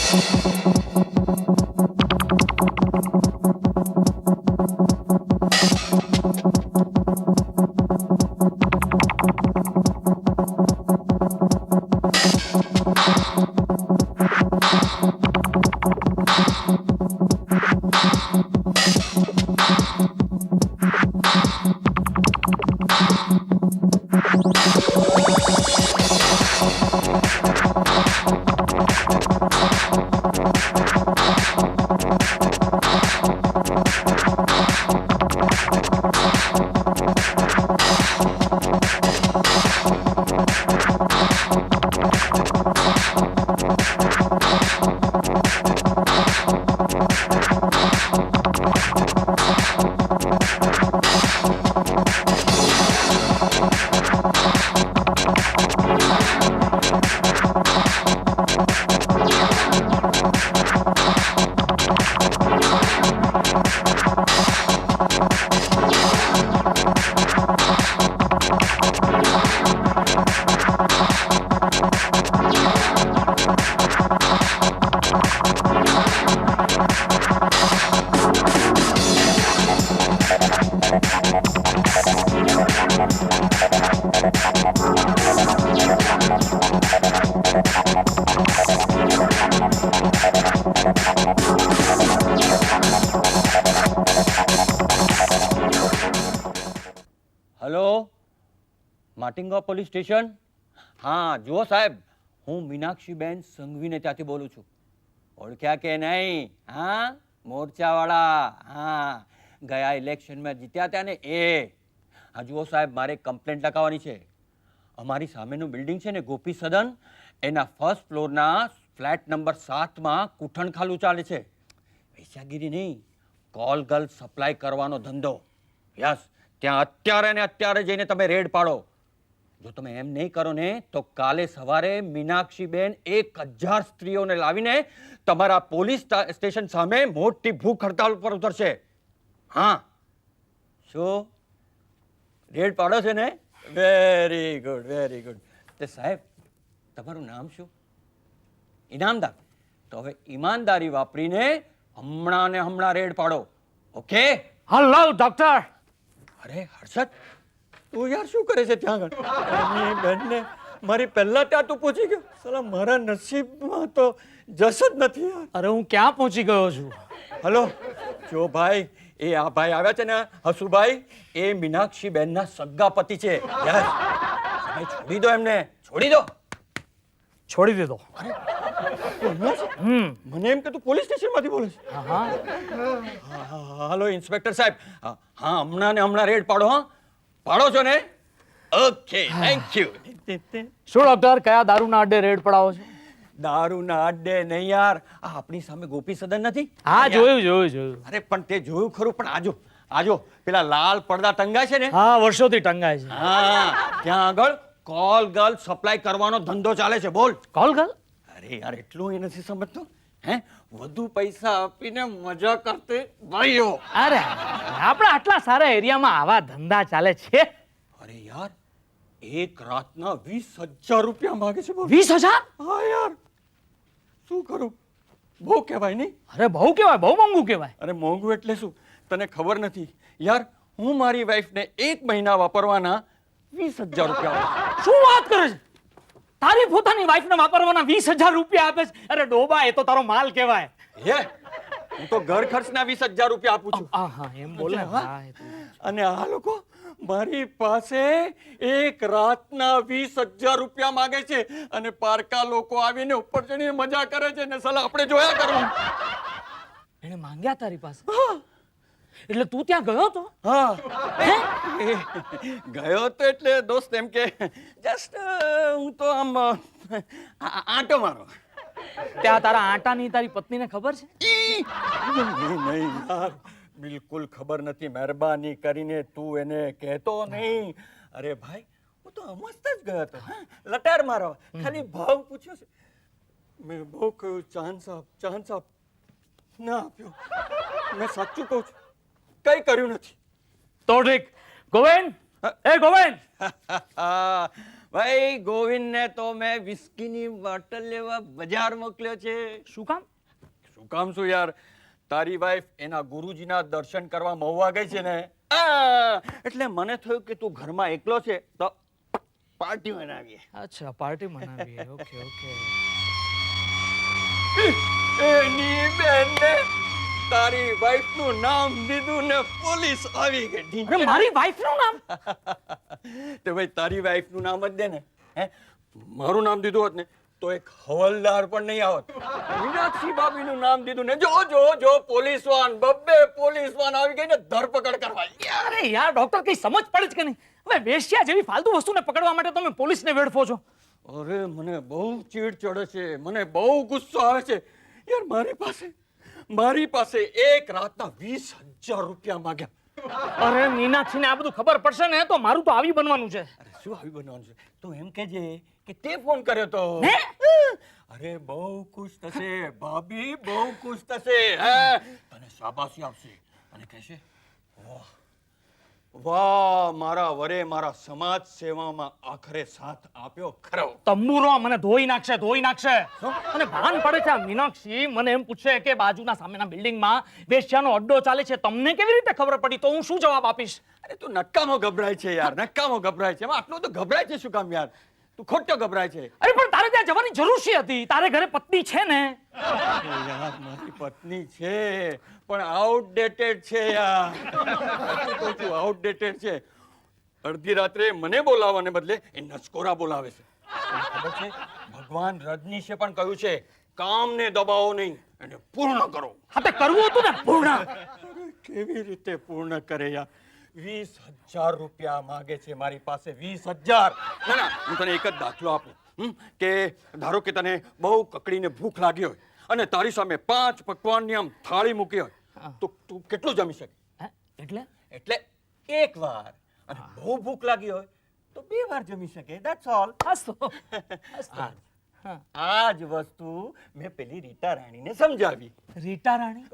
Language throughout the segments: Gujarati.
Hello माटिंगा police station. હા જુઓ સાહેબ, હું મીનાક્ષીબેન સંઘવીને ત્યાંથી બોલું છું. ઓળખ્યા કે નહીં? હા, મોરચાવાળા. હા, ગયા ઇલેક્શનમાં જીત્યા હતા ને એ. હા જુઓ સાહેબ, મારે કમ્પ્લેન્ટ લખાવવાની છે. અમારી સામેનું બિલ્ડિંગ છે ને ગોપી સદન, એના ફર્સ્ટ ફ્લોરના ફ્લેટ નંબર 7માં કૂઠણખાલું ચાલે છે. પૈસાગીરી નહીં, કોલ ગર્લ સપ્લાય કરવાનો ધંધો. યસ, ત્યાં અત્યારે ને અત્યારે જઈને તમે રેડ પાડો. જો તમે એમ નહીં કરો ને તો કાલે સવારે મીનાક્ષીબેન 1000 સ્ત્રીઓને લાવીને તમારા પોલીસ સ્ટેશન સામે મોટી ભૂખ હડતાલ પર ઉતરશે. હા, શું રેડ પાડો છે ને? Very good, very good. તે સાહેબ, તમારું નામ શું? ઇનામદાર. તો હવે ઈમાનદારી વાપરીને હમણાં ને હમણાં રેડ પાડો. ઓકે? Hello doctor. અરે હર્ષદ, તું યાર શું કરે છે ત્યાં આગળ? બેનને મારી પહેલા ત્યાં તું પહોંચી ગયો. સાલા મારા નસીબમાં તો જસ જ નથી યાર. અરે હું ક્યાં પહોંચી ગયો છું? હલો, જો ભાઈ, એ આ ભાઈ આવ્યા છે ને હસુભાઈ, એ મીનાક્ષી બેનના સગા પતિ છે. યાર તમે છોડી દો એમને, છોડી દો. છોડી દીધો. મને એમ કે તું પોલીસ સ્ટેશનમાંથી બોલે છે. હાલો ઇન્સ્પેક્ટર સાહેબ, હા હમણાં ને હમણાં રેડ પાડો. હા, પાડો છો ને? Okay, thank you. શું ડોક્ટર, કયા દારૂના અડ્ડે રેડ પડાવો છો? દારૂના અડ્ડે નહીં યાર, આ આપણી સામે ગોપી સદન નથી? હા, જોયું. અરે પણ તે જોયું ખરું, પણ આજો પેલા લાલ પડદા ટંગાય છે ને? હા, વર્ષોથી ટંગાય છે. હા, ત્યાં આગળ કોલ ગર્લ સપ્લાય કરવાનો ધંધો ચાલે છે. બોલ. Call girl? અરે યાર, એટલું એ નથી સમજતો. હે, વધુ પૈસા આપીને મજા કરતી ભાઈઓ. અરે આપણા આટલા સારા એરિયામાં આવા ધંધા ચાલે છે? અરે યાર, એક રાતના 20,000 રૂપિયા માંગે છે. 20,000? હા યાર, શું કરું? બહુ કહેવાય નહીં? અરે બહુ કહેવાય, બહુ મોંઘું કહેવાય. અરે મોંઘું એટલે શું, તને ખબર નથી યાર? હું મારી વાઈફને 1 મહિના વાપરવાના 20,000 રૂપિયા. શું વાત કરે છે? તારી પોતાની વાઈફને વાપરવાના 20,000 રૂપિયા આપે છે? અરે ડોબા, એ તો તારો માલ કહેવાય. હે, હું તો ઘર ખર્ચના 20,000 રૂપિયા આપું છું. હા, એમ બોલે. અને આ લોકો મારી પાસે એક રાતના 20,000 રૂપિયા માંગે છે, અને પારકા લોકો આવીને ઉપર ચડીને મજા કરે છે ને સલા આપણે જોયા કરવું. એને માંગ્યા તારી પાસે? એટલે તું ત્યાં ગયો તો? હા, ગયો તો એટલે દોસ્ત એમ કે જસ્ટ હું તો આમ આંટો મારો. ત્યાં તારા આંટાની તારી પત્નીને ખબર છે? નહીં યાર, બિલકુલ ખબર નથી. મહેરબાની કરીને તું એને કહેતો નહીં. અરે ભાઈ, હું તો મસ્ત જ ગયો હતો, લટાર મારવા. ખાલી ભાવ પૂછ્યો છે. મેં બહુ કહ્યું ચાંદ સાહેબ, ના આપ્યો. મેં સાચું કહું છું, કઈ કર્યું નથી. તો ઠીક. ગોવિંદ, એ ગોવિંદ, ભાઈ ગોવિંદને તો મેં વિસ્કીની બોટલ લેવા બજાર મોકલ્યો છે. શું કામ? શું કામ શું યાર, તારી વાઈફ એના ગુરુજીના દર્શન કરવા મહુવા ગઈ છે ને, એટલે મને થયું કે તું ઘરમાં એકલો છે તો પાર્ટી મનાવીએ. અચ્છા, પાર્ટી મનાવીએ. Okay okay. એની બેનને તારી વાઈફનું નામ દીધું ને પોલીસ આવી ગઈ. અરે મારી વાઈફનું નામ? તો ભાઈ તારી વાઈફનું નામ જ દે ને. હે, મારું નામ દીધું હોત ને તો એક હવલદાર પણ નહીં આવત. મીનાક્ષી ભાભીનું નામ દીધું ને, જો જો જો પોલીસ વાન, બબ્બે પોલીસ વાન આવી ગઈ ને ધરપકડ કરવા. અરે યાર ડોક્ટર, કઈ સમજ પડે છે કે નહીં? હવે વેશ્યા જેવી ફાલતુ વસ્તુને પકડવા માટે તમે પોલીસને વેડફો છો. અરે મને બહુ ચીડ ચડે છે, મને બહુ ગુસ્સો આવે છે યાર. મારી પાસે એક રાતના 20,000 રૂપિયા માંગ્યા. અરે મીનાક્ષીને આ બધું ખબર પડશે ને તો મારું તો આવી બનવાનું છે. અરે શું આવી બનવાનું છે? તું એમ કહેજે કે તે ફોન કર્યો તો. હે? અરે બહુ ખુશ થશે ભાભી, બહુ ખુશ થશે. હે, તને શાબાશી આપશે અને કહેશે, વાહ વાહ, મારા વરે મારા સમાજ સેવામાં આખરે સાથ આપ્યો ખરો. તંબુરો મને ધોઈ નાખશે, ધોઈ નાખશે. અને ભાન પડે છે આ મીનાક્ષી મને એમ પૂછે કે બાજુના સામેના બિલ્ડિંગમાં વેશ્યાનો અડ્ડો ચાલે છે, તમને કેવી રીતે ખબર પડી? તો હું શું જવાબ આપીશ? અરે તું નક્કામો ગભરાય છે યાર, નક્કામો ગભરાય છે. એમાં આટલું તો ગભરાય છે શું કામ યાર? તું ખોટો ગભરાય છે. અરે પણ તારે ત્યાં જવાની જરૂર શી હતી? તારે ઘરે પત્ની છે ને? યાર મારી પત્ની છે પણ આઉટડેટેડ છે યાર. આઉટડેટેડ છે. અડધી રાત્રે મને બોલાવવાને બદલે એ નચકોરા બોલાવે છે. ખબર છે, ભગવાન રજનીશે પણ કહ્યું છે, કામને દબાવો નહીં, એને પૂર્ણ કરો. હા તે કરવું હતું ને પૂર્ણ. કેવી રીતે પૂર્ણ કરે યાર? 20,000 રૂપિયા માંગે છે મારી પાસે. 20,000. ના ના, હું તને એક જ દાખલો આપું કે ધારો કે તને બહુ કકડીને ભૂખ લાગી હોય અને તારી સામે 5 પકવાનની આમ થાળી મૂકી હોય તો તું કેટલું જમી શકે? એટલે એટલે એક વાર. અને બહુ ભૂખ લાગી હોય તો 2 વાર જમી શકે. That's all. આ જ વસ્તુ મેં પેલી રીટા રાણીને સમજાવી. રીટા રાણી?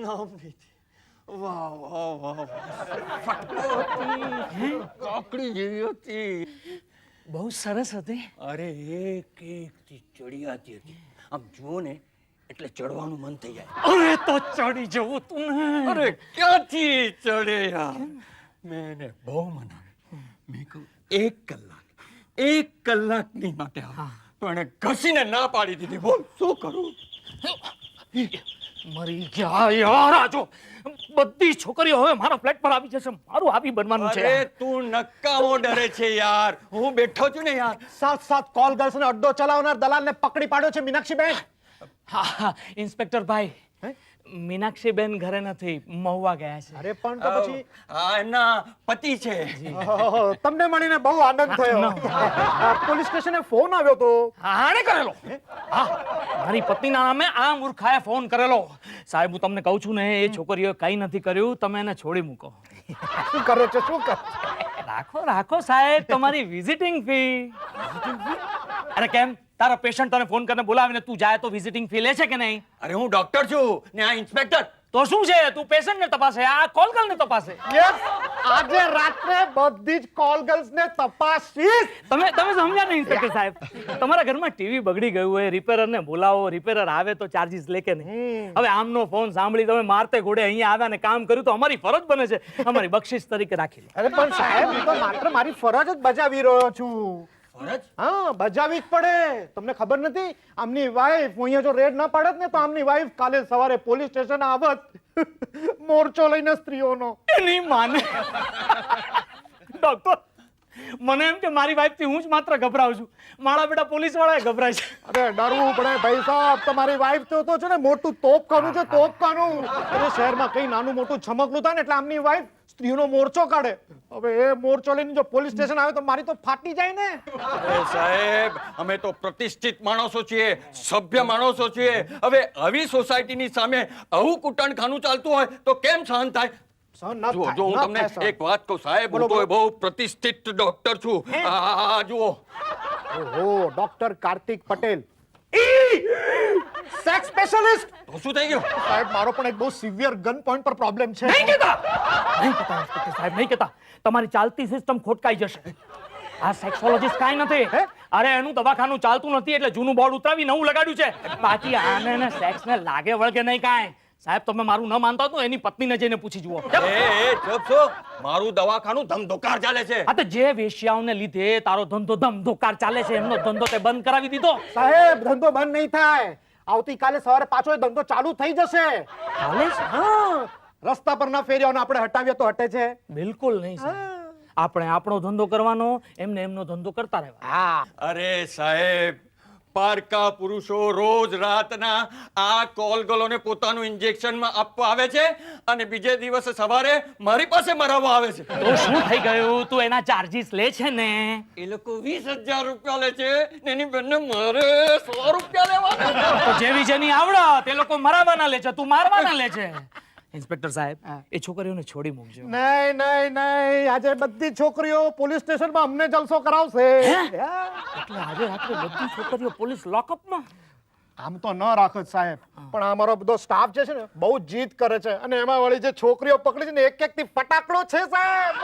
નામ લીધી. વાહ વાહ વાહ, ફટકો હતી, કાકડી જેવી હતી, બહુ સરસ હતી. અરે એક એક થી ચડિયાતી હતી. આમ જુઓ ને એટલે ચડવાનું મન થઈ જાય. અરે તો ચડી જવું તું ને. અરે ક્યાંથી ચડે યાર? મેં એને બહુ મનાવી. મેં કહ્યું 1 કલાકની માટે આવ. તો એને ઘસીને ના પાડી દીધી. બોલ શું કરું? મરી ગયા યાર. આ જો બધી છોકરીઓ હવે મારા ફ્લેટ પર આવી જશે. મારું આવી બનવાનું છે. અરે તું નક્કામો ડરે છે યાર. હું બેઠો છું ને યાર. 7 કોલ ગર્લ્સ ને અડ્ડો ચલાવનાર દલાલને પકડી પાડ્યો છે મીનાક્ષી બેન. હા ઇન્સ્પેક્ટર ભાઈ, મીનાક્ષી બેન ઘરે નથી, મહુવા ગયા છે. અરે પણ તો પછી હા, એમના પતિ છે. તમને મળીને બહુ આનંદ થયો. પોલીસ સ્ટેશને ફોન આવ્યો તો. આણે કરેલો? હા, મારી પત્નીના નામે આ મૂર્ખાએ ફોન કરેલો. સાહેબ હું તમને કહું છું ને, એ છોકરીઓએ કંઈ નથી કર્યું, તમે એને છોડી મૂકો. શું કરે છે? શું કરે? રાખો રાખો સાહેબ, તમારી વિઝિટિંગ ફી. અરે કેમ, તારો પેશન્ટ તને ફોન કરીને બોલાવીને તું જાય તો વિઝિટિંગ ફી લે છે કે નહીં? અરે હું ડોક્ટર છું ને આ ઇન્સ્પેક્ટર. તો શું છે, તું પેશન્ટને તપાસે, આ કોલ ગર્લને તપાસે. યસ, આજે રાત્રે બધી જ કોલ ગર્લ્સ ને તપાસીશ. તમે સમજ્યા ને ઇન્સ્પેક્ટર સાહેબ? તમારા ઘરમાં ટીવી બગડી ગયું હોય, રિપેરરને બોલાવો, રિપેરર આવે તો ચાર્જીસ લે કે નહીં? હવે આમનો ફોન સાંભળી તમે મારતે ઘોડે અહીંયા આવ્યા ને કામ કર્યું તો અમારી ફરજ બને છે, અમારી બક્ષિસ તરીકે રાખી લો. અરે પણ સાહેબ, હું તો માત્ર મારી ફરજ જ બજાવી રહ્યો છું. ફરજ? હા, બજાવી જ પડે. તમને ખબર નથી, આમની વાઈફ હું અહીંયા જો રેડ ના પાડત ને તો આમની વાઈફ કાલે સવારે પોલીસ સ્ટેશન આવત મોરચો લઈને સ્ત્રીઓનો. એની માને ડોક્ટર, મને એમ કે મારી વાઈફ થી હું જ માત્ર ગભરાઉં છું, મારા બેટા પોલીસ વાળા ગભરાય છે. અરે ડરવું પડે ભાઈ સાહેબ. તમારી વાઈફ તો છે ને મોટું તોપખાનું છે, તોપખાનું. અરે શહેરમાં કઈ નાનું મોટું છમકલું થાય ને એટલે આમની વાઈફ સ્ત્રીઓનો મોરચો કાઢે. હવે એ મોરચો લઈને જો પોલીસ સ્ટેશન આવે તો મારી તો ફાટી જાય ને. અરે સાહેબ, અમે તો પ્રતિષ્ઠિત માણસો છીએ, સભ્ય માણસો છીએ. હવે આવી સોસાયટીની સામે આવું કુટણખાનું ચાલતું હોય તો કેમ સહન થાય? જુઓ, જો હું તમને એક વાત કહું સાહેબ, હું તો બહુ પ્રતિષ્ઠિત ડોક્ટર છું. આ જુઓ. ઓહો, doctor Kartik Patel, sex specialist. તો શું થઈ ગયું સાહેબ? મારો પણ એક બહુ સિવિયર ગન પોઈન્ટ પર પ્રોબ્લેમ છે. નહીં કહેતા ઇન્સ્પેક્ટર સાહેબ, નહીં કહેતા. તમારી ચાલતી સિસ્ટમ ખોટકાઈ જશે. આ સેક્સોલોજીસ્ટ કાંઈ નથી. અરે એનું દવાખાનું ચાલતું નથી એટલે જૂનું બોર્ડ ઉતરાવી નવું લગાડ્યું છે. બાકી આને ને સેક્સ ને લાગે વળગે નહીં કાંઈ. સાહેબ તમે મારું ન માનતા તો એની પત્નીને જઈને પૂછી જુઓ. ચૂપ છો, મારું દવાખાનું ધમધોકાર ચાલે છે. આ તો જે વેશ્યાઓને લીધે તારો ધંધો ધમધોકાર ચાલે છે એમનો ધંધો તે બંધ કરાવી દીધો. સાહેબ ધંધો બંધ નહીં થાય, આવતીકાલે સવારે પાછો એ ધંધો ચાલુ થઈ જશે. ચાલે છે? હા, રસ્તા પરના ફેરિયાઓને આપણે હટાવીએ તો હટે છે? બિલકુલ નહીં સાહેબ. આપણે આપણો ધંધો કરવાનો, એમને એમનો ધંધો કરતા રહેવા. હા, અરે સાહેબ, પારકા પુરુષો રોજ રાતના આ કોલગલોને પોતાનું ઇન્જેક્શનમાં આપવા આવે છે અને બીજે દિવસે સવારે મારી પાસે મરાવવા આવે છે. તો શું થઈ ગયું? તું એના ચાર્જીસ લે છે ને? એ લોકો 20,000 રૂપિયા લે છે ને એની બેનને મારે 100 રૂપિયા લેવાના. તો જેવી જેની આવડત એ લોકો મરાવવાના લે છે, તું મારવાના લે છે. ઇન્સ્પેક્ટર સાહેબ, એ છોકરીઓને છોડી મૂકજો. નહીં નહીં નહીં, આજે બધી છોકરીઓ પોલીસ સ્ટેશનમાં અમને જલસો કરાવશે. એટલે આજે રાત્રે બધી છોકરીઓ પોલીસ લોકઅપમાં? આમ તો ન રાખો જ સાહેબ, પણ અમારો બધો સ્ટાફ જે છે ને બહુ જીદ કરે છે અને એમાં વળી જે છોકરીઓ પકડી છે ને એક એક થી ફટાકડો છે સાહેબ.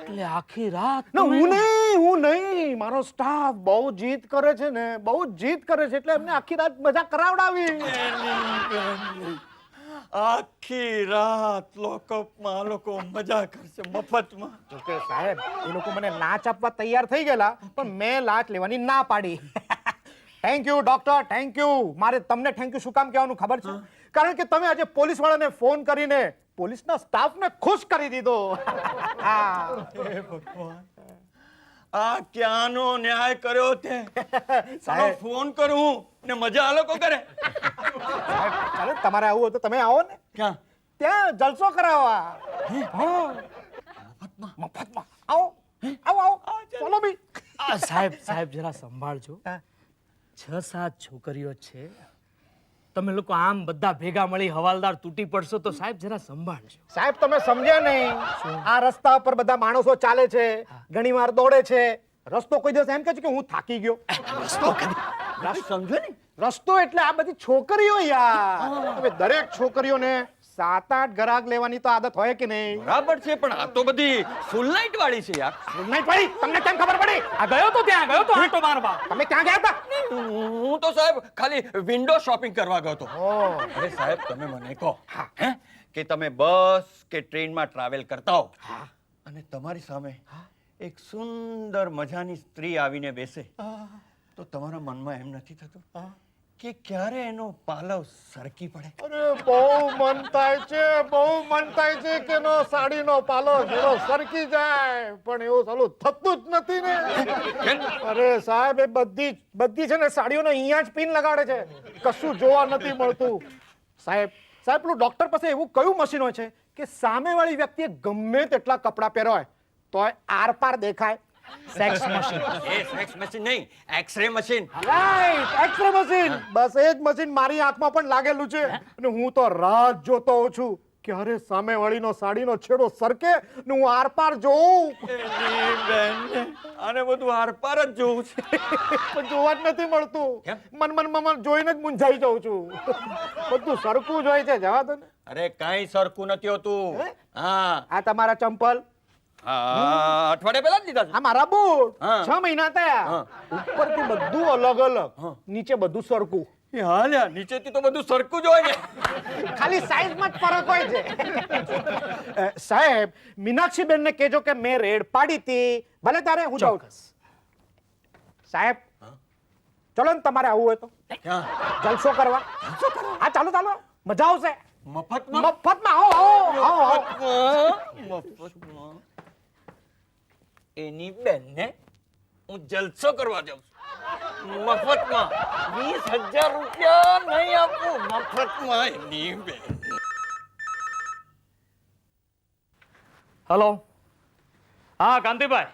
એટલે આખી રાત ના, હું નહીં, મારો સ્ટાફ બહુ જીદ કરે છે ને, બહુ જીદ કરે છે એટલે એમને આખી રાત મજા કરાવડાવી. આખી રાત લોકઅપમાં લોકો મજા કરશે મફતમાં. જોકે સાહેબ એ લોકો મને લાંચ આપવા તૈયાર થઈ ગયેલા, પણ મેં લાંચ લેવાની ના પાડી. Thank you doctor, thank you. મારે તમને થેન્ક યુ શું કામ કહેવાનું ખબર છે? કારણ કે તમે આજે પોલીસ વાળાને ફોન કરીને પોલીસના સ્ટાફને ખુશ કરી દીધો. આ ક્યાંનો ન્યાય કર્યો તે? સાહેબ ફોન કરું ને મજા આ લોકો કરે. સાહેબ ચાલો, તમારે આવું હોય તો તમે આવો ને ક્યાં? ત્યાં જલસો કરાવવા. મફતમાં આવો આવો આવો, ચાલો બી. સાહેબ જરા સંભાળજો. 6-7 છોકરીઓ છે, તમે લોકો આમ બધા ભેગા મળી હવાલદાર તૂટી પડશો તો સાહેબ જરા સંભાળજો. સાહેબ તમે સમજ્યા નહીં, આ રસ્તા પર બધા માણસો ચાલે છે, ઘણીવાર દોડે છે. રસ્તો કોઈ દિવસ એમ કહે છે કે હું થાકી ગયો? સમજો ને, રસ્તો એટલે આ બધી છોકરીઓ યાર. હવે દરેક છોકરીઓને 7-8 ગ્રાહક લેવાની તો આદત હોય કે નહીં? બરાબર છે, પણ આ તો બધી ફૂલ નાઇટ વાળી છે યાર. નહીં પડી, તમને કેમ ખબર પડી? આ ગયો તો ત્યાં ગયો તો આંટો મારવા. તમે ક્યાં ગયા હતા? હું તો સાહેબ ખાલી વિન્ડો શોપિંગ કરવા ગયો હતો. અરે સાહેબ તમે મને કહો હે કે તમે બસ કે ટ્રેનમાં ટ્રાવેલ કરતા હો અને તમારી સામે એક સુંદર મજાની સ્ત્રી આવીને બેસે તો તમારા મનમાં એમ નથી થતું કે ક્યારે એનો પાલવ સરકી પડે? અરે બહુ મન થાય છે, બહુ મન થાય છે કે નો સાડીનો પાલો જેવો સરકી જાય, પણ એવું સાલું થતું જ નથી ને. અરે સાહેબ એ બધી છે ને સાડીઓને અહીંયા જ પિન લગાડે છે, કશું જોવા નથી મળતું. સાહેબ પેલું ડોક્ટર પાસે એવું કયું મશીન હોય છે કે સામેવાળી વ્યક્તિએ ગમે તેટલા કપડાં પહેર્યા હોય તોય આર પાર દેખાય? Sex machine. એ સેક્સ મશીન નહીં, x-ray machine. Right, x-ray machine. બસ એ જ મશીન મારી આંખમાં પણ લાગેલું છે અને હું તો રાત જોતો હોઉં છું ક્યારે સામેવાળીનો સાડીનો છેડો સરકે ને હું આર પાર જોઉં. આને બધું આરપાર જ જોવું છે, પણ જોવા જ નથી મળતું. કેમ? મન જોઈને જ મૂંઝાઈ જાઉં છું. બધું સરખું જ હોય છે, જવા દો ને. અરે કાંઈ સરખું નથી હોતું. હા આ તમારા ચંપલ, હા અઠવાડિયા પહેલા જ લીધા છે. આ મારા બૂટ હા. 6 મહિના થયા. ઉપરથી બધું અલગ અલગ, નીચે બધું સરખું. એ હાલ યાર, નીચેથી તો બધું સરખું જ હોય ને. ખાલી સાઈઝમાં જ ફરક હોય છે. સાહેબ મીનાક્ષી બેનને કહેજો કે મેં રેડ પાડી હતી, ભલે તારે હું જાઉં. સાહેબ ચલો ને તમારે આવવું હોય તો ક્યાં? જલસો કરવા. હા ચાલો મજા આવશે. મફતમાં? મફતમાં આવો. મફતમાં એની બેનને હું જલસો કરવા જાઉં છું. મફતમાં 20,000 રૂપિયા નહીં આપું. મફતમાં એની બેન. હેલો. હા કાંતિભાઈ.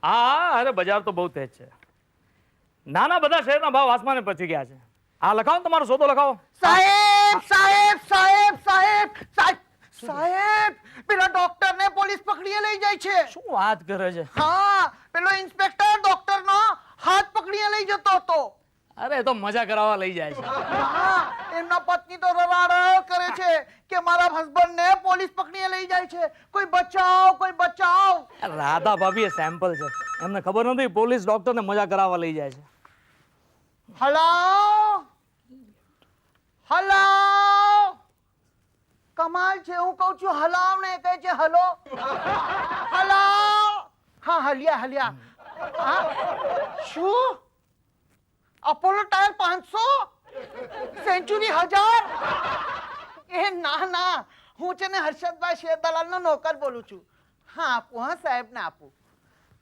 હા અરે બજાર તો બહુ તેજ છે. નાના બધા શહેરના ભાવ આસમાને પહોંચી ગયા છે. હા લખાવો ને તમારો સોદો લખાવો. સાહેબ પેલા ડોક્ટર ને પોલીસ પકડીને લઈ જાય છે. શું વાત કરે છે? હા પેલો ઇન્સ્પેક્ટર ડોક્ટર નો હાથ પકડીને લઈ જતો હતો. અરે એ તો મજા કરાવવા લઈ જાય છે. હા એમના પત્ની તો રડારડ કરે છે કે મારા હસબન્ડ ને પોલીસ પકડીને લઈ જાય છે. કોઈ બચાવ, કોઈ બચાવ. રાધા ભાભી એ સેમ્પલ છે, એમને ખબર નથી પોલીસ ડોક્ટરને મજા કરાવવા લઈ જાય છે. હલો હલો, કમાલ છે. હું કહું છું હલાવ ને કહે છે હલો હલો. હા હલિયા હલિયા. શું અપોલો ટાયર 500 સેન્ચુરી 1000? એ ના ના, હું છે ને હર્ષદભાઈ શેરદલાલનો નોકર બોલું છું. હા આપું, હા સાહેબ ને આપું.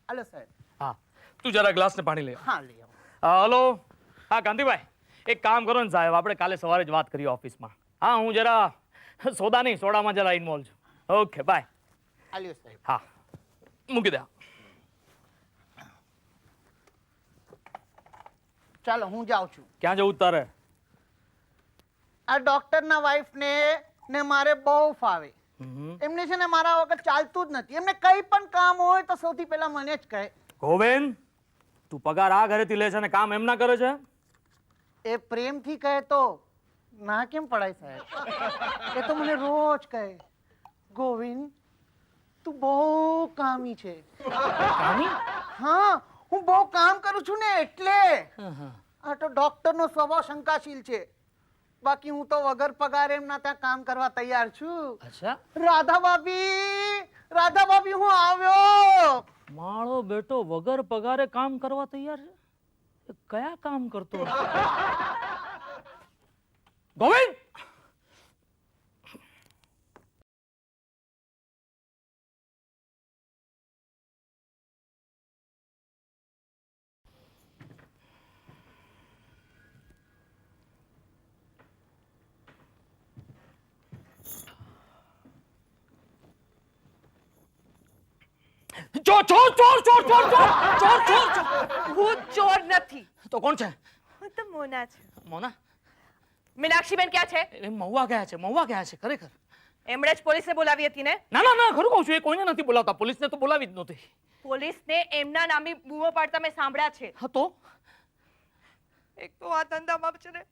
હાલો સાહેબ. હા તું જરા ગ્લાસ ને પાણી લે. હા લઈ આવો. હલો, હા ગાંધીભાઈ, એક કામ કરો ને સાહેબ, આપણે કાલે સવારે જ વાત કરીએ ઓફિસમાં. હા હું જરા સોદા નહીં સોડામાં જરા ઇન્વોલ્વ છું. Okay bye. હાલ્યો સાહેબ. હા મૂકી દે. ચાલો હું જાઉં છું. ક્યાં જવું તારે? આ ડોક્ટરના વાઈફ ને મારે બહુ ફાવે. હમ. એમને છે ને મારા વગર ચાલતું જ નથી. એમને કઈ પણ કામ હોય તો સૌથી પહેલા મને જ કહે. ગોવિંદ, તું પગાર આ ઘરેથી લે છે ને કામ એમ ના કરે છે? એ પ્રેમથી કહે તો ના કેમ પડાય સાહેબ? એ તો મને રોજ કહે, ગોવિંદ તું બહુ કામી છે. કામી? હા, હું બહુ કામ કરું છું ને એટલે. આ તો ડોક્ટરનો સ્વભાવ શંકાશીલ છે. બાકી હું તો વગર પગારે એમના ત્યાં કામ કરવા તૈયાર છું. અચ્છા, રાધા ભાભી હું આવ્યો. મારો બેટો વગર પગારે કામ કરવા તૈયાર છે? એ કયા કામ કરતો હશે? ગોવિંદ! ચોર ચોર ચોર ચોર ચોર ચોર ચોર ચોર ચોર! હું ચોર નથી, તો કોણ છે? હું તો મોના છું. મોના? મીનાક્ષીબેન ક્યાં છે? એ મહુવા ગયા છે, મહુવા ગયા છે ખરેખર. એમણે જ પોલીસને બોલાવી હતી ને? ના ના ના, ખરું કહું છું, એ કોઈને નથી બોલાવતા. પોલીસને તો બોલાવી જ નહોતી. પોલીસને એમના નામે બૂમો પાડતા મેં સાંભળ્યા છે. હા તો? એક તો આ ધંધામાં છે ને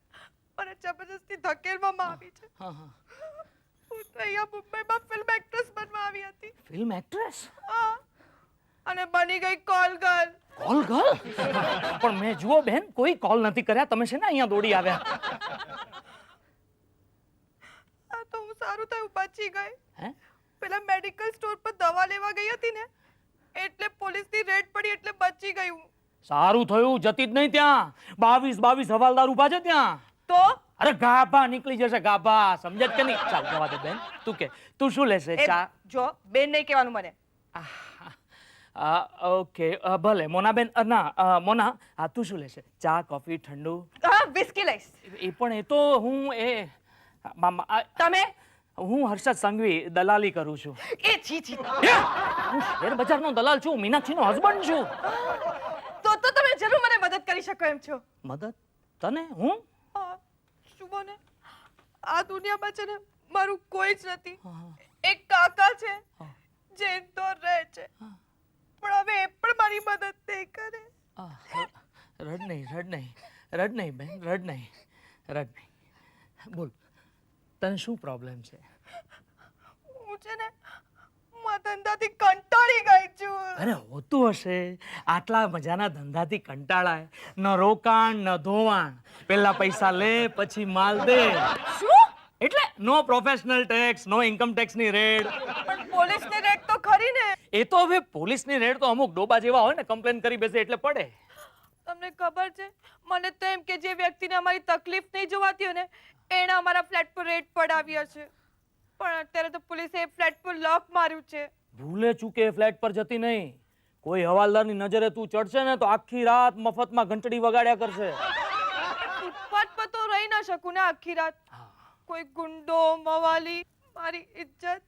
મને જબરજસ્તી ધકેલવામાં આવી છે. હા હા. હું તો અહીંયા મુંબઈમાં ફિલ્મ એક્ટ્રેસ બનવા આવી હતી. Film actress? હા, અને બની ગઈ કોલ ગર્લ. Call girl? પણ મેં જુઓ બેન, કોઈ કોલ નથી કર્યા, તમે છે ને અહીંયા દોડી આવ્યા. આ તો હું સારું થયું બચી ગઈ. હે? પેલા મેડિકલ સ્ટોર પર દવા લેવા ગઈ હતી ને એટલે પોલીસની રેડ પડી એટલે બચી ગઈ હું. સારું થયું, જતી જ નહીં ત્યાં. 22 હવાલદાર ઉભા છે ત્યાં. તો અરે ગાભા નીકળી જશે, ગાભા. સમજે જ કે નહીં? ચાલ જવા દે બેન. તું કે તું શું લેશે? એ ચા? જો બેન નહીં કહેવાનું મને. ઓકે ભલે મોના બેન. ના મોના, તું શું લેશે? ચા, કોફી, ઠંડુ? હા, વિસ્કી લઈશ. એ પણ એ તો હું તમે? હું હર્ષદ સંઘવી દલાલી કરું છું. એ છી છી. હું શેર બજારનો દલાલ છું, મીનાક્ષીનો હસબન્ડ છું. તો તમે જરૂર મને મદદ કરી શકો એમ છો. મદદ? તને? હું? હા, શું બને આ દુનિયામાં છે ને મારું કોઈ જ નથી. એક કાકા છે જે ઇન્દોર રહે છે, પણ હવે એ પણ મારી મદદ નહીં કરે. રડ નહીં બેન, રડ નહીં. બોલ, તને શું પ્રોબ્લેમ છે? હું છે ને આ ધંધાથી કંટાળી ગઈ છું. અરે હોતું હશે, આટલા મજાના ધંધાથી કંટાળાય. ન રોકાણ ન ધોવાણ, પહેલા પૈસા લે પછી માલ દે. શું? એટલે નો પ્રોફેશનલ ટેક્સ, નો ઇન્કમ ટેક્સ ની રેડ. પણ પોલીસની રેડ તો ખરી ને. એ તો હવે પોલીસની રેડ તો અમુક ડોબા જેવા હોય ને, કમ્પ્લેન કરી બેસે એટલે પડે. તમને ખબર છે, મને તો એમ કે જે વ્યક્તિને અમારી તકલીફ નહીં જોવાતી હોય ને એણે અમારા ફ્લેટ પર રેડ પડાવ્યા છે, પણ અત્યારે તો પોલીસે એ ફ્લેટ પર લોક માર્યું છે. ભૂલે ચૂકે ફ્લેટ પર જતી નહીં. કોઈ હવાલદારની નજરે તું ચડશે ને તો આખી રાત મફતમાં ઘંટડી વગાડ્યા કરશે. ફૂટપાથ પર તો રહી ના શકું ને આખી રાત. કોઈ ગુંડો મવાલી મારી ઇજ્જત.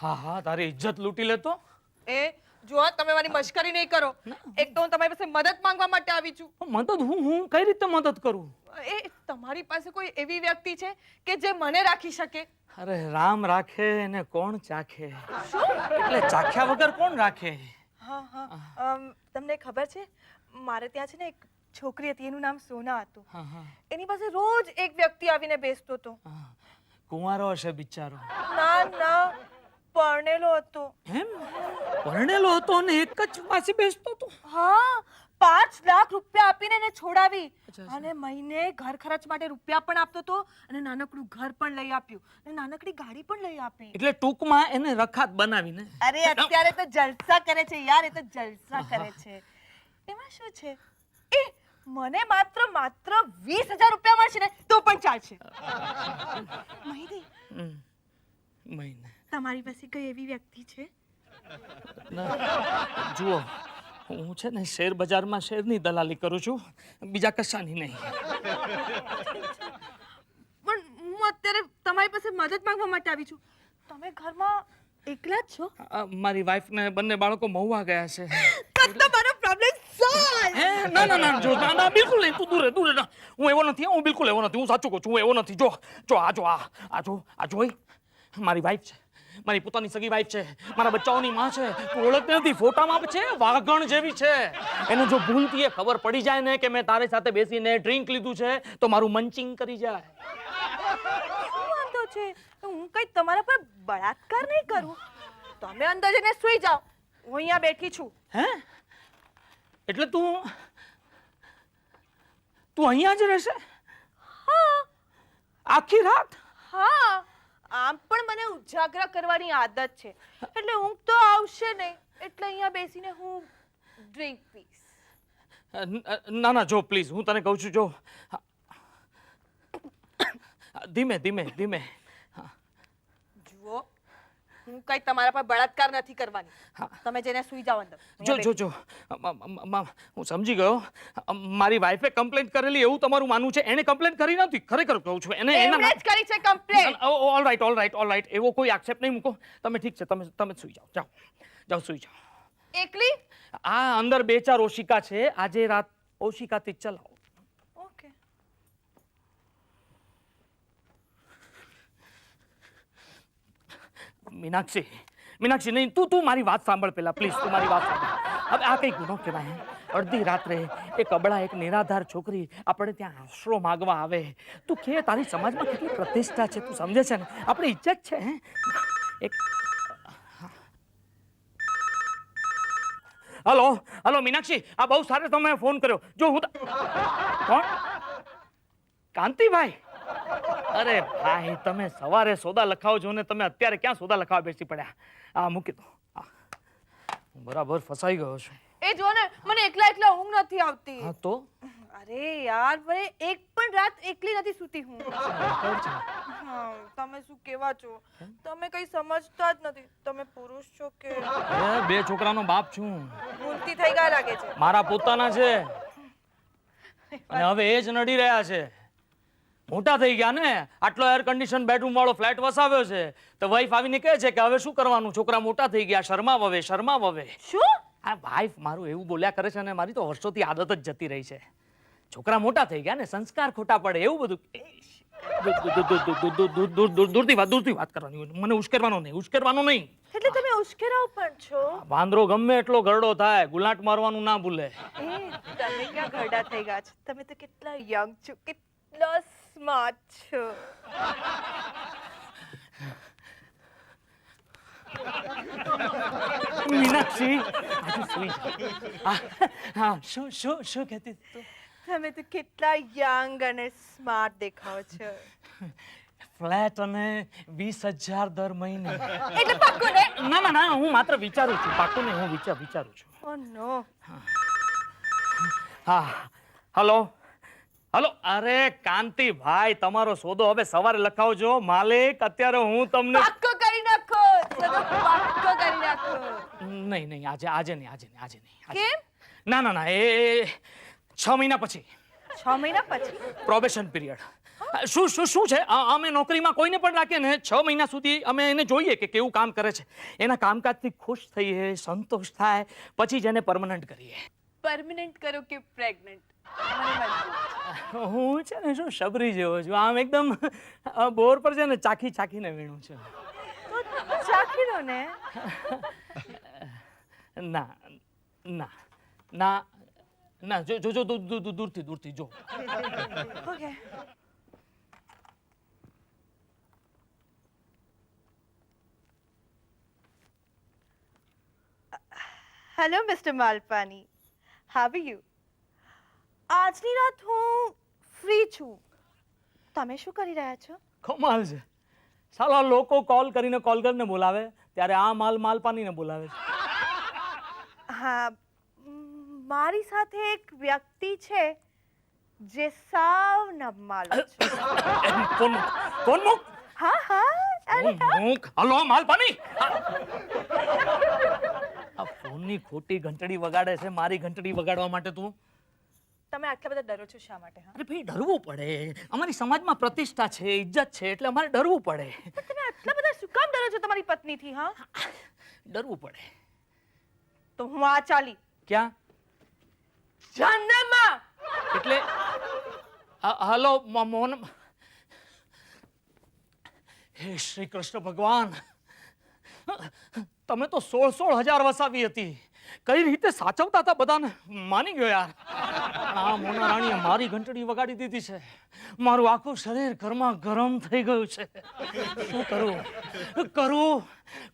હા, તારી ઇજ્જત લૂંટી લેતો. એ જો તમે મારી મશ્કરી નહીં કરો. એક તો હું તમારી પાસે મદદ માંગવા માટે આવી છું. મદદ? હું કઈ રીતે મદદ કરું? એ તમારી પાસે કોઈ એવી વ્યક્તિ છે કે જે મને રાખી શકે? અરે રામ રાખે ને કોણ ચાખે. એટલે ચાખ્યા વગર કોણ રાખે? હા, તમને ખબર છે મારે ત્યાં છે ને એક છોકરી હતી, એનું નામ સોના હતું. હા હા એની પાસે રોજ એક વ્યક્તિ આવીને બેસતો હતો. હા. કુંવારો હશે બિચારો. ના ના, પરણેલો હતો. એમ પરણેલો હતો અને એક જ પાસે બેસતો હતો. હા, 5 લાખ રૂપિયા આપીને એને છોડાવી. અચ્છા. અને મહિને ઘર ખર્ચ માટે રૂપિયા પણ આપતો હતો અને નાનકડું ઘર પણ લઈ આપ્યું અને નાનકડી ગાડી પણ લઈ આપી. એટલે ટૂંકમાં એને રખાત બનાવીને. અરે અત્યારે તો જલસા કરે છે યાર, એ તો જલસા કરે છે. એમાં શું છે? એ મને માત્ર 20,000 રૂપિયા મળશે ને તો પણ ચાલશે. મહિદી, હમ. મહિને તમારી પાસે કઈ એવી વ્યક્તિ છે? ના, જુઓ હું છે ને શેર બજારમાં શેરની દલાલી કરું છું, બીજા કશાની નહીં. પણ હું અત્યારે તમારી પાસે મદદ માંગવા માટે આવી છું. તમે ઘરમાં એકલા જ છો? મારી વાઈફને બંને બાળકો મહુવા ગયા છે. તો મારો પ્રોબ્લેમ સોલ્વ. હે? ના ના ના જો ના ના બિલકુલ નહીં, તું દૂર રહે, દૂર રહે. ના, હું એવો નથી, હું બિલકુલ એવો નથી, હું સાચું કહું છું, હું એવો નથી. જો જો આ જો આ જોઈ મારી વાઈફ છે, મારી પોતાની સગી વાઈફ છે, મારા બચ્ચાઓની માં છે. તું ઓળખતી નથી, ફોટામાં છે વાઘણ જેવી છે. એને જો ભૂલથી એ ખબર પડી જાય ને કે મેં તારી સાથે બેસીને ડ્રિંક લીધું છે તો મારું મંચિંગ કરી જાય. શું વાંધો છે? હું કઈ તમારા પર બળાત્કાર નહીં કરું. તમે અંદર જઈને સૂઈ જાઓ, હું અહીંયા બેઠી છું. હે? એટલે તું અહીંયા જ રહેશે હા આખી રાત? હા, આમ પણ મને ઉજાગરા કરવાની આદત છે, એટલે ઊંઘ તો આવશે નહીં, એટલે અહીંયા બેસીને હું ડ્રિંક પીશ. ના ના જો પ્લીઝ, હું તને કહું છું, જો ધીમે ધીમે ધીમે. જુઓ, હું કઈ તમારા પર બળાત્કાર નથી કરવાની. તમે જઈને સૂઈ જાઓ અંદર. જો જો જો હું સમજી ગયો. મારી વાઈફે કમ્પ્લેન્ટ કરેલી એવું તમારું માનવું છે? એને કમ્પ્લેન્ટ કરી નથી, ખરેખર કહું છું. એને એમણે જ કરી છે કમ્પ્લેન. ઓલ રાઈટ, એવો કોઈ આક્ષેપ નહીં મૂકો. તમે ઠીક છે, તમે સૂઈ જાઓ, જાઓ સૂઈ જાઓ. એકલી? આ અંદર 2-4 ઓશિકા છે, આજે રાત ઓશિકાથી જ ચલાવો. ઓકે. મીનાક્ષી નહીં, તું મારી વાત સાંભળ પહેલા પ્લીઝ, તું મારી વાત સાંભળ. હવે આ કઈ ગુનો કહેવાય? અડધી રાત્રે એક અબળા, એક નિરાધાર છોકરી આપણે ત્યાં આશરો માગવા આવે. તું કે તારી સમાજમાં કેટલી પ્રતિષ્ઠા છે, તું સમજે છે ને? આપણી ઇજ્જત છે. એક હલો મીનાક્ષી, આ બહુ સારો તમે ફોન કર્યો. જો હું કોણ? કાંતિભાઈ? અરે ભાઈ, તમે સવારે સોદા લખાવો છો ને તમે અત્યારે ક્યાં સોદા લખાવા બેસી પડ્યા? આ મૂકી દો. હું બરાબર ફસાઈ ગયો છું. એ જો ને, મને એકલા ઊંઘ નથી આવતી. હા તો અરે યાર, મને એક પણ રાત એકલી નથી સૂતી હું. હા, તમે શું કહેવા છો? તમે કઈ સમજતા જ નથી. તમે પુરુષ છો કે? બે છોકરાનો બાપ છું. ભૂલથી થઈ ગયા લાગે છે. મારા પોતાના છે અને હવે એ જ નડી રહ્યા છે. મોટા થઈ ગયા ને, આટલો એર કન્ડિશન બેડરૂમ વાળો ફ્લેટ વસાવ્યો છે તો વાઈફ આવીને કહે છે કે હવે શું કરવાનું, છોકરા મોટા થઈ ગયા, શરમા વવે. શું? આ વાઈફ મારું એવું બોલ્યા કરે છે ને, મારી તો વર્ષોથી આદત જ જતી રહી છે. છોકરા મોટા થઈ ગયા ને, સંસ્કાર ખોટા પડે એવું બધું. દૂરથી વાત કરવાની, મને ઉશ્કેરવાનો નહીં. એટલે તમે ઉશ્કેરાવ પણ છો? વાંદરો ગમે એટલો ગરડો થાય, ગુલાટ મારવાનું ના ભૂલે. એ તમે ક્યાં ઘરડા થઈ ગયા છો? તમે તો કેટલા યંગ છો, કેટલા સ્માર્ટ છો. મીનાક્ષી આજે સુઈ જા. હા, શું કહેતી તું? તમે તો કેટલા યંગ અને સ્માર્ટ દેખાવ છો. ફ્લેટ અને 20,000 દર મહિને. એટલે પાક્કું ને? ના હું માત્ર વિચારું છું, પાક્કું નહીં, હું વિચારું છું. ઓ નો. હા હલો. અરે કાંતિભાઈ, તમારો સોદો હવે સવારે લખાવજો. માલિક, અત્યારે હું તમને પાક્કો કરી નાખો. ચલો પાક્કો કરી નાખો. નહીં આજે નહીં. કેમ? ના એ 6 મહિના પછી. 6 મહિના પછી? Probation period. શું છે, અમે નોકરીમાં કોઈને પણ રાખીએ ને 6 મહિના સુધી અમે એને જોઈએ કે કેવું કામ કરે છે. એના કામકાજથી ખુશ થઈએ, સંતોષ થાય, પછી જ એને પરમનન્ટ કરીએ. પરમનન્ટ કરો કે પ્રેગ્નન્ટ? હું છે ને શું શબરી જેવો છું, આમ એકદમ બોર પર છે ને ચાખીને વીણું છું. ચાખી લો ને. ના જો જો જો દૂરથી દૂરથી જો. Okay. Hello mister Malpani, how you? આજની રાત હું ફ્રી છું. તમે શું કરી રહ્યા છો? કમાલ છે. સાલા લોકો કોલ કરીને બોલાવે ત્યારે આ માલપાનીને બોલાવે છે. હા, મારી સાથે એક વ્યક્તિ છે જે સાવ નબમાલો છે. કોણ મુક? હા હા, અરે હા. મુક. હલો માલપાની. આ ફોનની ખોટી ઘંટડી વગાડે છે મારી ઘંટડી વગાડવા માટે તું. તમે આટલા બધા ડરો છો શા માટે? હા, અરે ભાઈ ડરવું પડે. અમારી સમાજમાં પ્રતિષ્ઠા છે, ઇજ્જત છે, એટલે અમારે ડરવું પડે. પણ તમે આટલા બધા શું કામ ડરો છો તમારી પત્નીથી? હા, ડરવું પડે. તો હું આ ચાલી ક્યાં? જન્નતમાં. એટલે હલો મોહન. હે શ્રી કૃષ્ણ ભગવાન, તમે તો 16,000 વસાવી હતી. કઈ રીતે સાચવતા હતા બધાને માની ગયો યાર. આ મોના રાણીએ મારી ઘંટડી વગાડી દીધી છે. મારું આખું શરીર ગરમા ગરમ થઈ ગયું છે. શું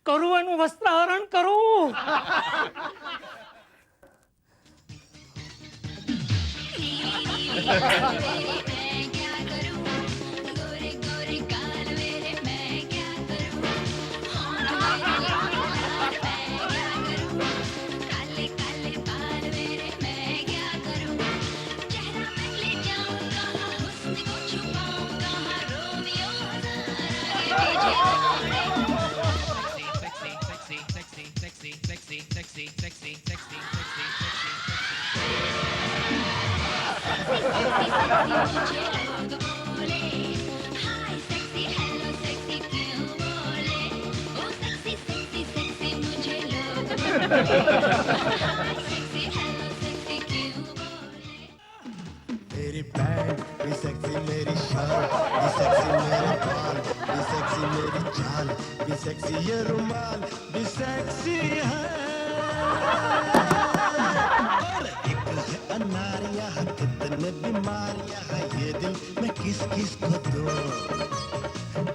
કરું એનું વસ્ત્રહરણ કરું. मेरी पैंट भी सेक्सी, मेरी शर्ट भी सेक्सी, मेरे बाल भी सेक्सी, मेरी चाल भी सेक्सी, ये रुमाल भी सेक्सी है। और एक है अनारिया, कितने बीमारियां है ये दिल में किस किस को दूं।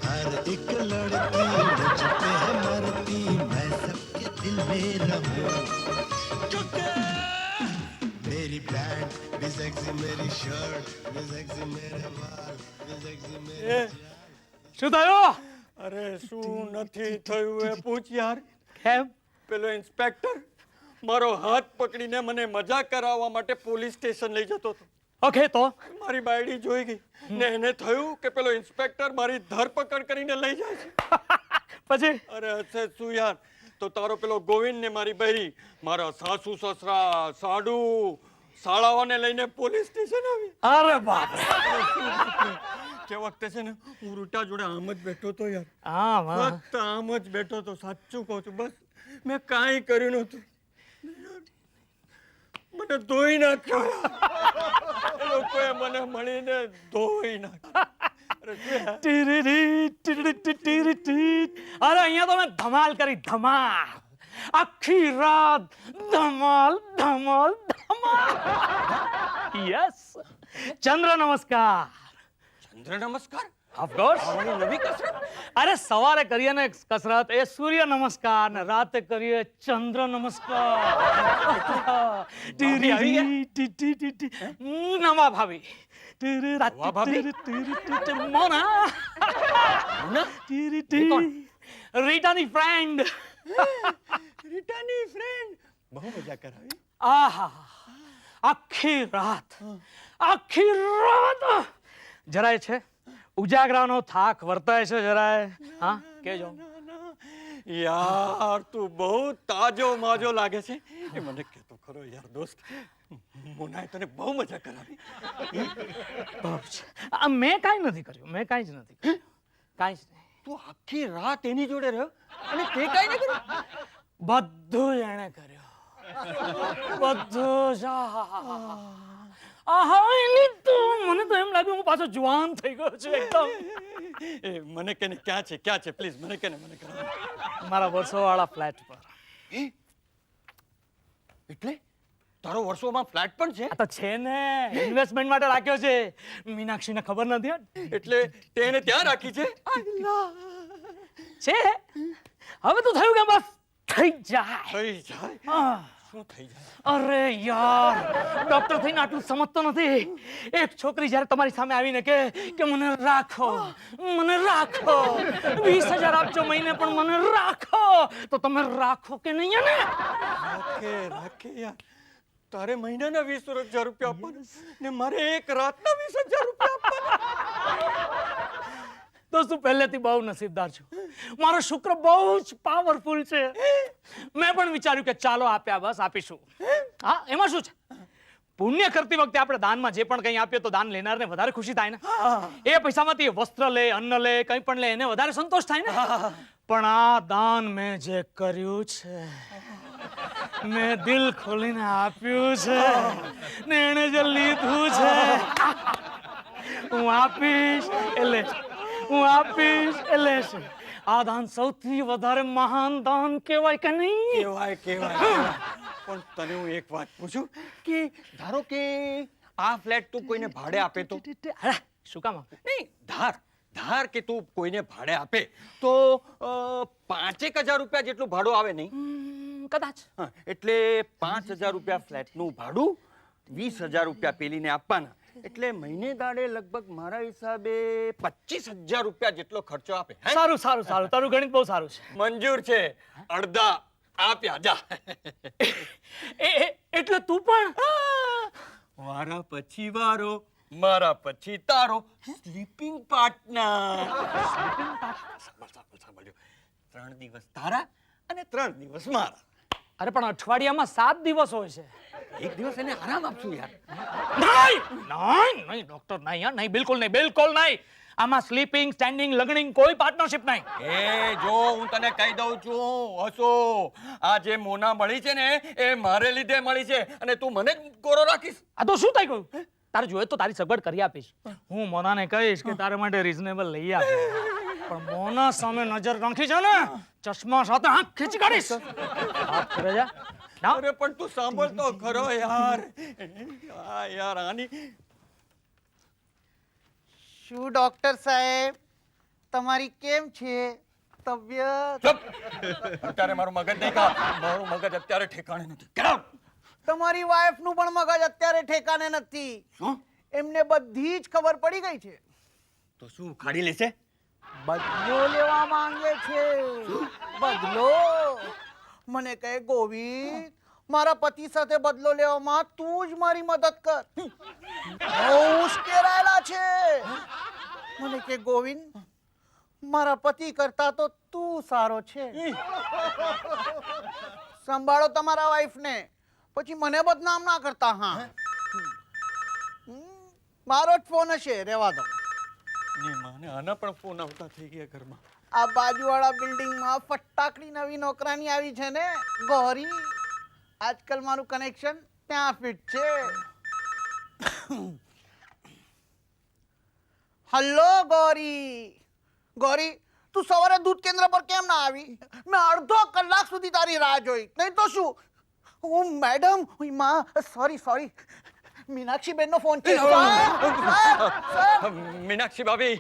हर एक लड़की मुझ पे है मरती, मैं सबके दिल में रहूं। क्योंकि मेरी पैंट भी सेक्सी, मेरी शर्ट भी सेक्सी, मेरे बाल भी सेक्सी, मेरे શું થયું? અરે શું નથી થયું એ પૂછ યાર. કેમ? પેલો ઇન્સ્પેક્ટર મારો હાથ પકડીને મને મજાક કરાવવા માટે પોલીસ સ્ટેશન લઈ જતો હતો. ઓકે તો મારી બાયડી જોઈ ગઈ ને એને થયું કે પેલો ઇન્સ્પેક્ટર મારી ધરપકડ કરીને લઈ જાય છે. પછી અરે હશે શું યાર. તો તારો પેલો ગોવિંદ ને મારી બહેરી મારા સાસુ સસરા સાડુ શાળાઓને લઈને પોલીસ સ્ટેશન આવી. અરે બાપ. જે વખતે છે ને હું રૂટા જોડે આમ જ બેઠો હતો યાર. હા ફક્ત આમ જ બેઠો હતો. સાચું કહું છું, બસ મેં કાંઈ કર્યું નહોતું. મને ધોઈ નાખ્યો. એ લોકોએ મને મળીને ધોઈ નાખ્યો. અરે શું યાર? અરે અહીંયા તો મેં ધમાલ કરી, ધમાલ. આખી રાત ધમાલ ધમાલ ધમાલ. યસ, ચંદ્ર નમસ્કાર. ચંદ્ર નમસ્કાર? ઓફકોર્સ. મારી નવી કસરત? અરે સવારે કરીએ ને કસરત એ સૂર્ય નમસ્કાર ને રાતે કરીએ ચંદ્ર નમસ્કાર. નવા ભાભી. નવા ભાભી? મોના. મોના? રીટાની ફ્રેન્ડ. રીટાની ફ્રેન્ડ બહુ મજા કરાવી. આહા, આખી રાત જરાય છે ઉજાગરાનો થાક વર્તાય છે જરાય? હા કેજો. યાર તું બહુ તાજો માજો લાગે છે. એ મને કહેતો ખરો યાર દોસ્ત. મોનાએ તને બહુ મજા કરાવી. મેં કાંઈ નથી કર્યું, મેં કાંઈ જ નથી કર્યું, કાંઈ જ નહીં. તું આખી રાત એની જોડે રહ્યો અને તે કાંઈ ન કર્યું? બધું જ એણે કર્યું, બધું જ. આહા, એની તો મને તો એમ લાગ્યું હું પાછો જુવાન થઈ ગયો છું એકદમ. એ મને કેને ક્યાં છે પ્લીઝ મને કેને મને કરાવ. મારા વર્ષોવાળા ફ્લેટ પર. એટલે તારો વર્ષોમાં ફ્લેટ પણ છે? આ તો છે ને, ઇન્વેસ્ટમેન્ટ માટે રાખ્યો છે. મીનાક્ષીને ખબર નથી હો. એટલે તેને ત્યાં રાખી છે? છે હવે તો થયું કે બસ થઈ જાય. થઈ જાય? આહ. શું થઈ જાય? અરે યાર, ડોક્ટર થઈને આટલું સમજતો નથી. એક છોકરી જ્યારે તમારી સામે આવીને કે મને રાખો, મને રાખો, 20,000 આપજો મહિને પણ મને રાખો, તો તમે રાખો કે નહીં? એને રાખે યાર. તારે મહિનાના 20,000 રૂપિયા આપવાના ને મારે એક રાતના 20,000 રૂપિયા આપવાના. દોસ્તો, પહેલેથી બહુ નસીબદાર છું. મારો શુક્ર બહુ જ પાવરફુલ છે. મેં પણ વિચાર્યું કે ચાલો આપ્યા, બસ આપીશું. હા, એમાં શું છે? પુણ્ય કરતી વખતે આપણે દાનમાં જે પણ કંઈ આપીએ તો દાન લેનારને વધારે ખુશી થાય ને. એ પૈસામાંથી એ વસ્ત્ર લે, અન્ન લે, કંઈ પણ લે, એને વધારે સંતોષ થાય ને. પણ આ દાન મેં જે કર્યું છે, મેં દિલ ખોલીને આપ્યું છે ને એને જે લીધું છે, હું આપીશ એટલે હું આપીશ એટલે આ દાન સૌથી વધારે મહાન દાન કહેવાય કે નહીં? કહેવાય. પણ તને હું એક વાત પૂછું કે ધારો કે આ ફ્લેટ તું કોઈને ભાડે આપે તો? અરે, શું કામ આપે? નહીં, ધાર કે તું કોઈને ભાડે આપે તો 5,000 રૂપિયા જેટલું ભાડું આવે નહીં? કદાચ. હા, એટલે 5,000 રૂપિયા ફ્લેટનું ભાડું, 20,000 રૂપિયા પેલીને આપવાના, એટલે મહિને દાડે લગભગ મારા હિસાબે 25,000 રૂપિયા જેટલો ખર્ચો આપે. હે? સારું. તારું ગણિત બહુ સારું છે. મંજૂર છે. અડધા આપ્યા જા. એટલે તું પણ વારા પછી વારો, મારા પછી તારો, સ્લીપિંગ પાર્ટનર. સાંભળજો. 3 દિવસ તારા અને 3 દિવસ મારા. અરે પણ અઠવાડિયામાં 7 દિવસ હોય છે. એક દિવસ એને આરામ આપશું યાર. નહીં ડોક્ટર, નહીં યાર, નહીં, બિલકુલ નહીં. આમાં સ્લીપિંગ, સ્ટેન્ડિંગ, લગણિંગ કોઈ પાર્ટનરશિપ નહીં. એ જો હું તને કહી દઉં છું, હસો, આ જે મોના મળી છે ને એ મારે લીધે મળી છે અને તું મને જ કોરો રાખીશ? આ તો શું થઈ ગયું? તારે જોઈએ તો તારી સગવડ કરી આપીશ. હું મોનાને કહીશ કે તારા માટે રીઝનેબલ લઈ આપે, પણ મોના સામે નજર નાખી છે ને, ચશ્મા સાથે આંખ ખેંચી કાઢીશ. વાત કરે છે. ના, અરે પણ તું સાંભળ તો ખરો યાર. આની શું ડોક્ટર સાહેબ, તમારી કેમ છે તબિયત? ચૂપ. અત્યારે મારું મગજ નહીં ખા. મારું મગજ અત્યારે ઠેકાણે નથી. Get out. તમારી વાઈફ નું પણ મગજ અત્યારે ઠેકાને નથી. શું? એમને બધી જ ખબર પડી ગઈ છે. તો શું ખાડી લેશે? બદલો લેવા માંગે છે. બદલો? મને કહે, ગોવિંદ, મારા પતિ સાથે બદલો લેવામાં તું જ મારી મદદ કર. બહુ ઉશ્કેરાયેલા છે. મને કે, ગોવિંદ, મારા પતિ કરતા તો તું સારો છે. સંભાળો તમારા વાઈફ ને, પછી મને બદનામ ના કરતા. હા, મારો જ ફોન હશે, રહેવા દો. ની માને આના પણ ફોન આવતા થઈ ગયા ઘરમાં. આ બાજુવાળા બિલ્ડિંગમાં ફટાકડી નવી નોકરાની આવી છે ને, ગૌરી. આજકાલ મારું કનેક્શન ત્યાં ફિટ છે. હલો ગૌરી, તું સવારે દૂધ કેન્દ્ર પર કેમ ના આવી? મેં અડધો કલાક સુધી તારી રાહ જોઈ. નહીં તો શું? મેડમ, સોરી, મીનાક્ષી બેન નો ફોન છે. મીનાક્ષી ભાભી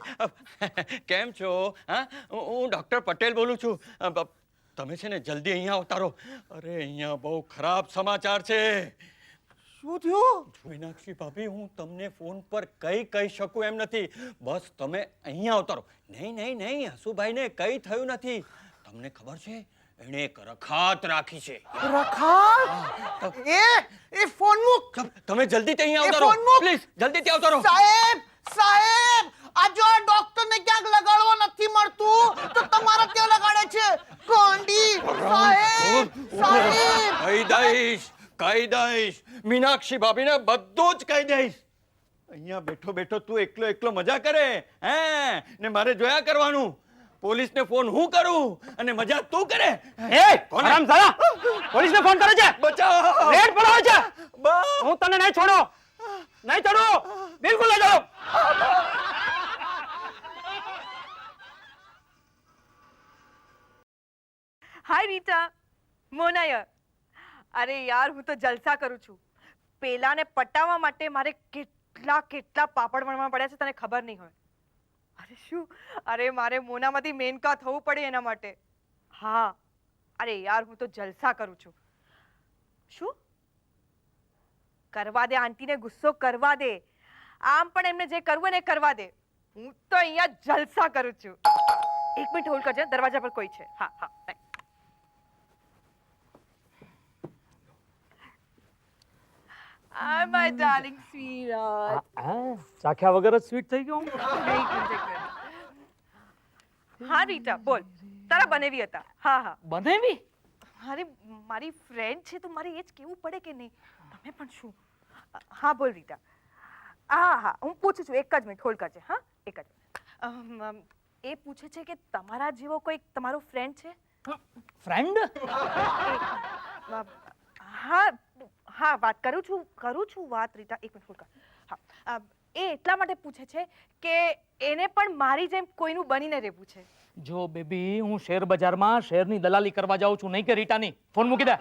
કેમ છો? હા, હું ડોક્ટર પટેલ બોલું છું. તમે છે ને જલ્દી અહીંયા અવતારો. અરે અહીંયા બહુ ખરાબ સમાચાર છે. શું થયું? મીનાક્ષી ભાભી, હું તમને ફોન પર કહી શકું એમ નથી. બસ તમે અહીંયા અવતારો. નહીં, હસુભાઈને કઈ થયું નથી. તમને ખબર છે, એણે એક રખાત રાખી છે. રખાત? એ ફોન મૂક. તમે જલ્દી અહીંયા એ અવતારો. ફોન મૂક. પ્લીઝ જલ્દીથી અવતારો. સાહેબ, આ જો આ ડોક્ટર ને ક્યાંક લગાડવા નથી મળતું તો તમારા ત્યાં લગાડે છે. કોંડી સાહેબ. કહી દઈશ. મીનાક્ષી ભાભીને બધું જ કહી દઈશ. અહીંયા બેઠો તું એકલો મજા કરે હે ને મારે જોયા કરવાનું. પોલીસને ફોન હું કરું અને મજા તું કરે. આરામ સાલા, પોલીસને ફોન કરે છે. બચાવ. રેડ પડાવે છે. બસ. હું તને નહીં છોડો, બિલકુલ નહીં છોડો. હાય રીટા, મોના યાર. અરે યાર, હું તો જલસા કરું છું. પેલાને પટાવવા માટે મારે કેટલા કેટલા પાપડ વણવા પડ્યા છે તને ખબર નહીં હોય. અરે શું, અરે મારે મોનામાંથી મેનકા થવું પડે એના માટે. હા, અરે યાર હું તો જલસા કરું છું. શું કરવા દે આંટીને, ગુસ્સો કરવા દે. આમ પણ એમને જે કરવું હોય ને એ કરવા દે. હું તો અહીંયા જલસા કરું છું. એક મિનિટ હોલ્ડ કરજે, દરવાજા પર કોઈ છે. હા હા right. Hi, my darling sweetheart. ચાખ્યા વગર જ સ્વીટ થઈ ગયો હું. નહીં, એક મિનિટ. હા રીટા બોલ, તારા બનેવી હતા. હા હા, બનેવી? અરે મારી ફ્રેન્ડ છે તો મારે એ જ કેવું પડે કે નહીં? તમે પણ શું? હા બોલ રીટા. હા હા, હું પૂછું છું. એક જ મિનિટ હોલ્ડ કરજે. હા એક જ મિનિટ. એ પૂછે છે કે તમારા જેવો કોઈ તમારો ફ્રેન્ડ છે? ફ્રેન્ડ? હા હા, વાત કરું છું વાત રીટા. એક મિનિટ હોલ્ડ કર. હા, એ એટલા માટે પૂછે છે કે એને પણ મારી જેમ કોઈનું બનીને રહેવું છે. જો બેબી, હું શેર બજારમાં શેરની દલાલી કરવા જાઉં છું, નહીં કે રીટાની. ફોન મૂકી દે.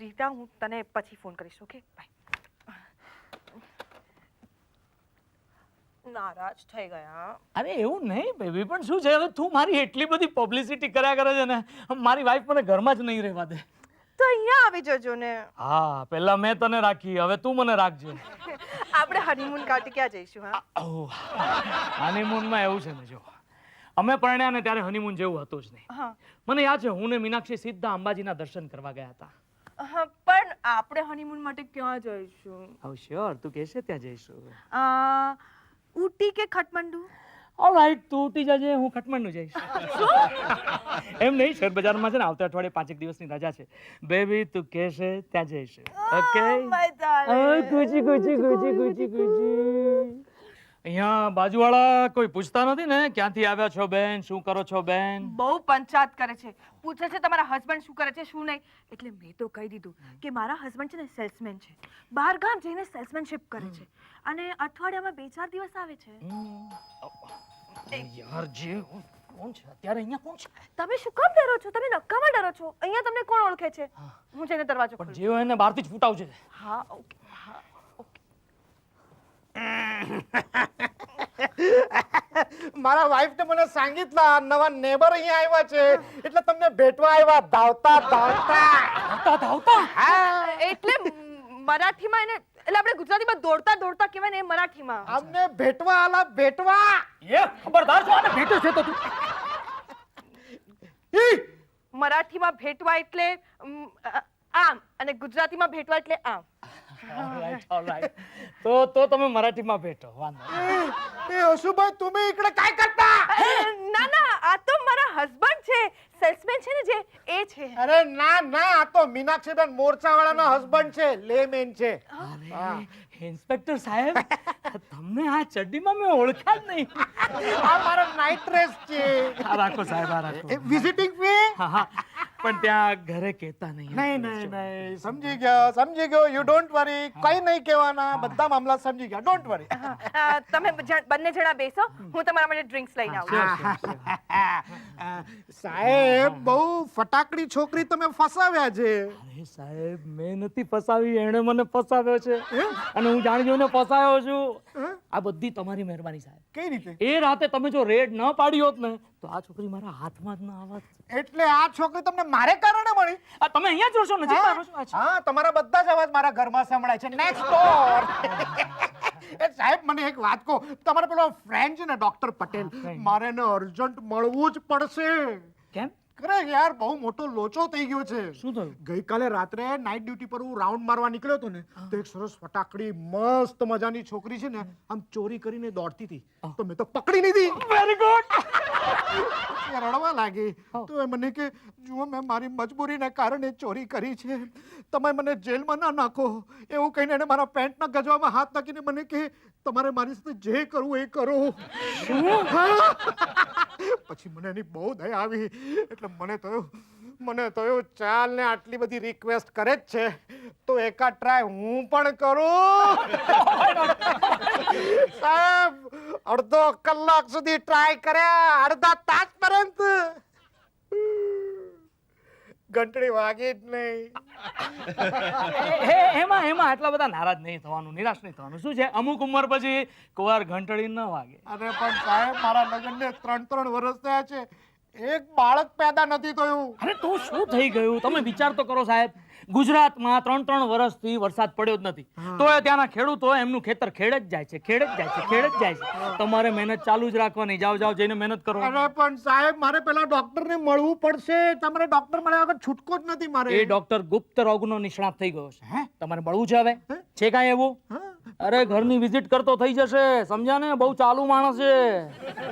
રીટા, હું તને પછી ફોન કરીશ. Okay bye. નારાજ થઈ ગયા. અરે એવું નહીં બેબી, પણ શું છે હવે તું મારી એટલી બધી પબ્લિસિટી કર્યા કરે છે ને, મારી વાઈફ મને ઘરમાં જ નહીં રહેવા દે. તો અહીંયા આવી જજો ને. હા, પહેલા મેં તને રાખી, હવે તું મને રાખજે. આપણે હનીમૂન કાઢી ક્યાં જઈશું? હા હનીમૂનમાં એવું છે ને, જો અમે પરણ્યા ને ત્યારે હનીમૂન જેવું હતું જ નહીં. હા મને યાદ છે, હું ને મીનાક્ષી સીધા અંબાજીના દર્શન કરવા ગયા હતા. હા, પણ આપણે હનીમૂન માટે ક્યાં જઈશું? ઓ શ્યોર, તું કહેશે ત્યાં જઈશું. ઊટી કે ખટમંડુ? ઓલરાઈટ, તું ઉઠી જજે, હું ખટમંડુ જઈશ. એમ નહીં, શેર બજારમાં છે ને આવતા અઠવાડિયે 5 દિવસની રજા છે. બેબી તું કહેશે ત્યાં જઈશું. ઓકે? my darling. ગુચી ગુચી ગુચી ગુચી ગુચી. અહીંયા બાજુવાળા કોઈ પૂછતા નથી ને ક્યાંથી આવ્યા છો બેન, શું કરો છો બેન? બહુ પંચાયત કરે છે. પૂછે છે તમારા હસબન્ડ શું કરે છે શું નહીં. એટલે મેં તો કહી દીધું કે મારા હસબન્ડ છે ને સેલ્સમેન છે, બહાર ગામ જઈને સેલ્સમેનશિપ કરે છે અને અઠવાડિયામાં 2-4 દિવસ આવે છે. યાર, જે કોણ છે અત્યારે અહીંયા, કોણ છે? તમે શું કામ ડરો છો? તમે નક્કામાં ડરો છો? અહીંયા તમને કોણ ઓળખે છે? હું જઈને દરવાજો પણ ખોલું. જેવો એને બહારથી જ ફૂટાવજે. હા ઓકે. હા ઓકે. મારા વાઈફ ને મને सांगितलं નવા નેબર અહીંયા આવ્યા છે એટલે તમને ભેટવા આવ્યા ધાવતા ધાવતા. ધાવતા? એટલે મરાઠીમાં એને, એટલે આપણે ગુજરાતીમાં દોડતા દોડતા કહેવાય ને, એ મરાઠીમાં. અમને ભેટવા આલા ભેટવા. એ ખબરદાર છો, આને ભેટો છે તો તું. મરાઠીમાં ભેટવા એટલે આમ અને ગુજરાતીમાં ભેટવા એટલે આમ. ઓલરાઈટ. તો તમે મરાઠીમાં ભેટો, વાંધો નહીં. એ હસુભાઈ તમે इकडे काय करता? ના ના, આ તો મારા હસબન્ડ છે, સેલ્સમેન છે ને જે, એ છે. અરે ના ના, આ તો મીનાક્ષીબેન મોરચાવાળાનો હસબન્ડ છે, લેમેન છે. અરે ઇન્સ્પેક્ટર સાહેબ, તમને આ ચડ્ડીમાં મેં ઓળખ્યા જ નહીં. આ મારો નાઇટ ડ્રેસ છે. આ રાખો સાહેબ, આ રાખો. Visiting fee? હા હા, પણ ત્યાં ઘરે કહેતા નહીં. નહીં, સમજી ગયો. યુ ડોન્ટ વરી, કઈ નહીં કહેવાના, બધા મામલા સમજી ગયા, ડોન્ટ વરી. તમે બંને જણા બેસો, હું તમારા માટે ડ્રિંક્સ લઈને આવું. સાહેબ, બહુ ફટાકડી છોકરી તમે ફસાવ્યા છે. અરે સાહેબ, મેં નથી ફસાવી, એણે મને ફસાવ્યો છે અને હું જાણી જોઈને ફસાયો છું. આ બધી તમારી મહેરબાની સાહેબ. કઈ રીતે? એ રાતે તમે જો રેડ ન પાડી હોત ને તો આ છોકરી મારા હાથમાં જ ન આવત. એટલે આ છોકરી તમને મારે કારણે મળી? આ તમે અહીંયા જ રહો છો, નજીકમાં રહો છો. અચ્છા. હા, તમારા બધા જ અવાજ મારા ઘરમાં સંભળાય છે. Next door. એ સાહેબ, મને એક વાત કહો, તમારો પેલો ફ્રેન્ડ છે ને ડોક્ટર પટેલ, મારે એને અર્જન્ટ મળવું જ પડશે. કેમ? અરે યાર, બહુ મોટો લોચો થઈ ગયો છે. શું થયું? ગઈકાલે રાત્રે નાઇટ ડ્યુટી પર હું રાઉન્ડ મારવા નીકળ્યો હતો ને, તો એક સરસ ફટાકડી મસ્ત મજાની છોકરી છે ને, આમ ચોરી કરીને દોડતી હતી, તો મેં તો પકડી લીધી. Very good. રડવા લાગી તો એ મને કે જુઓ, મેં મારી મજબૂરીને કારણે ચોરી કરી છે, તમે મને જેલમાં ના નાખો. એવું કહીને એને મારા પેન્ટના ગજવામાં હાથ નાખીને મને કે તમારે મારી સાથે જે કરવું એ કરો. પછી મને એની બહુ દયા આવી, એટલે મને થયું ચાલ ને, આટલી બધી રિક્વેસ્ટ કરે જ છે તો એકાદ ટ્રાય હું પણ કરું. સાહેબ, અડધો કલાક સુધી ટ્રાય કર્યા, અડધા તાસ પર્યંત ઘંટડી વાગી જ નહીં. એમાં આટલા બધા નારાજ નહીં થવાનું, નિરાશ નહીં થવાનું. શું છે, અમુક ઉંમર પછી કોવાર ઘંટડી ન વાગે. અરે પણ સાહેબ, મારા લગ્નને 3 વર્ષ થયા છે, એક બાળક પેદા નથી થયું. અરે તો શું થઈ ગયું, તમે વિચાર તો કરો સાહેબ. ગુજરાતમાં 3 વર્ષથી વરસાદ પડ્યો જ નથી, તો ત્યાંના ખેડૂતો એમનું ખેતર ખેડે જ જાય છે, ખેડે જ જાય છે, ખેડે જ જાય છે. તમારે મહેનત ચાલુ જ રાખવાની. જાઓ જઈને મહેનત કરો. અરે પણ સાહેબ, મારે પેલા ડોક્ટરને મળવું પડશે. તમારે ડોક્ટર મળ્યા વગર છૂટકો જ નથી મારે. એ ડોક્ટર ગુપ્ત રોગનો નિષ્ણાત થઈ ગયો છે. તમારે મળવું છે હવે? છે કાંઈ એવું? અરે ઘરની વિઝિટ કરતો થઈ જશે, સમજ્યા ને? બહુ ચાલુ માણસ છે.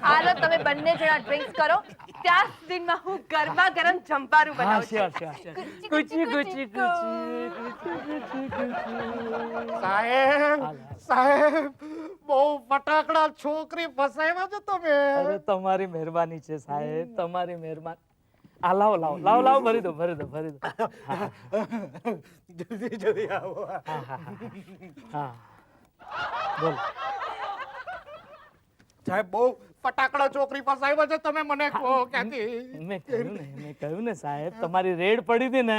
હાલો તમે બંને જણા ડ્રિંક્સ કરો, ત્યાં સુધીમાં હું ગરમા ગરમ જમવાનું હા, બનાવું શ્યોર, છું. Sure, sure. કુચી કુચી કુચી. સાહેબ, બહુ ફટાકડા છોકરી ફસાવ્યા છો તમે. અરે તમારી મહેરબાની છે સાહેબ, તમારી મહેરબાની. આ લાવો લાવો લાવો લાવો, ભરી દો ભરી દો ભરી દો. જલ્દી આવો. હા બોલો. સાહેબ, બહુ ફટાકડા છોકરી ફસાવ્યા છે, તમે મને કહો ક્યાંથી. મેં કહ્યું ને સાહેબ, તમારી રેડ પડી હતી ને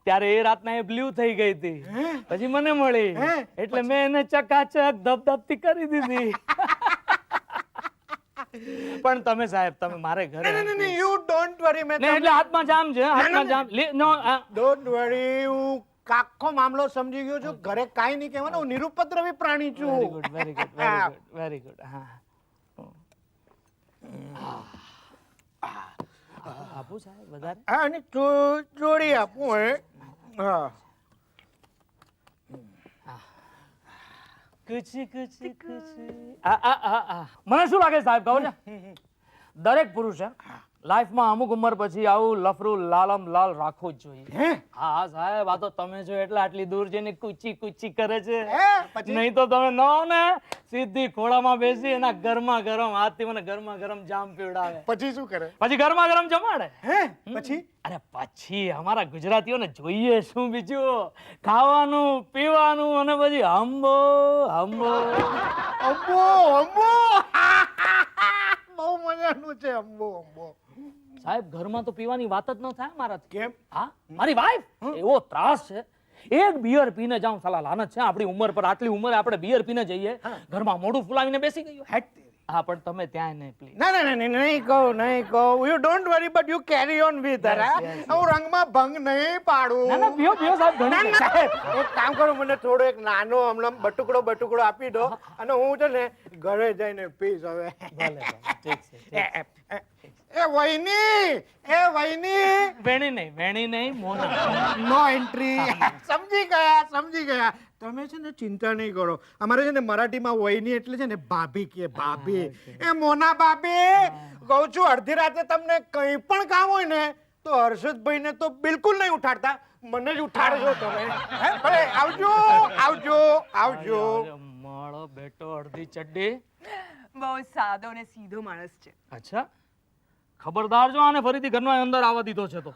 ત્યારે એ રાતના એ બ્લુ થઈ ગઈ હતી, પછી મને મળી, એટલે મેં એને ચકાચક ધબધબતી કરી દીધી. પણ તમે સાહેબ, તમે મારે ઘરે યુ ડોન્ટ વરી. મેં ને એટલે હાથમાં જામ છે, હાથમાં જામ. નો ડોન્ટ વરી, હું આખો મામલો સમજી ગયો છું. ઘરે કાંઈ નહીં કહેવાનું, હું નિરુપદ્રવી પ્રાણી વેરી છું. Good very good very good very good. હા આપું સાહેબ વધારે? હા, અને જોડી આપું હે. હા. કુચી કુચી કુચી. મને શું લાગે સાહેબ, ખબર છે, દરેક પુરુષે લાઈફમાં અમુક ઉંમર પછી આવું લફરું લાલમ લાલ રાખવું જ જોઈએ. હા સાહેબ, આ તો તમે જો એટલે આટલી દૂર જઈને કુચી કુચી કરે છે. નહીં તો તમે ન હો ને, સીધી ખોળામાં બેસી એના ગરમા ગરમ હાથથી મને ગરમા ગરમ જામ પીવડાવે, પછી શું કરે? પછી ગરમા ગરમ જમાડે. પછી? અરે પછી અમારા ગુજરાતીઓને જોઈએ શું બીજું, ખાવાનું પીવાનું અને પછી હંબો હંબો. અંબો અંબો. બહુ મજાનું છે અંબો અંબો. સાહેબ, ઘરમાં તો પીવાની વાત જ ન થાય મારાથી. કેમ? હા, મારી વાઈફ એવો ત્રાસ છે, એક બિયર પીને જાઉં સાલા લાનત છે આપણી ઉંમર પર. આટલી ઉંમરે આપણે બિયર પીને જઈએ, ઘરમાં મોઢું ફૂલાવીને બેસી ગયું. હા, પણ તમે ત્યાં નહીં પ્લીઝ. ના નહીં કહું. You don't worry, but you carry on with her. હું રંગમાં ભંગ નહીં પાડું. ના પીઓ પીઓ સાહેબ, ઘણી સાહેબ, એક કામ કરો, મને થોડો એક નાનો હમણાં બટુકડો આપી દો, અને હું છે ને ઘરે જઈને પીશ હવે. ભલે, ઠીક છે. એ વહીની. વેણી નહીં મોના. No entry. સમજી ગયા. તમે છે ને ચિંતા નહીં કરો. અમારે છે ને મરાઠીમાં વહીની એટલે છે ને ભાભી કે ભાભી. એ મોના ભાભી, કહું છું, અડધી રાતે તમને કંઈ પણ કામ હોય ને તો હર્ષદભાઈને તો બિલકુલ નહીં ઉઠાડતા, મને જ ઉઠાડજો તમે. ભલે, આવજો. મારો બેટો અડધી ચડ્ડી. બહુ સાદો અને સીધો માણસ છે. અચ્છા, ખબરદાર જો આને ફરીથી ઘરના અંદર આવવા દીધો છે તો.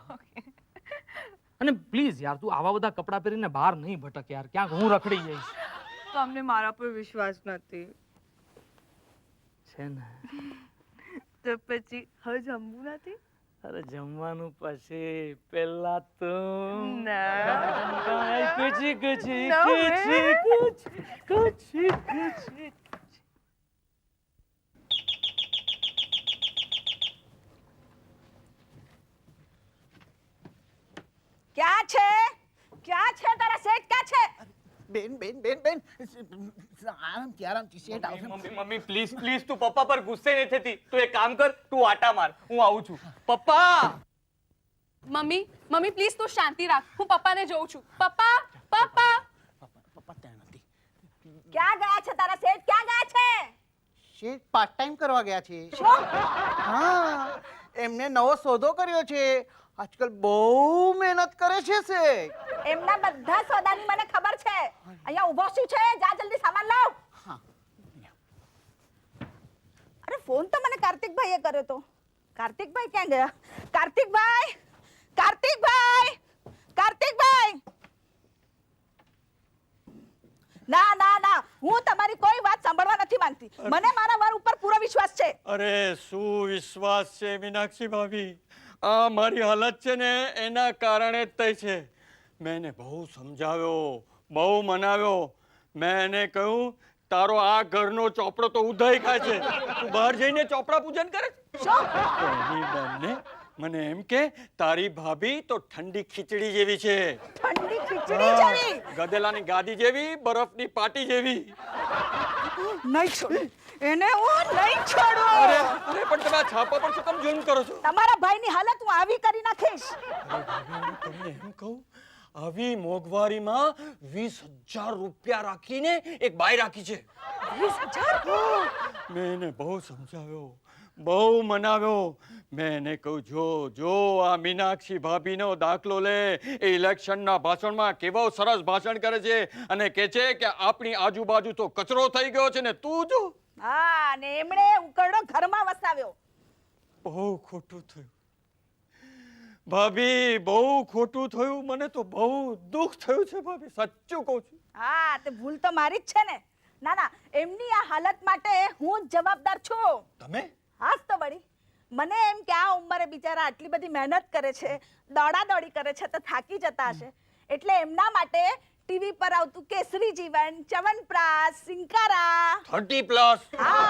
અને પ્લીઝ યાર, તું આવા બધા કપડાં પહેરીને બહાર નહીં ભટક યાર, ક્યાંક હું રખડી જઈશ. તમને મારા પર વિશ્વાસ નથી છે ને? તો પછી હવે જમવું નથી? અરે જમવાનું પછી, પહેલા તો ના. Kuchi Kuchi No Kuchi way. કુચી કુચી. क्या છે તારા શેઠ ક્યાં છે? બેન આરામથી શેઠ આવશે. મમ્મી પ્લીઝ તું પપ્પા પર ગુસ્સે નહીં થતી. તું એક કામ કર, તું આટા માર, હું આવું છું. પપ્પા. મમ્મી પ્લીઝ તું શાંતિ રાખ, હું પપ્પાને જોઉં છું. પપ્પા. પપ્પા ત્યાં નથી. ક્યાં ગયા છે તારા શેઠ ક્યાં ગયા છે? શેઠ પાર્ટ ટાઈમ કરવા ગયા છે. હા, એમને નવો સોદો કર્યો છે. આજકાલ બહુ મહેનત કરે છે શેઠ. એમના બધા સોદાની મને ખબર છે. અહીંયા ઊભો શું છે? જા જલ્દી સામાન લાવ. અરે ફોન તો મને કાર્તિકભાઈએ કર્યો તો. કાર્તિકભાઈ ક્યાં ગયા? કાર્તિકભાઈ. ના હું તમારી કોઈ વાત સાંભળવા નથી માંગતી. મને મારા વર ઉપર પૂરો વિશ્વાસ છે. અરે શું વિશ્વાસ છે મીનાક્ષી ભાભી, આ મારી હાલત છે ને એના કારણે જ થઈ છે. મેં એને બહુ સમજાવ્યો, બહુ મનાવ્યો. મેં એને કહ્યું તારો આ ઘરનો ચોપડો તો ઉધઈ ખાય છે, તું બહાર જઈને ચોપડા પૂજન કરે છે. શું? તો એની બેનને મને એમ કે તારી ભાભી તો ઠંડી ખીચડી જેવી છે, ઠંડી ખીચડી જેવી? ગધેલાની ગાદી જેવી, બરફની પાટી જેવી. નહીં છોડું એને, હું નહીં છોડું. અરે પણ તમે આ છાપા પર શું કામ જુલ્મ કરો છો? તમારા ભાઈની હાલત હું આવી કરી નાખીશ. હું તમને એમ કહું, આવી મોંઘવારીમાં 20,000 રૂપિયા રાખીને એક બાઈ રાખી છે. 20,000? મેં એને બહુ સમજાવ્યો, બહુ મનાવ્યો. મેં એને કહ્યું જો આ મીનાક્ષી ભાભીનો દાખલો લે, એ ઇલેક્શનના ભાષણમાં કેવો સરસ ભાષણ કરે છે અને કહે છે કે આપણી આજુબાજુ તો કચરો થઈ ગયો છે ને તું જો. હા, ને એમણે ઉકરડો ઘરમાં વસાવ્યો. બહુ ખોટું થયું ભાભી, બહુ ખોટું થયું. મને તો બહુ દુઃખ થયું છે ભાભી, સાચું કહું છું. હા, તે ભૂલ તો મારી જ છે ને. ના, એમની આ હાલત માટે હું જ જવાબદાર છું. તમે? હાસ તો બળી. મને એમ કે આ ઉંમરે બિચારા આટલી બધી મહેનત કરે છે, દોડાદોડી કરે છે, તો થાકી જતા હશે. એટલે એમના માટે ટીવી પર આવતું કેસરી જીવન, ચ્યવનપ્રાશ, સિંકારા, 30+. હા,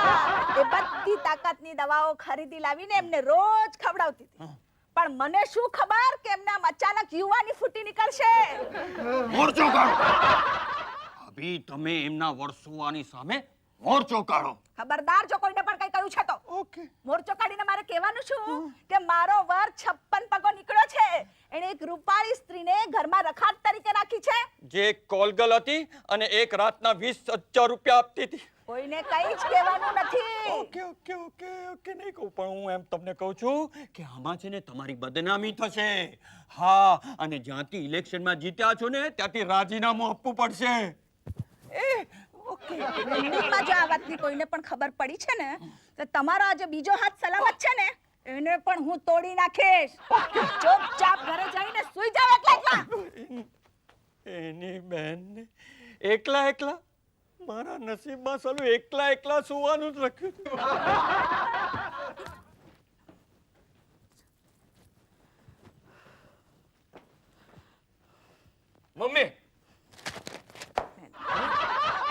એ બધી તાકાતની દવાઓ ખરીદી લાવીને એમને રોજ ખવડાવતી હતી. પણ મને શું ખબર કે એમને આમ અચાનક યુવાની ફૂટી નીકળશે. મોરચો કાઢો ભાભી, તમે એમના વર્ષોવાની સામે મોરચો કાઢો. ખબરદાર જો કોઈને પણ કઈ કહ્યું છે તો. ઓકે. મોરચો કાઢીને મારે કહેવાનું શું કે મારો વર 56 પગો નીકળ્યો છે. એણે એક રૂપાળી સ્ત્રીને ઘરમાં રખાત તરીકે રાખી છે, જે કોલગલ હતી અને એક રાતના 20,000 રૂપિયા આપતી હતી. કોઈને કઈ જ કહેવાનું નથી. ઓકે નહીં કહું, પણ હું એમ તમને કહું છું કે આમાં છે ને તમારી બદનામી થશે. હા, અને જ્યાંથી ઇલેક્શનમાં જીત્યા છો ને ત્યાંથી રાજીનામું આપવું પડશે. એમનીમાં જો આ વાતની કોઈને પણ ખબર પડી છે ને તો તમારો આ જે બીજો હાથ સલામત છે ને એને પણ હું તોડી નાખીશ. ચૂપચાપ ઘરે જઈને સૂઈ જાવ એકલા. એની બહેનને એકલા મારા નસીબમાં સાલું એકલા સુવાનું જ લખ્યું હતું. મમ્મી,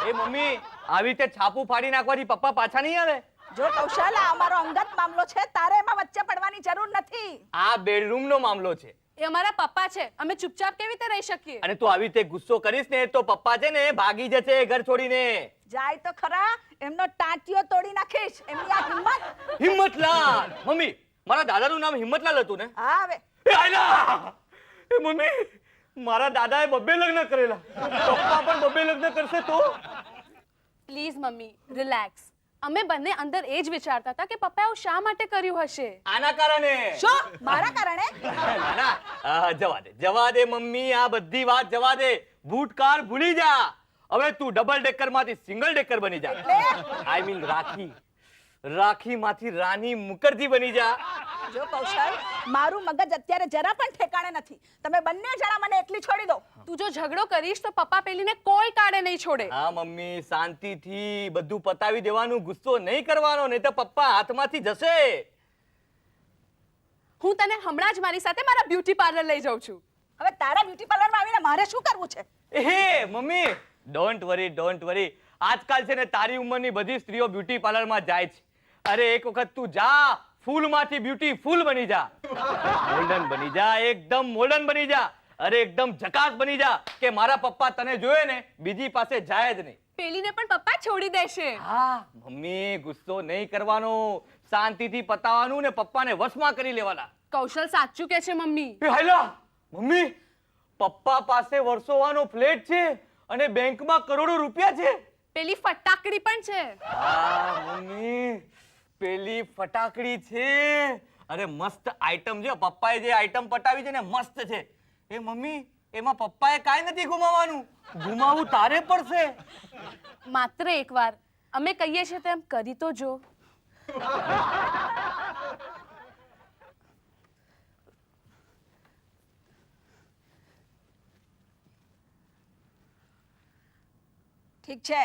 એ મમ્મી, આવી રીતે છાપું ફાડી નાખવાથી પપ્પા પાછા નહીં આવે? જો કૌશલ, આ અમારો અંગત મામલો છે, તારે એમાં વચ્ચે પડવાની જરૂર નથી. આ બેડરૂમ નો મામલો છે. એ અમારા પપ્પા છે, અમે ચૂપચાપ કેવી રીતે રહી શકીએ? અને તું આવી રીતે ગુસ્સો કરીશ ને તો પપ્પા છે ને ભાગી જશે ઘર છોડીને. જાય તો ખરા, એમનો ટાંટિયો તોડી નાખીશ. એમની આ હિંમત. હિંમતલાલ. મમ્મી, મારા દાદાનું નામ હિંમતલાલ હતું ને? હા, હવે એ આયલા! એ મમ્મી, મારા દાદાએ 2 લગ્ન કરેલા, પપ્પા પણ 2 લગ્ન કરશે તો? Please mummy, relax. અમે બંને અંદર એ જ વિચારતા હતા કે પપ્પાએ આવું શા માટે કર્યું હશે. આના કારણે. શું? મારા કારણે? ના, જવા દે મમ્મી, આ બધી વાત જવા દે. ભૂતકાળ ભૂલી જા. હવે તું ડબલ ડેકર માંથી સિંગલ ડેકર બની જા. આઈ મીન રાખી માંથી રાની મુખર્જી બની જા. જો કૌશલ, મારું મગજ અત્યારે જરા પણ ઠેકાણે નથી. તમે બંને જણા મને એકલી છોડી દો. તું જો ઝઘડો કરીશ તો પપ્પા પેલીને કોઈ કાળે નહીં છોડે. હા મમ્મી, શાંતિથી બધું પતાવી દેવાનું, ગુસ્સો નહીં કરવાનો, નહીં તો પપ્પા હાથમાંથી જશે. હું તને હમણાં જ મારી સાથે મારા બ્યુટી પાર્લર લઈ જાઉં છું. હવે તારા બ્યુટી પાર્લરમાં આવીને મારે શું કરવું છે? એ મમ્મી, ડોન્ટ વરી. આજકાલ છે ને તારી ઉંમરની બધી સ્ત્રીઓ બ્યુટી પાર્લરમાં જાય છે. અરે એક વખત તું જા, ફૂલમાંથી બ્યુટીફુલ બની જા. મોલ્ડન બની જા, એકદમ મોલ્ડન બની જા. અરે એકદમ ઝકાસ બની જા કે મારા પપ્પા તને જોયે ને બીજી પાસે જાય જ નહીં. પેલીને પણ પપ્પા છોડી દેશે. હા મમ્મી, ગુસ્સો નહીં કરવાનો, શાંતિથી પતાવવાનું ને પપ્પાને વશમાં કરી લેવાના. કૌશલ સાચું કે છે મમ્મી. એ હાયલા, મમ્મી, પપ્પા પાસે વર્ષોવાનો ફ્લેટ છે અને બેંકમાં કરોડો રૂપિયા છે. પેલી ફટાકડી પણ છે. હા મમ્મી, પેલી ફટાકડી છે. અરે મસ્ત આઈટમ છે, પપ્પાએ જે આઈટમ પટાવી છે ને મસ્ત છે. એ મમ્મી, એમાં પપ્પાએ કાંઈ નથી ગુમાવવાનું, ગુમાવવું તારે પડશે. માત્ર એકવાર અમે કહીએ છીએ તેમ કરી તો જો. ઠીક છે,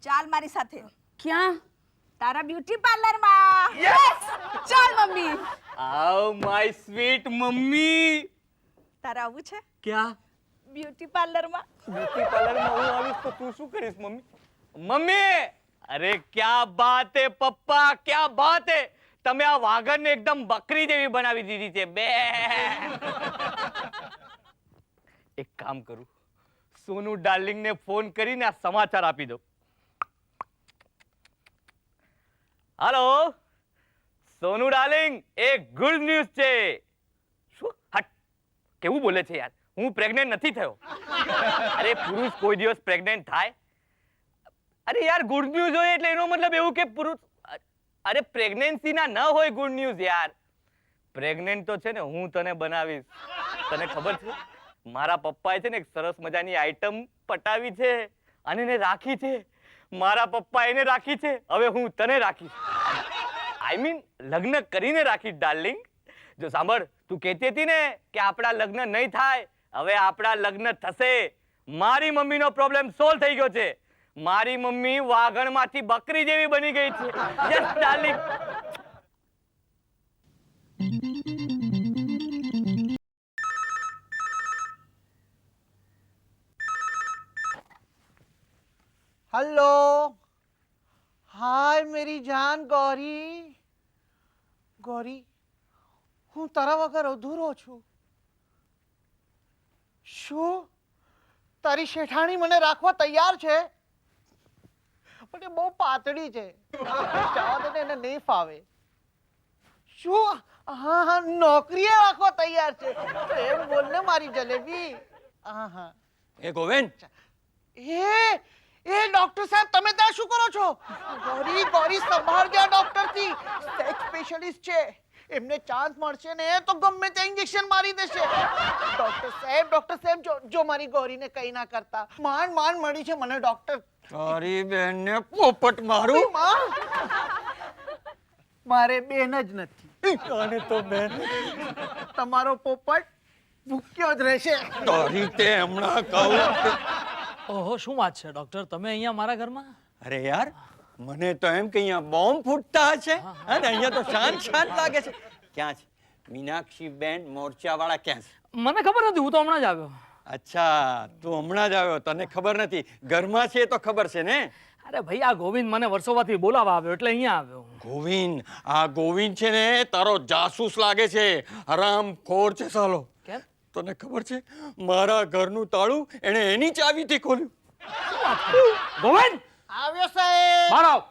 ચાલ મારી સાથે ક્યાં? તારા બ્યુટી પાર્લરમાં. ચાલ મમ્મી. આવ માય સ્વીટ મમ્મી. તારે આવું છે ક્યાં? બ્યુટી પાર્લરમાં? બ્યુટી પાર્લરમાં હું આવીશ તો તું શું કરીશ મમ્મી? મમ્મી, અરે ક્યા બાત હે પપ્પા, ક્યા બાત હે. તમે આ વાઘરને એકદમ બકરી જેવી બનાવી દીધી છે. બે એક કામ કરું, સોનુ ડાર્લિંગ ને ફોન કરીને આ સમાચાર આપી દો. હાલો સોનુ ડાર્લિંગ, એક ગુડ ન્યૂઝ છે. શું? હટ, કેવું બોલે છે યાર? હું પ્રેગ્નેન્ટ નથી થયો. અરે પુરુષ કોઈ દિવસ પ્રેગ્નેન્ટ થાય? અરે યાર ગુડ ન્યૂઝ હોય એટલે એનો મતલબ એવું કે પુરુષ, અરે પ્રેગ્નન્સી ના ન હોય ગુડ ન્યૂઝ યાર. પ્રેગ્નેન્ટ તો છે ને હું તને બનાવીશ. તને ખબર છે મારા પપ્પાએ છે ને એક સરસ મજાની આઈટમ પટાવી છે અને એને રાખી છે. મારા પપ્પા એને રાખી છે, હવે હું તને રાખીશ. આઈ મીન લગ્ન કરીને રાખીશ ડાર્લિંગ. જો સાંભળ, તું કહેતી હતી ને કે આપણા લગ્ન નહીં થાય, હવે આપણા લગ્ન થશે. મારી મમ્મીનો પ્રોબ્લેમ સોલ્વ થઈ ગયો છે. મારી મમ્મી વાઘણમાંથી બકરી જેવી બની ગઈ છે. Yes darling. हेलो हाय मेरी जान गौरी. गौरी, હું તારા વગર અધૂરો છું. શું તારી શેઠાણી મને રાખવા તૈયાર છે? પણ એ બહુ પાતળી છે, જવા દે ને, એને નહીં ફાવે. શું? હા હા, નોકરીએ રાખવા તૈયાર છે. એમ બોલ ને મારી જલેબી. હા હા. એ ગોવિંદ, એ ડોક્ટર સાહેબ, તમે ત્યાં શું કરો છો? ગોરી ગોરી, સંભાળજો ડોક્ટર થી. સેક્સ સ્પેશિયાલિસ્ટ છે, એમને ચાન્સ મળશે ને તો ગમે તે ઇન્જેક્શન મારી દેશે. ડોક્ટર સાહેબ, જો મારી ગોરીને કઈ ના કરતા. માંડ માંડ મળી છે મને ડોક્ટર. તારી બેનને પોપટ મારું. મારે બેન જ નથી. અને તો બેન તમારો પોપટ ભૂખ્યો જ રહેશે. તારી તે હમણાં કહું. ઓહો, શું વાત છે ડોક્ટર, તમે અહીંયા મારા ઘરમાં? અરે યાર, મને તો એમ કે અહીંયા બોમ્બ ફૂટતા હશે અને અહીંયા તો શાંત શાંત લાગે છે. ક્યાં છે મીનાક્ષી બેન મોરચાવાળા? ક્યાં છે? મને ખબર નથી, હું તો હમણાં જ આવ્યો. અચ્છા, તું હમણાં જ આવ્યો, તને ખબર નથી. ઘરમાં છે તો ખબર છે ને? અરે ભાઈ, આ ગોવિંદ મને વર્ષોથી બોલાવવા આવ્યો એટલે અહીંયા આવ્યો. ગોવિંદ, આ ગોવિંદ છે ને તારો જાસૂસ લાગે છે, હરામખોર છે સાલો. કેમ? તને ખબર છે મારા ઘરનું તાળું એણે એની ચાવીથી ખોલ્યું. ગોવિંદ, આવ્યો સાહેબ. બહાર આવ.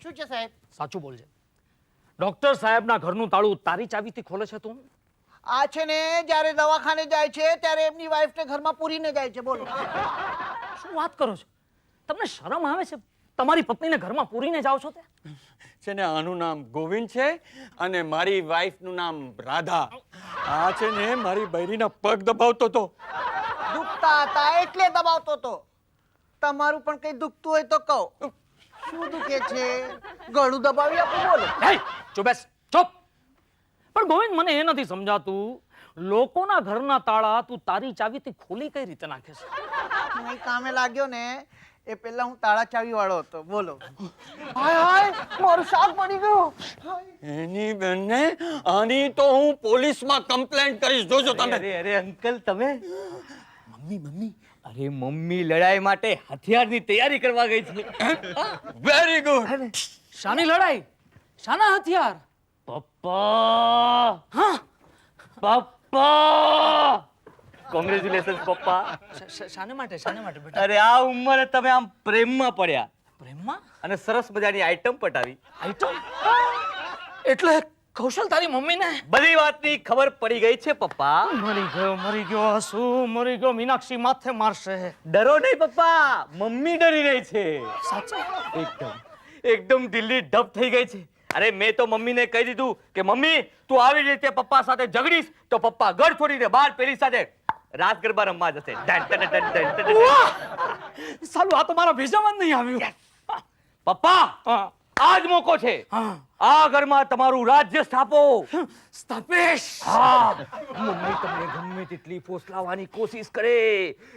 શું છે સાહેબ? સાચું બોલજે. ડોક્ટર સાહેબના ઘરનું તાળું તારી ચાવીથી ખોલે છે તું? આ છે ને જ્યારે દવાખાને જાય છે ત્યારે એમની વાઈફને ઘરમાં પૂરીને જાય છે. બોલો. શું વાત કરો છો? તમને શરમ આવે છે? તમારી પત્નીને ઘરમાં પૂરીને જાઓ છો તે? છે ને આનું નામ ગોવિંદ છે અને મારી વાઈફનું નામ રાધા. આ છે ને મારી બૈરીના પગ દબાવતો હતો. દુખતા હતા એટલે દબાવતો હતો. તમારું પણ કઈ દુખતું હોય તો કહો. શું દુખે છે? ગળું દબાવી આપું? બોલો. હે, ચૂપ બેસ, ચૂપ. પણ ગોવિંદ, મને એ નથી સમજાતું, લોકોના ઘરના તાળા તું તારી ચાવીથી ખોલી કઈ રીતે નાખે છે? નહીં કામે લાગ્યો ને એ પહેલા હું તાળા ચાવી વાળો હતો. બોલો. હાય હાય, મારું શાક બની ગયું. એની બેનને આની તો હું પોલીસમાં કમ્પ્લેન્ટ કરીશ. જોજો તમે. અરે અરે અંકલ, તમે? Mummy mummy. અરે મમ્મી લડાઈ માટે હથિયારની તૈયારી કરવા ગઈ છે. Very good. શાની લડાઈ? શાના હથિયાર? પપ્પા, હા, પપ્પા, કોંગ્રેચ્યુલેશન્સ પપ્પા. શાને માટે? શાને માટે બેટા? અરે આ ઉંમરે તમે આમ પ્રેમમાં પડ્યા પ્રેમમાં? અને સરસ મજાની આઈટમ પટાવી. આઈટમ? એટલે કૌશલ તારી મમ્મીને બધી વાતની ખબર પડી ગઈ છે પપ્પા. મરી ગયો હસુ, મરી ગયો. મીનાક્ષી માથે મારશે. ડરો નહીં પપ્પા, મમ્મી ડરી રહી છે. સાચું? એકદમ દિલ્હી ડબ થઈ ગઈ છે. અરે મેં તો મમ્મીને કહી દીધું કે મમ્મી તું આવી રીતે પપ્પા સાથે ઝઘડીશ તો પપ્પા ઘર છોડીને બહાર પેલી સાથે રાસ ગરબા રમવા જશે. સાલું, આ તો મારા ભેજામાં જ નહીં આવ્યું. પપ્પા, હા. આ જ મોકો છે. હા. આ ઘરમાં તમારું રાજ્ય સ્થાપો. સ્થાપેશ. હા, મમ્મી તમને ગમે તેટલી ફોસલાવવાની કોશિશ કરે,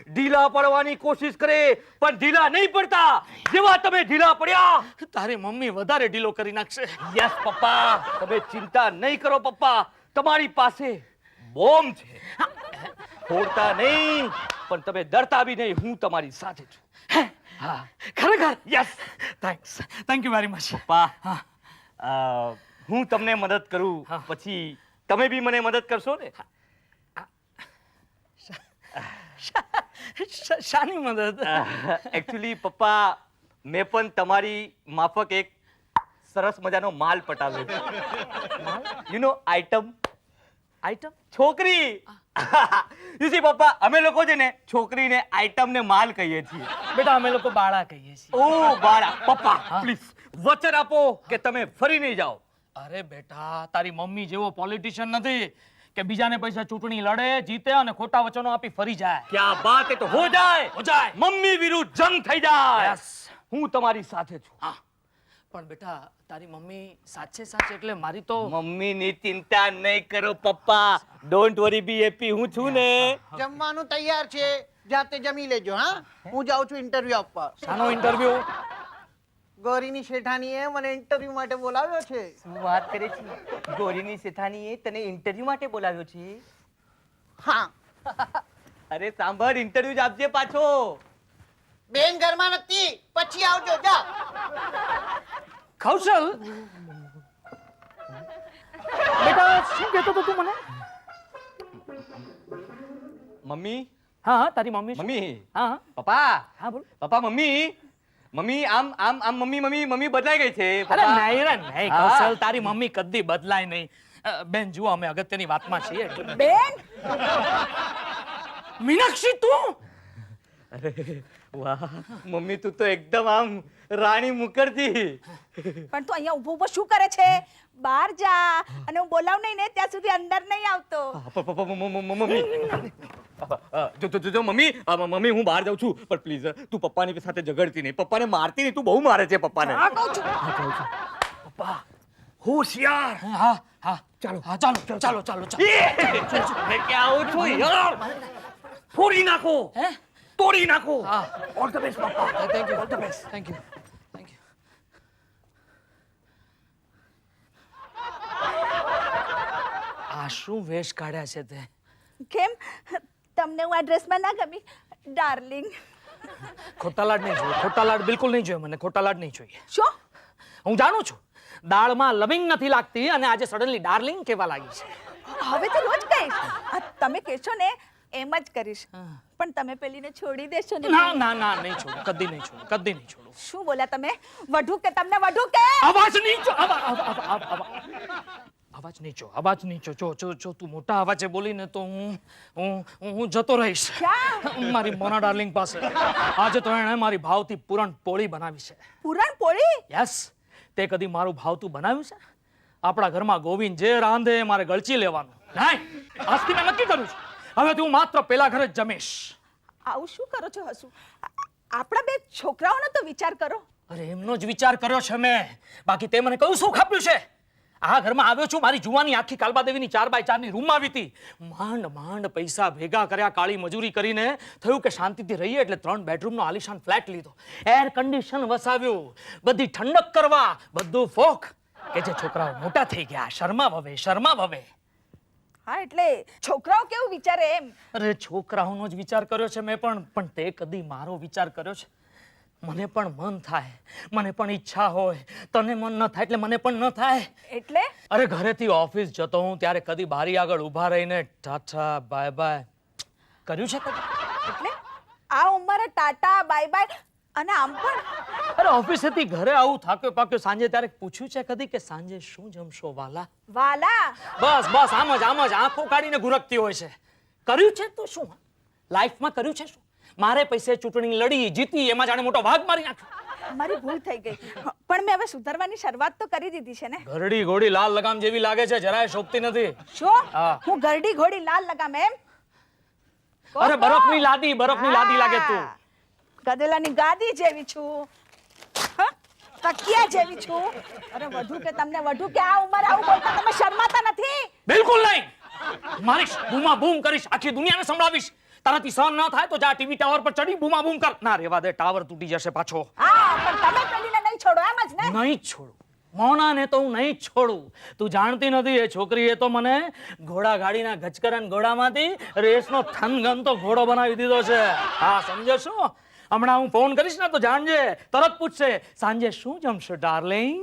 ઢીલા પડવાની કોશિશ કરે, પણ ઢીલા નહીં પડતા. જેવા તમે ઢીલા પડ્યા, તારી મમ્મી વધારે ઢીલો કરી નાખશે. યસ પપ્પા, તમે ચિંતા નહીં કરો પપ્પા, તમારી પાસે બોમ્બ છે. ફોડતા નહીં, પણ તમે ડરતા બી નહીં, હું તમારી સાથે છું. હા, ખરેખર. Yes thank you very much. પપ્પા, હું તમને મદદ કરું હા. પછી તમે બી મને મદદ કરશો ને? શાની મદદ? એકચ્યુઅલી પપ્પા, મેં પણ તમારી માફક એક સરસ મજાનો માલ પટાવ્યો છે. You know item, item? છોકરી. યુ સી પપ્પા, અમે લોકો છે ને છોકરીને આઈટમ ને માલ કહીએ છીએ. બેટા અમે લોકો બાળા કહીએ છીએ. ઓ બાળા. પપ્પા પ્લીઝ વચન આપો કે તમે ફરી નહીં જાઓ. અરે બેટા, તારી મમ્મી જેવો પોલિટિશિયન નથી કે બીજાને પૈસા ચૂંટણી લડે, જીતે અને ખોટા વચનો આપી ફરી જાય. ક્યાં બાત હે, તો હો જાય. હો જાય. મમ્મી વિરુદ્ધ જંગ થઈ જાય. Yes. હું તમારી સાથે છું. હા, પણ બેટા તારી મમ્મી સાચે સાચ એટલે મારી તો મમ્મીની ચિંતા નહીં કરો પપ્પા, ડોન્ટ વરી, બી હેપી. હું છું ને. જમવાનું તૈયાર છે, જાતે જમી લેજો. હા, હું જાઉં છું ઇન્ટરવ્યુ આપવા. શાનો ઇન્ટરવ્યુ? ગૌરીની શેઠાણીએ મને ઇન્ટરવ્યુ માટે બોલાવ્યો છે. શું વાત કરે છે? ગોરીની શેઠાણીએ તને ઇન્ટરવ્યુ માટે બોલાવ્યો છે? હા, અરે સાંભળ, ઇન્ટરવ્યુ જ આપજે પાછો. બેન ઘરમાં નથી, પછી આવજો. જા. કૌશલ, બેટા શું કહેતો હતો તું મને? મમ્મી, હા હા, તારી મમ્મી શું? મમ્મી, હા હા પપ્પા, હા, બોલ. પપ્પા, મમ્મી, મમ્મી, આમ આમ આમ મમ્મી મમ્મી મમ્મી બદલાઈ ગઈ છે. અરે પપ્પા. નહીં રે નહીં હા. કૌશલ, તારી મમ્મી કદી બદલાય નહીં. બેન જુઓ, અમે અગત્યની વાતમાં છીએ એટલે. બેન મીનાક્ષી તું? અરે વાહ મમ્મી, તું તો એકદમ આમ રાણી મુખર્જી. પણ તું અહીંયા ઊભો ઊભો શું કરે છે? બહાર જા, અને હું બોલાવ નહીં ને ત્યાં સુધી અંદર નહીં આવતો. મમ્મી, જો મમ્મી, મમ્મી હું બહાર જાઉં છું, પણ પ્લીઝ તું પપ્પાની સાથે ઝઘડતી નહીં, પપ્પાને મારતી નહીં. તું બહુ મારે છે પપ્પાને. હા કહું છું. પપ્પા હોશિયાર. હા હા ચાલો, હા ચાલો ચાલો ચાલો ચાલો. મેં ક્યાં આવું છું યાર? ફોડી નાખો, હે? તોડી નાખો. હા. ઓલ ધ બેસ્ટ પપ્પા. Thank you, all the best. Thank you, thank you. આ શું વેશ કાઢ્યા છે તે? કેમ તમને હું આ ડ્રેસમાં ના ગમી ડાર્લિંગ? ખોટા લાડ નહીં જોઈએ, ખોટા લાડ બિલકુલ નહીં જોઈએ મને. ખોટા લાડ નહીં જોઈએ. શું? હું જાણું છું દાળમાં લવિંગ નથી લાગતી અને આજે સડનલી ડાર્લિંગ કેવા લાગી છે. હવે તો રોજ કહીશ. આ તમે કહેશો ને એમ જ કરીશ. પણ તમે પેલીને છોડી દેશો ને? ના ના ના, નહીં છોડું, કદી નહીં છોડું, કદી નહીં છોડું. શું બોલ્યા તમે? વઢું કે તમને વઢું કે? અવાજ નહીં જો, અવાજ નહીં જો, અવાજ નહીં જો. જો તું મોટા અવાજે બોલીને તો હું જતો રહીશ ક્યાં? મારી મોના ડાર્લિંગ પાસે. આજે તો એણે મારી ભાવથી પૂરણ પોળી બનાવી છે. પૂરણ પોળી? યસ, તે કદી મારું ભાવતું બનાવ્યું છે? આપણા ઘરમાં ગોવિંદ જે રાંધે એ મારે ગળચી લેવાનું. નહીં, આજથી મેં નક્કી કર્યું છે, હવે તું માત્ર પેલા ઘરે જ જમીશ. આવું શું કરો છો હસુ? આપણા બે છોકરાઓનો તો વિચાર કરો. અરે એમનો જ વિચાર કર્યો છે મેં, બાકી તે મને કયું સુખ આપ્યું છે? આ ઘરમાં આવ્યો છું, મારી જુવાની આખી કાલબાદેવીની 4x4 ની રૂમ આવી હતી. માંડ પૈસા ભેગા કર્યા, કાળી મજૂરી કરીને થયું કે શાંતિથી રહીએ, એટલે 3 બેડરૂમનો આલિશાન ફ્લેટ લીધો, એર કન્ડિશન વસાવ્યું, બધી ઠંડક કરવા, બધું ફોક કે જે છોકરાઓ મોટા થઈ ગયા, શર્મા ભવે. હા, એટલે છોકરાઓ કેવું વિચારે એમ? અરે છોકરાઓનો જ વિચાર કર્યો છે મેં, પણ તે કદી મારો વિચાર કર્યો છે? મને પણ મન થાય, મને પણ ઈચ્છા હોય, તને મન ન થાય એટલે મને પણ ન થાય. એટલે અરે ઘરેથી ઓફિસ જતો હું ત્યારે કદી બારી આગળ ઊભા રહીને ટાટા બાય બાય કર્યું છે કદી? એટલે આ ઉંમરે ટાટા બાય બાય અને આમ પણ? અરે ઓફિસેથી ઘરે આવું થાક્યો પાક્યો સાંજે ત્યારે પૂછ્યું છે કદી કે સાંજે શું જમશો વાલા? વાલા? બસ આમ જ આંખો કાઢીને ગુરકતી હોય છે. કર્યું છે તો શું? લાઈફમાં કર્યું છે શું? મારે પૈસે ચૂંટણી લડી જીતી, એમાં જાણે મોટો ભાગ મારી નાખ્યો. મારી ભૂલ થઈ ગઈ, પણ મેં હવે સુધારવાની શરૂઆત તો કરી દીધી છે ને. ઘરડી ઘોડી લાલ લગામ જેવી લાગે છે, જરાય શોભતી નથી. શું? હા. હું ગરડી ઘોડી લાલ લગામ એમ? અરે બરફની લાદી લાગે તું. ગધેલાની ગાદી જેવી છું. હા? તકિયા જેવી છું. અરે વધુ કે તમને વધુ કે આ ઉંમરે આવું બોલતા તમે શરમાતા નથી? બિલકુલ નહીં. મારીશ, બૂમા બૂમ કરીશ, આખી દુનિયાને સંભળાવીશ. તારાથી સહન ન થાય તો જા ટીવી ટાવર પર ચડી બૂમા બૂમ કર. ના રેવા દે, ટાવર તૂટી જશે પાછો. હા, પણ તમે પેલીને નહીં છોડો એમ જ ને? નહીં છોડું. મોનાને તો હું નહીં છોડું. તું જાણતી નથી, એ છોકરીએ તો મને ઘોડા ગાડીના ગચકરન ઘોડામાંથી રેસનો થનગનતો ઘોડો બનાવી દીધો છે. હા, સમજો શું? હમણાં હું ફોન કરીશ ને તો જાણજે, તરત પૂછશે સાંજે શું જમશો ડાર્લિંગ.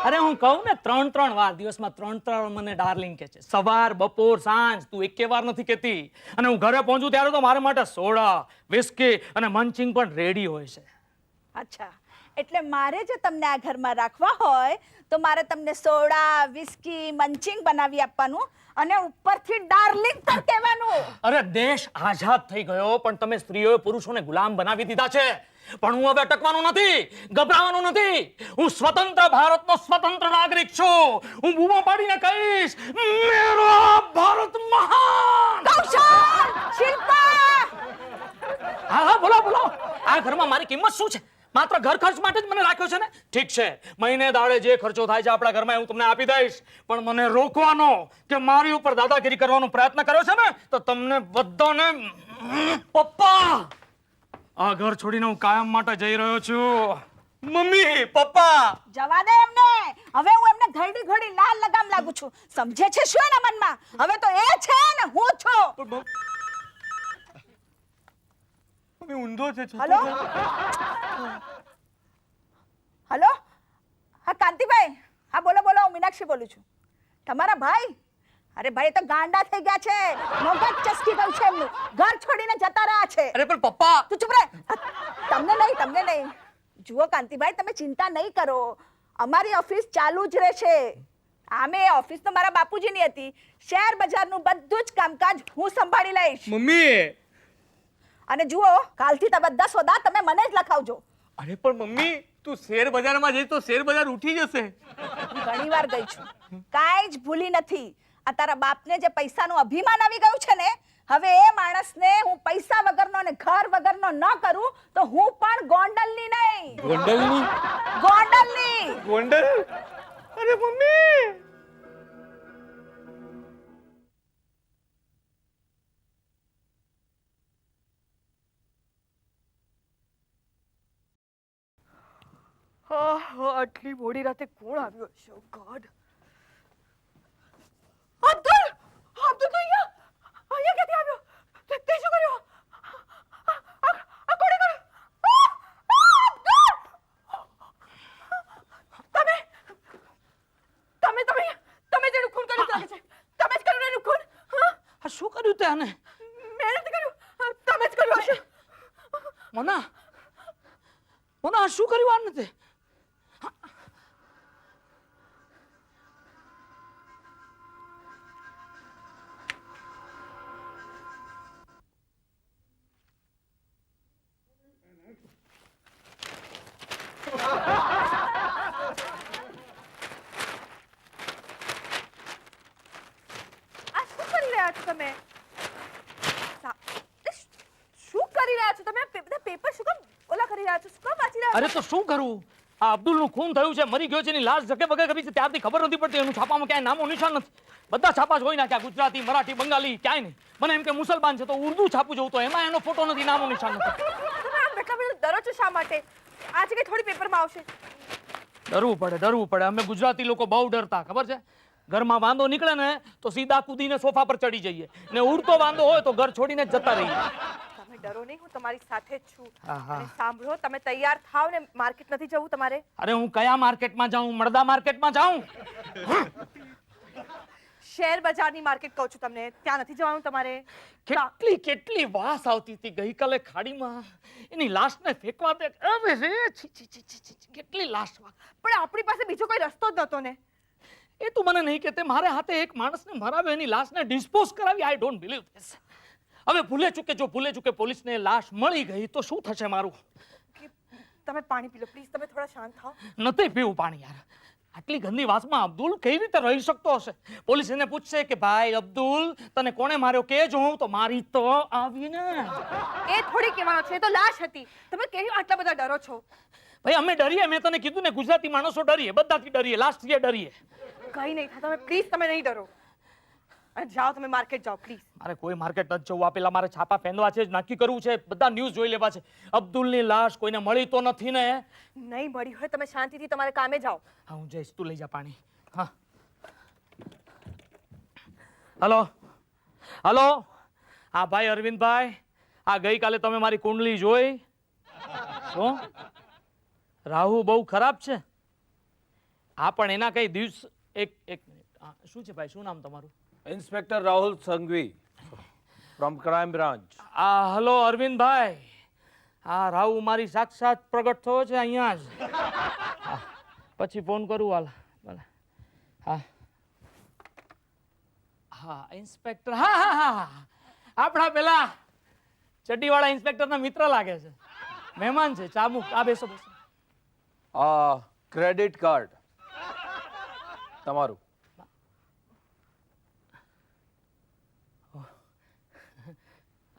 અરે હું કહું ને 3 વાર, દિવસમાં 3 મને ડાર્લિંગ કહે છે. સવાર, બપોર, સાંજ. તું એકે વાર નથી કહેતી. અને હું ઘરે પહોંચું ત્યારે તો મારા માટે સોડા, વિસ્કી અને મંચિંગ પણ રેડી હોય છે. અચ્છા, એટલે મારે જો તમને આ ઘરમાં રાખવા હોય તો મારે તમને સોડા, વિસ્કી, મંચિંગ બનાવી આપવાનું અને ઉપરથી ડાર્લિંગ પણ કહેવાનું. અરે દેશ આઝાદ થઈ ગયો, પણ તમે સ્ત્રીઓએ પુરુષોને ગુલામ બનાવી દીધા છે. પણ હું હવે અટકવાનો નથી, ગભરાવાનો નથી. હું સ્વતંત્ર ભારતનો સ્વતંત્ર નાગરિક છું. હું બૂમો પાડીને કહીશ, મેરો ભારત મહાન. કૌશલ, શિલ્પા! હા હા, બોલો બોલો. આ ઘરમાં મારી કિંમત શું છે? માત્ર ઘર ખર્ચ માટે જ મને રાખ્યો છે ને? ઠીક છે, મહિને દાડે જે ખર્ચો થાય છે આપણા ઘરમાં હું તમને આપી દઈશ. પણ મને રોકવાનો કે મારી ઉપર દાદાગીરી કરવાનો પ્રયત્ન કર્યો છે ને તો તમને બધાને... પપ્પા, આ ઘર છોડીને હું કાયમ માટે જઈ રહ્યો છું. મમ્મી, પપ્પા. જવા દે એમને. હવે હું એમને ઘડી ઘડી લાલ લગામ લાગુ છું. સમજે છે શું એના મનમાં? હવે તો એ છે ને હું છું. મમ્મી ઊંધો છે. હલો હલો, હા કાંતિભાઈ. હા બોલો બોલો, હું મીનાક્ષી બોલું છું. તમારા ભાઈ? અરે ભાઈ, એ તો ગાંડા થઈ ગયા છે. મગજ ચસકી ગયું છે એમનું. ઘર છોડીને જતા રહ્યા છે. અરે પણ પપ્પા. તું ચૂપ રહે. તમને નહીં. જુઓ કાંતિભાઈ, તમે ચિંતા નહીં કરો. અમારી ઓફિસ ચાલુ જ રહેશે. આમે ઓફિસ તો મારા બાપુજીની હતી. શેર બજારનું બધું જ કામકાજ હું સંભાળી લઈશ. મમ્મી. અને જુઓ, કાલથી તમે બધા સોદા તમે મને જ લખાવજો. અરે પણ મમ્મી, તું શેર બજારમાં જઈશ તો શેર બજાર ઉઠી જશે. હું ઘણી વાર ગઈ છું, કાંઈ જ ભૂલી નથી. આ તારા બાપને જે પૈસાનું અભિમાન આવી ગયું છે ને, હવે એ માણસને હું પૈસા વગરનો અને ઘર વગરનો ન કરું તો હું પણ ગોંડલની નહીં. ગોંડલની? ગોંડલની. ગોંડલ? અરે મમ્મી. આટલી મોડી રાતે કોણ આવ્યું હશે? ઓ ગોડ. અબ્દુલ! અબ્દુલ તો અહીંયા ક્યાંથી આવ્યો? તે શું કર્યું? આ કોણે કર્યું? અબ્દુલ! તમે જેનું ખૂન કર્યું લાગે છે. તમે જ કર્યું એનું ખૂન? આ શું કર્યું તે આને? મેં નથી કર્યું. તમે જ કર્યું હશે. મોના, મોના, આ શું કર્યું આને તે? આ શું કરી રહ્યા છો તમે? શું કરી રહ્યા છો તમે? બધા પેપર શું કામ ઓલા કરી રહ્યા છો? શું કામ વાંચી રહ્યા છો? અરે તો શું કરું? આ અબ્દુલનું ખૂન થયું છે, મરી ગયો છે, એની લાશ જગે બગે કરી છે, ત્યારથી ખબર નથી પડતી. એનું છાપામાં ક્યાંય નામો નિશાન નથી. બધા છાપા જોઈ નાખ્યા, ગુજરાતી, મરાઠી, બંગાળી, ક્યાંય નહીં. મને એમ કે મુસલમાન છે તો ઉર્દુ છાપું જોઉં તો એમાં એનો ફોટો નથી, નામો નિશાન નથી. તમે આમ એટલા બધા ડરો છો શા માટે? આજે કઈ થોડી પેપરમાં આવશે. ડરવું પડે. અમે ગુજરાતી લોકો બહુ ડરતા, ખબર છે? ઘરમાં વાંધો નીકળે ને તો સીધા કૂદીને સોફા પર ચડી જઈએ, ને ઉડતો વાંધો હોય તો ઘર છોડીને જતા રહીએ. તમે ડરો નહીં, હું તમારી સાથે જ છું. આહા. અને સાંભળો, તમે તૈયાર થાવ ને, માર્કેટ નથી જવું તમારે. અરે હું કયા માર્કેટમાં જાઉં? મળદા માર્કેટમાં જાઉં? શેર બજારની માર્કેટ કહું છું તમને, ત્યાં નથી જવાનું તમારે. કેટલી વાસ આવતી હતી ગઈકાલે ખાડીમાં. એની લાશને ફેંકવા દે. અરે રે, છી, છી, છી, છી, છી, કેટલી લાશ. પણ આપણી પાસે બીજો કોઈ રસ્તો જ નહોતો ને. એ તું મને નહીં કહેતે, મારે હાથે એક માણસને મરાવ્યો, એની લાશને ડિસ્પોઝ કરાવી. I don't believe this. હવે ભૂલે ચૂકે પોલીસને લાશ મળી ગઈ તો શું થશે મારું? તમે પાણી પી લો પ્લીઝ. તમે થોડા શાંત થાઓ. નથી પીવું પાણી યાર. આટલી ગંદી વાસમાં અબ્દુલ કઈ રીતે રહી શકતો હશે? પોલીસ એને પૂછશે કે ભાઈ અબ્દુલ તને કોણે માર્યો કે જો તો મારી તો આવીને. એ થોડી કહેવાનો છે, એ તો લાશ હતી. તમે કેમ આટલા બધા ડરો છો? ભાઈ અમે ડરીએ, મેં તને કીધું ને ગુજરાતી માણસો ડરીએ, બધાથી ડરીએ, લાસ્ટ થી ડરીએ. કઈ નહીં થાય, તમે પ્લીઝ તમે નહીં ડરો. અને જાઓ તમે માર્કેટ જાઓ પ્લીઝ. મારે કોઈ માર્કેટ નથી જવું. આ પેલા મારે છાપા ફેંદવા છે, નક્કી કરવું છે, બધા ન્યૂઝ જોઈ લેવા છે. અબ્દુલની લાશ કોઈને મળી તો નથી ને? નહીં મળી હોય તમે શાંતિથી તમારે કામે જાઓ. હા હું જઈશ, તું લઈ જા પાણી. હા હલો હલો, હા ભાઈ અરવિંદભાઈ, આ ગઈકાલે તમે મારી કુંડલી જોઈ? શું રાહુ બહુ ખરાબ છે? હા પણ એના કઈ દિવસ એક મિનિટ, શું છે ભાઈ, શું નામ તમારું? Inspector Rahul Sanghvi from crime branch. Hello અરવિંદભાઈ, હા રાહુ મારી સાક્ષાત પ્રગટ થયો છે અહીંયા જ. હા, પછી ફોન કરું હાલ. ભલે. હા હા ઇન્સ્પેક્ટર, હા હા હા, આપણા પેલા ચડ્ડીવાળા ઇન્સ્પેક્ટરના મિત્ર લાગે છે, મહેમાન છે. ચામુક, આ બેસો બેસો. આ ક્રેડિટ કાર્ડ તમારું.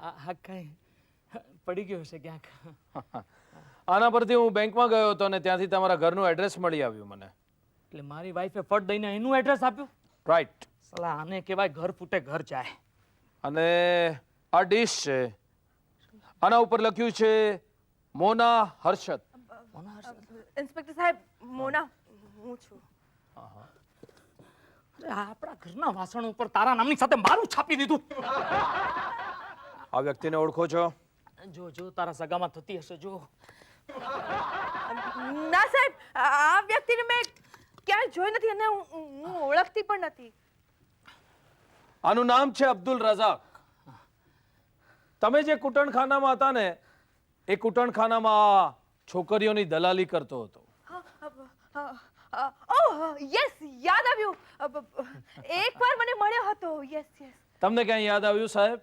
હા કઈ પડી ગયો છે ક્યાંક. આના પરથી હું બેંકમાં ગયો હતો અને ત્યાંથી તમારા ઘરનું એડ્રેસ મળી આવ્યું મને. એટલે મારી વાઈફે ફટ દઈને એનું એડ્રેસ આપ્યું? રાઈટ. સલા આને કહેવાય ઘર ફૂટે ઘર જાય. અને આ ડીશ છે, આના ઉપર લખ્યું છે મોના હર્ષદ. ઇન્સ્પેક્ટર સાહેબ, મોના હું છું. અરે આ આપણા ઘરના વાસણ ઉપર તારા નામની સાથે મારું છાપી દીધું. આ વ્યક્તિને ઓળખો છો? જો જો તારા સગામાં થતી હશે જો. ના સાહેબ, આ વ્યક્તિને મેં ક્યાંય જોઈ નથી અને હું ઓળખતી પણ નથી. આનું નામ છે અબ્દુલ રઝાક. તમે જે કુટણખાનામાં હતા ને, એ કુટણખાનામાં છોકરીઓની દલાલી કરતો હતો. ઓહ યસ, યાદ આવ્યું. એકવાર મને મળ્યો હતો. Yes yes. તમને ક્યાં યાદ આવ્યું સાહેબ?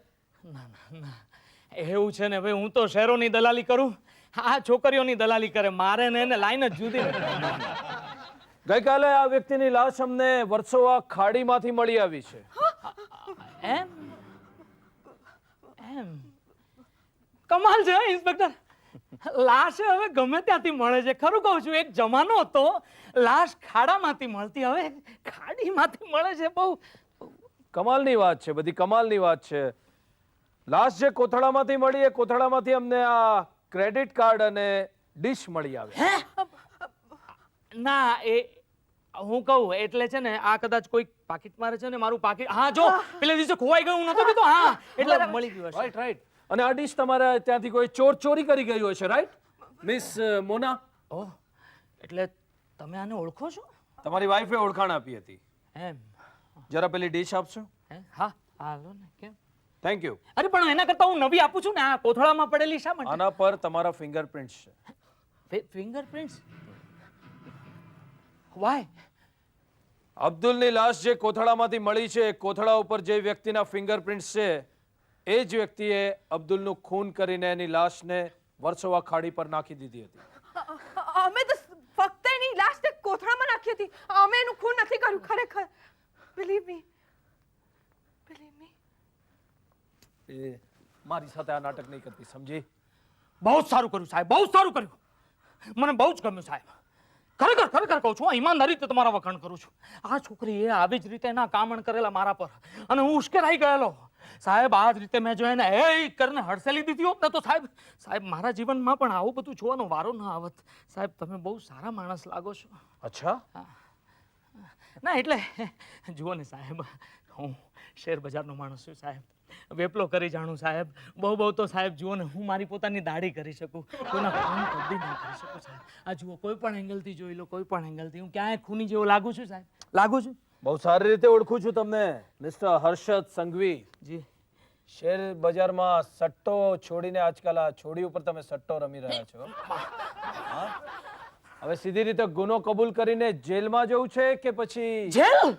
ના ના ના, એવું છે ને ભાઈ, હું તો શહેરોની દલાલી કરું, આ છોકરીઓની દલાલી કરે. મારે ને એને લાઈન જ જુદી નથી. ગઈકાલે આ વ્યક્તિની લાશ અમને વર્સોવા ખાડીમાંથી મળી આવી છે. એમ એમ કમાલ છે ઇન્સ્પેક્ટર. લાશ હવે ગમે ત્યાંથી મળે છે. ખરું કહું છું, એક જમાનો હતો લાશ ખાડામાંથી મળતી, હવે ખાડીમાંથી મળે છે. બહુ કમાલની વાત છે, બધી કમાલની વાત છે. લાશ જે કોથળામાંથી મળી, એ કોથળામાંથી અમને આ ક્રેડિટ કાર્ડ અને ડીશ મળી આવે. ના, એ હું કહું એટલે છે ને, આ કદાચ કોઈ પાકીટ મારે છે ને, મારું પાકીટ. હા જો પેલે દિવસે ખોવાઈ ગયું નતો કીધું, હા એટલે મળી ગયું હશે. Right right. અને આ ડીશ તમારે ત્યાંથી કોઈ ચોર ચોરી કરી ગયું હશે, રાઈટ મિસ મોના? ઓહ, એટલે તમે આને ઓળખો છો? તમારી વાઈફે ઓળખાણ આપી હતી. એમ જરા પેલી ડીશ આપશો? હા હાલો ને. કેમ? Thank you. અરે પણ એના કરતા હું નવી આપું છું ને. આ કોથળામાં પડેલી શા માટે? આના પર તમારા ફિંગરપ્રિન્ટ્સ છે. ફિંગરપ્રિન્ટ્સ? વાય? અબ્દુલની લાશ જે કોથળામાંથી મળી છે, કોથળા ઉપર જે વ્યક્તિના ફિંગરપ્રિન્ટ્સ છે, એ જ વ્યક્તિએ અબ્દુલનું ખૂન કરીને એની લાશને વર્સોવા ખાડી પર નાખી દીધી હતી. અમે તો ફક્ત એની લાશને કોથળામાં નાખી હતી. અમે એનું ખૂન નથી કર્યું. ખરેખર બિલીવ મી. એ મારી સાથે આ નાટક નહીં કરતી, સમજી? બહુ જ સારું કર્યું સાહેબ, બહુ જ સારું કર્યું. મને બહુ જ ગમ્યું સાહેબ. ખરેખર ખરેખર કહું છું, ઈમાનદારીથી તમારા વખાણ કરું છું. આ છોકરીએ આવી જ રીતે એના કામણ કરેલા મારા પર, અને હું ઉશ્કેરાઈ ગયેલો સાહેબ. આ જ રીતે મેં જો એને એ કરીને હડસેલી દીધી હોત ને, તો સાહેબ મારા જીવનમાં પણ આવું બધું જોવાનો વારો ન આવત. સાહેબ તમે બહુ સારા માણસ લાગો છો. અચ્છા. ના એટલે જુઓ ને સાહેબ, હું શેર બજારનો માણસ છું સાહેબ, વેપલો કરી જાણું સાહેબ. બહુ તો સાહેબ જુઓ ને, હું મારી પોતાની દાઢી કરી શકું, કોઈના ખૂન કદી ના કરી શકું સાહેબ. આ જુઓ, કોઈ પણ એંગલથી જોઈ લો, કોઈ પણ એંગલથી હું ક્યાંય ખૂની જેવો લાગુ છું સાહેબ? લાગુ છું? બહુ સારી રીતે ઓળખું છું તમને, મિસ્ટર હર્ષદ સંઘવી. જી. શેર બજારમાં સટ્ટો છોડીને આજકાલ આ છોડી ઉપર તમે સટ્ટો રમી રહ્યા છો. હા? હવે સીધી રીતે ગુનો કબૂલ કરીને જેલમાં જવું છે કે પછી? જેલ?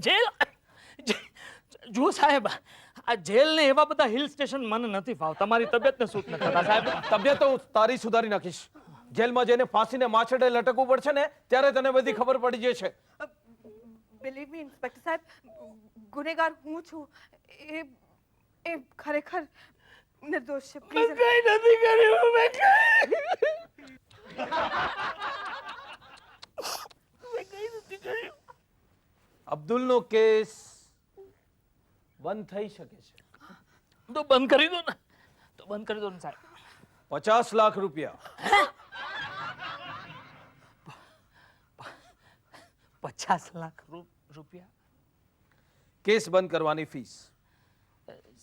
જેલ? જુઓ સાહેબ, આ જેલ ને એવા બધા હિલ સ્ટેશન મને નથી ફાવતા. તમારી તબિયતને સૂટ નથી થતા સાહેબ. તબિયત તો તારી સુધારી નાખીશ. જેલમાં જઈને ફાંસીને માછડે લટકવું પડશે ને, ત્યારે તને બધી ખબર પડી જશે. બિલીવ મી ઇન્સ્પેક્ટર સાહેબ, ગુનેગાર હું છું. એ ખરેખર નિર્દોષ છે પ્લીઝ કઈ નથી કર્યું મેં કઈ નથી કર્યું. અબ્દુલનો કેસ બંધ થઈ શકે છે. તો બંધ કરી દો ને, તો બંધ કરી દો ને સાહેબ. 50 લાખ રૂપિયા. 50 લાખ રૂપિયા. કેસ બંધ કરવાની ફીસ.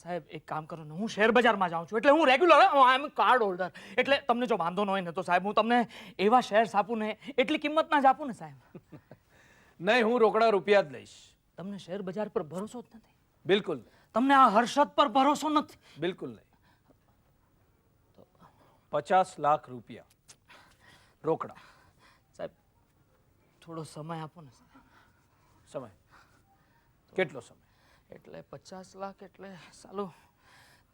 સાહેબ એક કામ કરો ને, હું શેર બજારમાં જાઉં છું એટલે હું રેગ્યુલર આઈ એમ કાર્ડ હોલ્ડર, એટલે તમને જો વાંધો ન હોય ને તો સાહેબ હું તમને એવા શેર્સ આપું ને એટલી કિંમતના જ આપું ને સાહેબ. નહીં, હું રોકડા રૂપિયા જ લઈશ. તમને શેર બજાર પર ભરોસો જ નથી, બિલકુલ નહીં. તમને આ હર્ષદ પર ભરોસો નથી. બિલકુલ નહીં. 50 લાખ રૂપિયા રોકડા. સાહેબ થોડો સમય આપો ને સાહેબ. સમય કેટલો સમય? એટલે 50 લાખ એટલે સાલું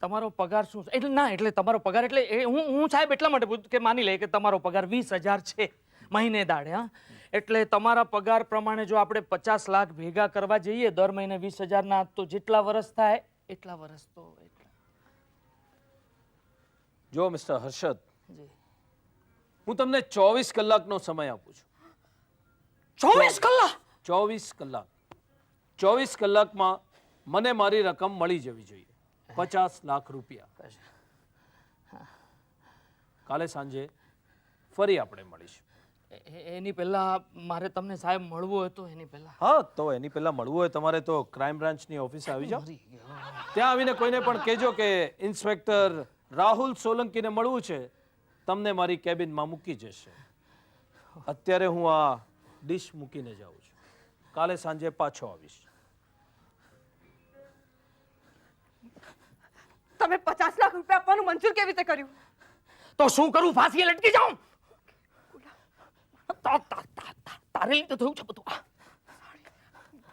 તમારો પગાર શું છે? એટલે ના, એટલે તમારો પગાર એટલે હું સાહેબ એટલા માટે પૂછું કે માની લે કે તમારો પગાર 20,000 છે મહિને દાડે. હા, એટલે તમારા પગાર પ્રમાણે જો આપણે 50 લાખ ભેગા કરવા જઈએ દર મહિને 20,000 ના, તો જેટલા વર્ષ થાય એટલા વર્ષ તો એટલા. જો મિસ્ટર હર્ષદ, જી હું તમને 24 કલાકનો સમય આપું છું. 24 કલાક? 24 કલાક. 24 કલાકમાં મને મારી રકમ મળી જવી જોઈએ, 50 લાખ રૂપિયા. કાલે સાંજે ફરી આપણે મળીશું. એની પહેલા મારે તમને સાહેબ મળવું હોય તો એની પહેલા. હા, તો એની પહેલા મળવું હોય તમારે તો ક્રાઇમ બ્રાન્ચની ઓફિસે આવી જાઓ. ત્યાં આવીને કોઈને પણ કહેજો કે ઇન્સ્પેક્ટર રાહુલ સોલંકીને મળવું છે, તમને મારી કેબિનમાં મૂકી જશે. અત્યારે હું આ ડીશ મૂકીને જાઉં છું, કાલે સાંજે પાછો આવીશ. તમે 50 લાખ રૂપિયા આપવાનું મંજૂર કેવી રીતે કર્યું? તો શું કરું, ફાંસીએ લટકી જાઉં? તારે લીધે થયું છે બધું.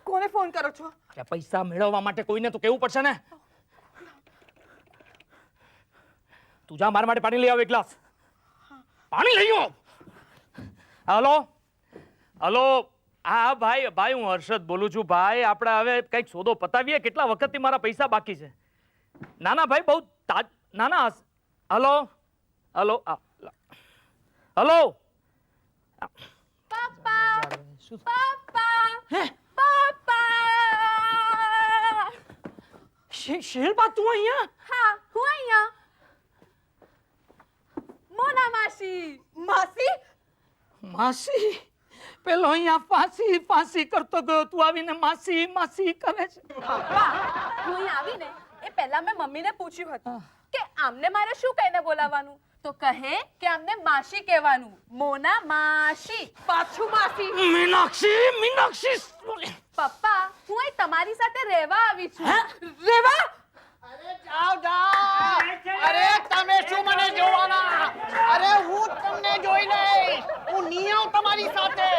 કોને ફોન કરો છો? અરે પૈસા મેળવવા માટે કોઈને તો કેવું પડશે ને. તું જા મારા માટે પાણી લઈ આવ એક ગ્લાસ. પાણી લઈ આવ. હલો હલો, હા ભાઈ ભાઈ હું હર્ષદ બોલું છું. ભાઈ આપણે હવે કંઈક સોદો પતાવીએ, કેટલા વખતથી મારા પૈસા બાકી છે. ના ના ભાઈ બહુ ના ના. Hello hello hello. પાપા શું પાપા હે પાપા. શિલ્પા તું અહીંયા? હા, હું અહીંયા. મોના માસી. માસી? માસી પેલો અહીંયા ફાંસી ફાંસી કરતો ગયો, તું આવીને માસી માસી કરે છે. પપ્પા, હું અહીં આવીને એ પહેલા મેં મમ્મીને પૂછ્યું હતું કે આમને મારે શું કહીને બોલાવવાનું, તો કહે કે આમને માસી કહેવાનું. મોના માસી. પાછું માસી. મીનાક્ષી મીનાક્ષી. પપ્પા, હું અહીં તમારી સાથે રહેવા આવી છું. રેવા? અરે જાઓ જાઓ. અરે તમે શું મને જોવાના? અરે હું તમને જોઈ લઈશ. હું નહીં આવું તમારી સાથે.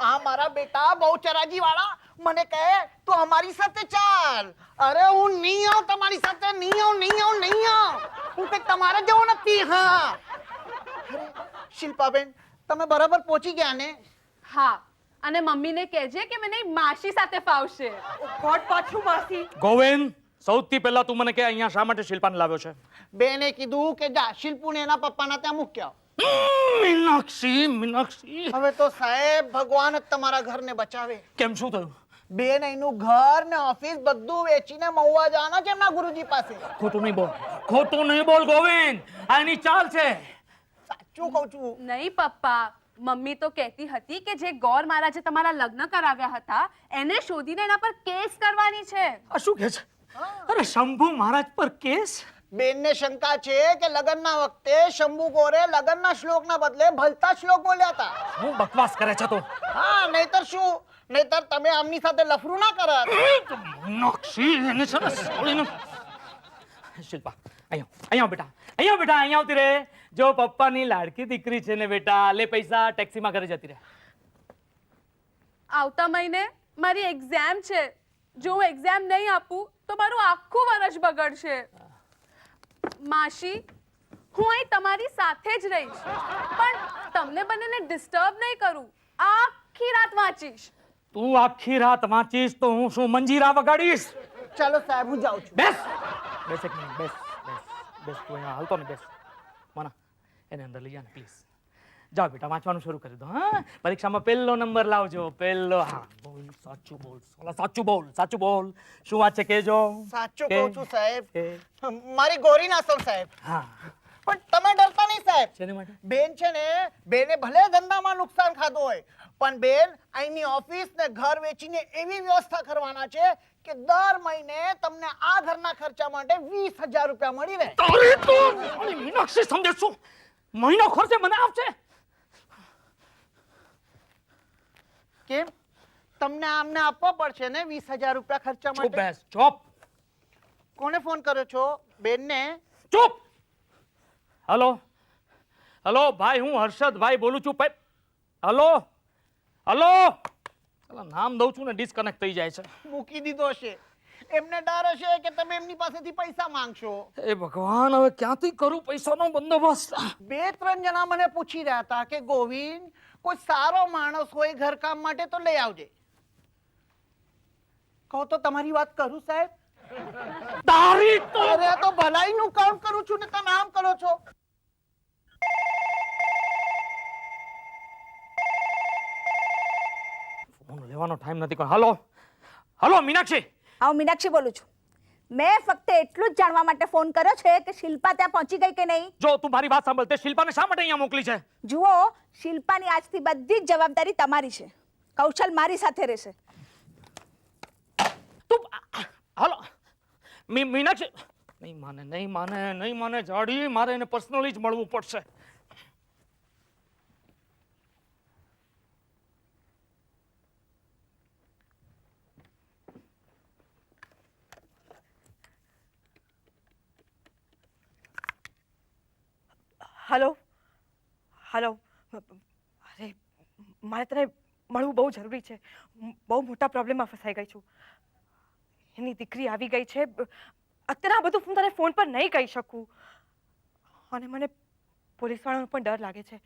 આ મારા બેટા બહુચરાજી વાળા મને કહે તો અમારી સાથે ચાલ. અરે હું નહીં આવું તમારી સાથે. નહીં આવું. હું કંઈક તમારા જેવો નથી. હા, અરે શિલ્પાબેન, તમે બરાબર પહોંચી ગયા ને? હા, અને મમ્મીને કહેજે કે મને માસી સાથે ફાવશે. કોટ પાછું માસી. ગોવિંદ, સૌથી પહેલા તું મને કે અહીંયા શા માટે શિલ્પાને લાવ્યો છે? બેને કીધું કે જા શિલ્પુને એના પપ્પાના ત્યાં મૂક્યા. મીનાક્ષી મીનાક્ષી. હવે તો સાહેબ ભગવાન જ તમારા ઘરને બચાવે. કેમ, શું થયું? બેન એનું ઘર ને ઓફિસ બધું વેચીને મહુવા જવાના છે એમના ગુરુજી પાસે. ખોટું નહીં બોલ, ખોટું નહીં બોલ ગોવિંદ, આ એની ચાલ છે. સાચું કહું છું. નહીં પપ્પા, મમ્મી તો કહેતી હતી કે જે ગોર મહારાજે તમારા લગ્ન કરાવ્યા હતા એને શોધીને એના પર કેસ કરવાની છે. આ શું કહે છે? અરે શંભુ મહારાજ પર કેસ? બેનને શંકા છે કે લગ્નના વખતે શંભુ ગોરે લગ્નના શ્લોકના બદલે ભલતા શ્લોક બોલ્યા હતા. હું બકવાસ કરે છે તું? હા, નહીતર શું? નહીતર તમે આમની સાથે લફરું ના કરત. મીનાક્ષી એને છે ને છોડીને. શિલ્પા અહીંયા બેટા, અહીંયા આવતી રહે. જો પપ્પાની લાડકી દીકરી છે ને બેટા, લે પૈસા, ટેક્સીમાં ઘરે જતી રહે. આવતા મહિને મારી એક્ઝામ છે. જો હું એક્ઝામ નહીં આપું તો મારું આખું વર્ષ બગડશે. માસી, હું અહીં તમારી સાથે જ રહીશ, પણ તમને બંનેને ડિસ્ટર્બ નહીં કરું. આખી રાત વાંચીશ. તું આખી રાત વાંચીશ તો હું શું મંજીરા વગાડીશ? ચાલો સાહેબ, હું જાઉં છું. બેસ બેસ એક મિનિટ, બેસ બેસ. બેસ તું અહીંયા હાલતો ને બેસ મના એને અંદર લઈ જા ને પ્લીઝ જાઓ બેટા વાંચવાનું શરૂ કરી દો હા પરીક્ષામાં પહેલો નંબર લાવજો પહેલો હા બોલ સાચું બોલ સોલા સાચું બોલ શું વાત છે કહેજો સાચું કે- કહું છું સાહેબ કે મારી ગોરી ના સૌ સાહેબ હા પણ તમે ડરતા નહીં સાહેબ શેને માટે બેન છે ને બેને ભલે ધંધામાં નુકસાન ખાધું હોય પણ બેન અહીંની ઓફિસ ને ઘર વેચીને એવી વ્યવસ્થા કરવાના છે કે દર મહિને તમને આ ઘરના ખર્ચા માટે 20,000 રૂપિયા મળી રહે તારી તો અરે મીનાક્ષી સમજે શું મહિનો ખર્ચે મને આપશે કેમ તમને આમને આપવા પડશે ને 20,000 રૂપિયા ખર્ચા ચૂપ માટે બેસ ચોપ કોને ફોન કર્યો છો બેનને ચૂપ હલો હલો ભાઈ હું હર્ષદભાઈ બોલું છું ભાઈ હલો હલો ચાલો નામ દઉં છું ને ડિસ્કનેક્ટ થઈ જાય છે મૂકી દીધો છે એમને ડર હશે કે તમે એમની પાસેથી પૈસા માંગશો એ ભગવાન હવે ક્યાંથી કરું પૈસાનો બંદોબસ્ત 2-3 જણા મને પૂછી રહ્યા હતા કે ગોવિંદ કોઈ સારો માણસ હોય ઘરકામ માટે તો લઈ આવજે કહો તો તમારી વાત કરું સાહેબ તારી તો અરે આ તો ભલાઈનું કામ કરું છું ને તમે આમ કરો છો ફોન લેવાનો ટાઈમ નથી કોણ હલો હલો મીનાક્ષી હું મીનાક્ષી બોલું છું મેં ફક્ત એટલું જ જાણવા માટે ફોન કર્યો છે કે શિલ્પા ત્યાં પહોંચી ગઈ કે નહીં જો તું મારી વાત સાંભળ તે શિલ્પાને શા માટે અહીંયા મોકલી છે જુઓ શિલ્પાની આજથી બધી જ જવાબદારી તમારી છે કૌશલ મારી સાથે રહેશે તું હલો મીનાક્ષી નહીં માને જાડી મારે એને પર્સનલી જ મળવું પડશે હલો હલો અરે મારે તને મળવું બહુ જરૂરી છે બહુ મોટા પ્રોબ્લેમમાં ફસાઈ ગઈ છું એની દીકરી આવી ગઈ છે અત્યારે આ બધું હું તને ફોન પર નહીં કહી શકું અને મને પોલીસવાળાનો પણ ડર લાગે છે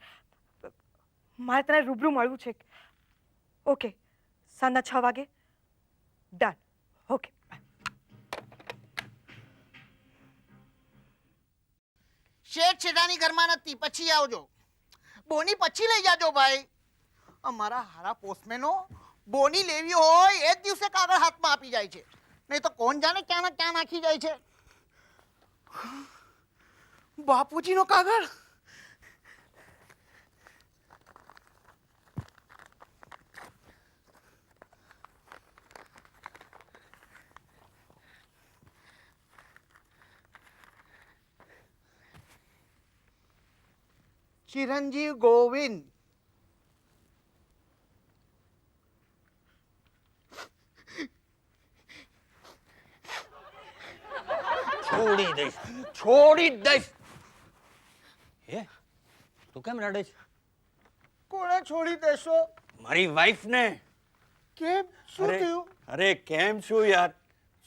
મારે તને રૂબરૂ મળવું છે ઓકે સાંજના 6 વાગે ડન ઓકે શેઠ છેડાની ઘરમાં નથી પછી આવજો બોની પછી લઈ જાજો ભાઈ અમારા હારા પોસ્ટમેનો બોની લેવી હોય એ જ દિવસે કાગળ હાથમાં આપી જાય છે નહીં તો કોણ જાણે ક્યાં ના ક્યાં નાખી જાય છે બાપુજીનો કાગળ ચિરંજીવ ગોવિંદ છોડી દઈશ હે તું કેમ રડે છે કોણે છોડી દેશો મારી વાઈફ ને કેમ શું થયું અરે કેમ શું યાર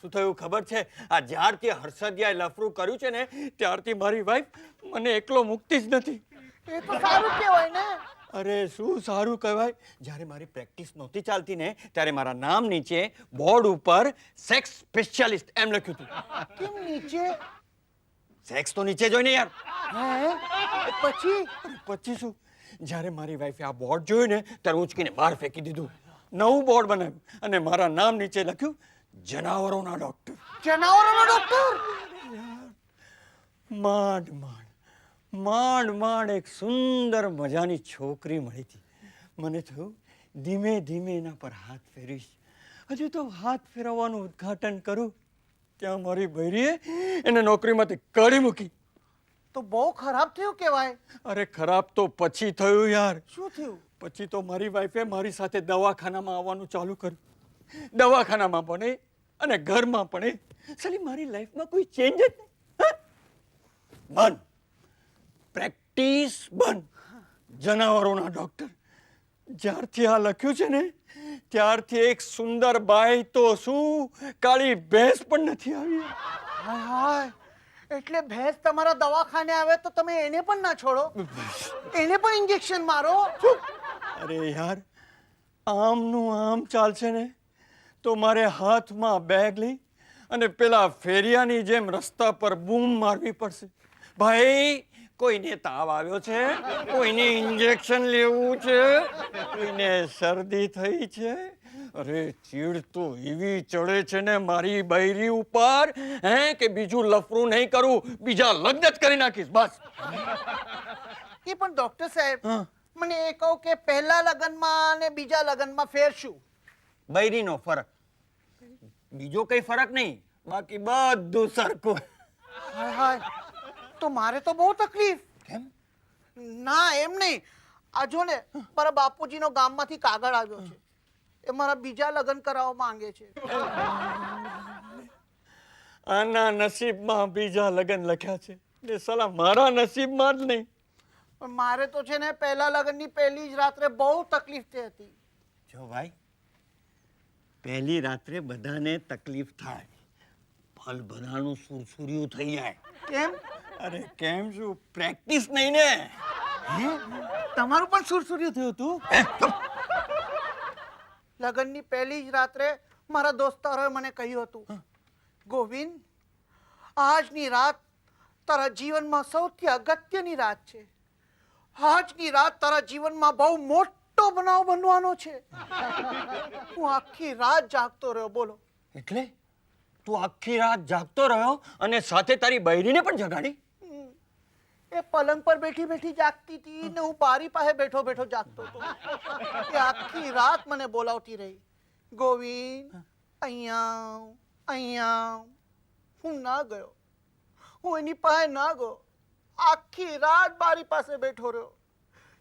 શું થયું ખબર છે આ જ્યારથી હર્ષદિયાએ લફરું કર્યું છે ને ત્યારથી મારી વાઈફ મને એકલો મૂકતી જ નથી એ તો સારું કહેવાય ને અરે શું સારું કહેવાય જ્યારે મારી પ્રેક્ટિસ નહોતી ચાલતી ને ત્યારે મારા નામ નીચે બોર્ડ ઉપર સેક્સ સ્પેશિયાલિસ્ટ એમ લખ્યું હતું કેમ નીચે સેક્સ તો નીચે જોઈને યાર હે પછી પછી શું જ્યારે મારી વાઈફે આ બોર્ડ જોયું ને ત્યારે ઉંચકીને બહાર ફેંકી દીધું નવું બોર્ડ બનાવ્યું અને મારા નામ નીચે લખ્યું જનાવરોના ડોક્ટર જનાવરોનો ડોક્ટર માંડ એક સુંદર મજાની છોકરી મળી હતી મને થયું ધીમે ધીમે એના પર હાથ ફેરીશ હજુ તો હાથ ફેરવવાનું ઉદ્ઘાટન કરું ત્યાં મારી બૈરીએ એને નોકરીમાંથી કાઢી મૂકી તો બહુ ખરાબ થયું કહેવાય અરે ખરાબ તો પછી થયું યાર શું થયું પછી તો મારી વાઈફે મારી સાથે દવાખાનામાં આવવાનું ચાલુ કર્યું દવાખાનામાં પણ એ અને ઘરમાં પણ એ સાલી મારી લાઈફમાં કોઈ ચેન્જ જ નહીં હા? બંધ પ્રેક્ટિસ બંધ જનાવરોના ડોક્ટર જ્યારથી આ લખ્યું છે ને ત્યારથી એક સુંદર બાઈ તો શું કાળી ભેંસ પણ નથી આવી હાય હાય એટલે ભેંસ તમારા દવાખાને આવે તો તમે એને પણ ના છોડો એને પણ ઇન્જેક્શન મારો અરે યાર આમનું આમ ચાલશે ને તો મારે હાથમાં બેગ લઈ અને પેલા ફેરિયાની જેમ રસ્તા પર બૂમ મારવી પડશે ભાઈ કોઈને તાવ આવ્યો છે, કોઈને ઇન્જેક્શન લેવું છે, કોઈને શરદી થઈ છે. અરે ચીડ તો એવી ચડે છે ને મારી બૈરી ઉપર હે કે બીજું લફરું નહીં કરું, બીજા લગ્ન જ કરી નાખીશ બસ. એ પણ ડોક્ટર સાહેબ મને એ કહો કે પહેલા લગ્નમાં અને બીજા લગ્નમાં ફેર શું? બૈરીનો ફરક, બીજો કઈ ફરક નહીં, બાકી બધું સરખું. હાય હાય, તો મારે તો બહુ તકલીફ. કેમ? ના એમ નહીં, આ જો ને મારા બાપુજીનો ગામમાંથી કાગળ આવ્યો છે, એ મારા બીજા લગ્ન કરાવવા માંગે છે. આના નસીબમાં બીજા લગ્ન લખ્યા છે ને સાલા મારા નસીબમાં જ નહીં. પણ મારે તો છે ને પહેલા લગ્નની પહેલી જ રાત્રે બહુ તકલીફ થઈ હતી. જો ભાઈ, પહેલી રાત્રે બધાને તકલીફ થાય, ફલ બધાનું સુરસુર્યું થઈ જાય. કેમ? અરે કેમ શું, પ્રેક્ટિસ નહીં ને. હે? તમારું પણ સુરસુર્યું થયું હતું? લગ્નની પહેલી જ રાત્રે મારા દોસ્તારોએ મને કહ્યું હતું, ગોવિંદ, આજની રાત તારા જીવનમાં સૌથી અગત્યની રાત છે. આજની રાત તારા જીવનમાં બહુ મોટો બનાવ બનવાનો છે. હું આખી રાત જાગતો રહ્યો. બોલો. એટલે તું આખી રાત જાગતો રહ્યો અને સાથે તારી બૈરીને પણ જગાડી? એ પલંગ પર બેઠી બેઠી જાગતી હતી ને હું બારી પાસે બેઠો બેઠો જાગતો હતો. એ આખી રાત મને બોલાવતી રહી, ગોવિંદ અહીંયા આવ, અહીંયા આવ. હું ના ગયો, હું એની પાસે ના ગયો. આખી રાત બારી પાસે બેઠો રહ્યો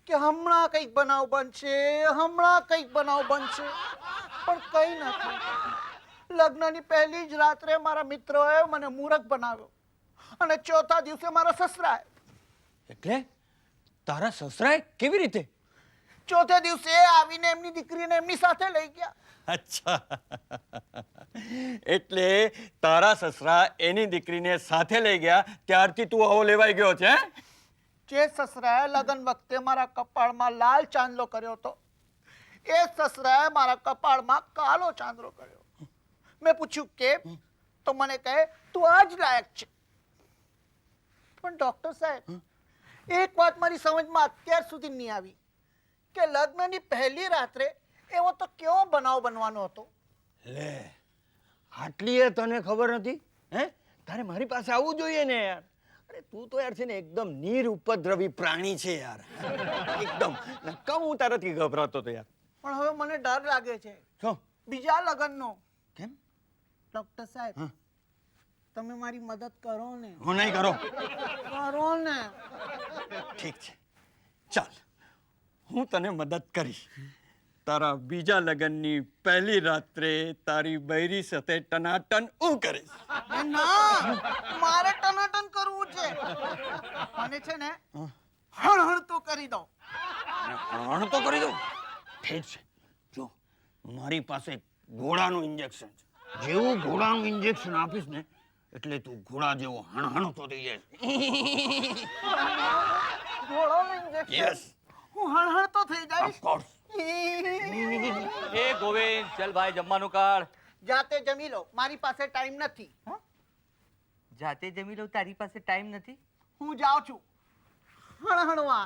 કે હમણાં કંઈક બનાવ બનશે, હમણાં કંઈક બનાવ બનશે, પણ કંઈ ના થયું. લગ્નની પહેલી જ રાત્રે મારા મિત્રોએ મને મૂરખ બનાવ્યો અને ચોથા દિવસે મારા સસરાએ. એટલે તારા સસરાએ કેવી રીતે? ચોથે દિવસે આવીને એમની દીકરીને એમની સાથે લઈ ગયા. અચ્છા, એટલે તારા સસરા એની દીકરીને સાથે લઈ ગયા ત્યારથી તું આવો લેવાઈ ગયો છે? જે સસરાએ લગ્ન વખતે મારા કપાળમાં લાલ ચાંદલો કર્યો હતો, એ સસરાએ મારા કપાળમાં કાલો ચાંદલો કર્યો. મેં પૂછ્યું કેમ? તો મને કહે તું આ જ લાયક છે. પણ ડોક્ટર સાહેબ, એક વાત મારી સમજમાં અત્યાર સુધી નહીં આવી કે લગ્નની પહેલી રાત્રે એવો તો કેવો બનાવ બનવાનો હતો. લે, આટલી તને ખબર નથી? હે, તારે મારી પાસે આવવું જોઈએ ને યાર. અરે તું તો યાર છે ને એકદમ નિરુપદ્રવી પ્રાણી છે યાર. એકદમ નક્કા હું તારાથી ગભરાતો હતો યાર. પણ હવે મને ડર લાગે છે શું? બીજા લગ્નનો. કેમ? ડોક્ટર સાહેબ, તમે મારી મદદ કરો ને. હું નહીં કરો. કરો ને. ઠીક છે, ચાલ હું તને મદદ કરીશ. તારા બીજા લગ્નની પહેલી રાત્રે તારી બૈરી સાથે ટનાટન હું કરીશ. એ ના, મારે ટનાટન કરવું છે. મને છે ને હણ તો કરી દો. હણ તો કરી દઉં? ઠીક છે, જો મારી પાસે ઘોડાનું ઇન્જેક્શન છે. જેવું ઘોડાનું ઇન્જેક્શન આપીશ ને એટલે તું ઘોડા જેવો હણહણતો થઈ જાય. ઘોડાનું injection. યસ, હું હણહણતો થઈ ઓફ જઈશ. કોર્સ. એ ગોવિંદ, ચલ ભાઈ જમવાનું કાઢ. જાતે જમી લો, મારી પાસે ટાઈમ નથી. જાતે જમી લઉં, તારી પાસે ટાઈમ નથી? હું જાઉં છું હણહણવા.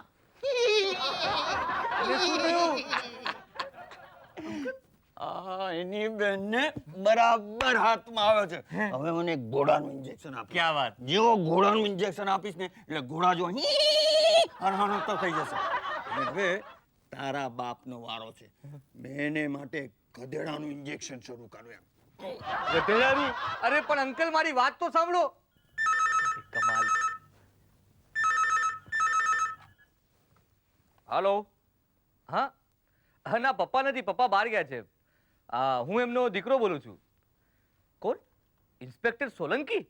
આ એની બેનને બરાબર હાથમાં આવે છે. હવે મને એક ઘોડાનું ઇન્જેક્શન આપ. ક્યાં વાત? જેવો ઘોડાનું ઇન્જેક્શન આપીશ ને એટલે ઘોડા જો હણહણતો થઈ જશે. હવે તારા બાપનો વારો છે. બેને માટે ગધેડાનું ઇન્જેક્શન શરૂ કરું એમ. ગધેડાનું? અરે પણ અંકલ મારી વાત તો સાંભળો. કમાલ. હાલો. હા હા, ના પપ્પા નથી, પપ્પા બહાર ગયા છે. હું એમનો દીકરો બોલું છું. કોણ? ઇન્સ્પેક્ટર સોલંકી?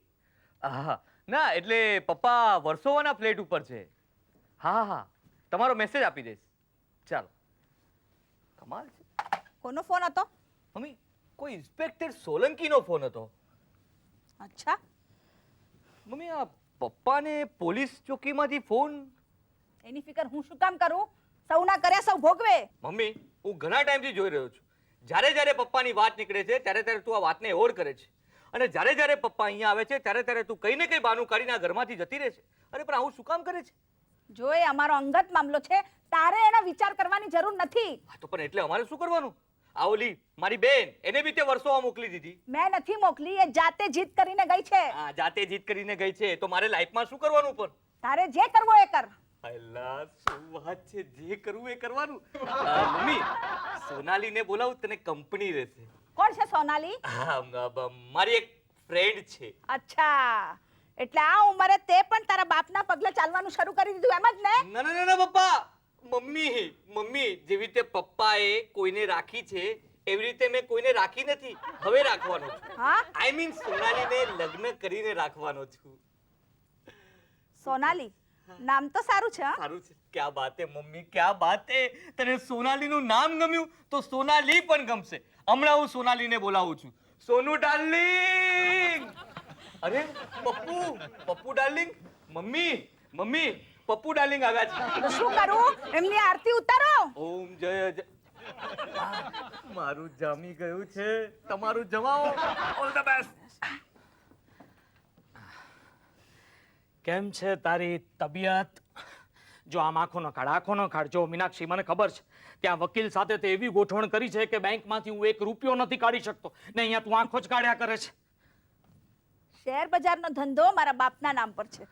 હા, ના એટલે પપ્પા વર્સોવાના ફ્લેટ ઉપર છે. હા હા, તમારો મેસેજ આપી દઈશ. ચાલો. કમાલ છે. કોનો ફોન હતો? મમ્મી, કોઈ ઇન્સ્પેક્ટર સોલંકીનો ફોન હતો. અચ્છા, મમ્મી, આ પપ્પાને પોલીસ ચોકીમાંથી ફોન? એની ફિકર હું શું કામ કરું? સૌના કર્યા સૌ ભોગવે. મમ્મી, હું ઘણા ટાઈમથી જોઈ રહ્યો છું. જ્યારે જ્યારે પપ્પાની વાત નીકળે છે ત્યારે ત્યારે તું આ વાતને એવોર્ડ કરે છે અને જ્યારે જ્યારે પપ્પા અહીંયા આવે છે ત્યારે ત્યારે તું કઈ ને કઈ બાનું કાઢીને આ ઘરમાંથી જતી રહે છે. અરે પણ આવું શું કામ કરે છે? જો એ અમારો અંગત મામલો છે, તારે એનો વિચાર કરવાની જરૂર નથી. હા તો પણ એટલે અમારે શું કરવાનું? આ ઓલી મારી બેન, એને બી તે વર્ષોમાં મોકલી દીધી. મેં નથી મોકલી, એ જાતે જીત કરીને ગઈ છે. હા, જાતે જીત કરીને ગઈ છે તો મારે લાઈફમાં શું કરવાનું? પણ તારે જે કરવો એ કર. અલ્લા, શું વાત છે, જે કરવું એ કરવાનું. મમ્મી, સોનાલીને બોલાવું, તને કંપની રહેશે. કોણ છે સોનાલી? હા, મારી એક ફ્રેન્ડ છે. અચ્છા, એટલે આ ઉંમરે તે પણ તારા બાપના પગલે ચાલવાનું શરૂ કરી દીધું એમ જ ને? ના ના ના પપ્પા, મમ્મી જેવી રીતે પપ્પાએ કોઈને રાખી છે એવી રીતે મેં કોઈને રાખી નથી, હવે રાખવાનો છું. હા, આઈ મીન સોનાલીને લગ્ન કરીને રાખવાનો છું. સોનાલી નામ તો સારું છે. હા, સારું છે. ક્યા બાત હે મમ્મી, ક્યા બાત હે. તને સોનાલીનું નામ ગમ્યું તો સોનાલી પણ ગમશે. હમણાં હું સોનાલીને બોલાવું છું. સોનુ ડાર્લિંગ. અરે Pappu darling. Mummy Pappu darling આવ્યા છે. તો શું કરું? એમની આરતી ઉતારો. ઓમ જય જય. મારું જામી ગયું છે, તમારું જમાવો. All the best. કેમ છે તારી તબિયત? જો આમ આંખો ન કાઢ. જો મીનાક્ષી, મને ખબર છે ત્યાં વકીલ સાથે તે એવી ગોઠવણ કરી છે કે બેંકમાંથી હું 1 રૂપિયો નથી કાઢી શકતો ને અહીંયા તું આંખો જ કાઢ્યા કરે છે. શેર બજારનો ધંધો મારા બાપના નામ પર છે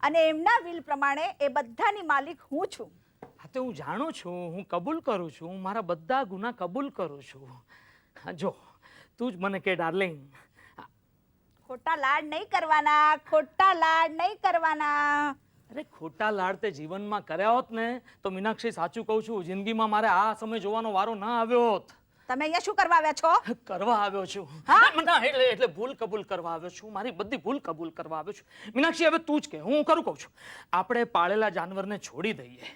અને એમના વિલ પ્રમાણે એ બધાની માલિક હું છું. હા, તો હું જાણું છું, હું કબૂલ કરું છું, હું મારા બધા ગુના કબૂલ કરું છું. હા, જો તું જ મને કે ડાર્લિંગ. ખોટા લાડ નહીં કરવાના, ખોટા લાડ નહીં કરવાના. અરે ખોટા લાડ તે જીવનમાં કર્યા હોત ને તો મીનાક્ષી, સાચું કહું છું, જિંદગીમાં મારે આ સમય જોવાનો વારો ના આવ્યો હોત. તમે અહીંયા શું કરવા આવ્યા છો? કરવા આવ્યો છું. હા? ના, એટલે ભૂલ કબૂલ કરવા આવ્યો છું, મારી બધી ભૂલ કબૂલ કરવા આવ્યો છું. મીનાક્ષી, હવે તું જ કે, હું ખરું કહું છું. આપણે પાળેલા જાનવરને છોડી દઈએ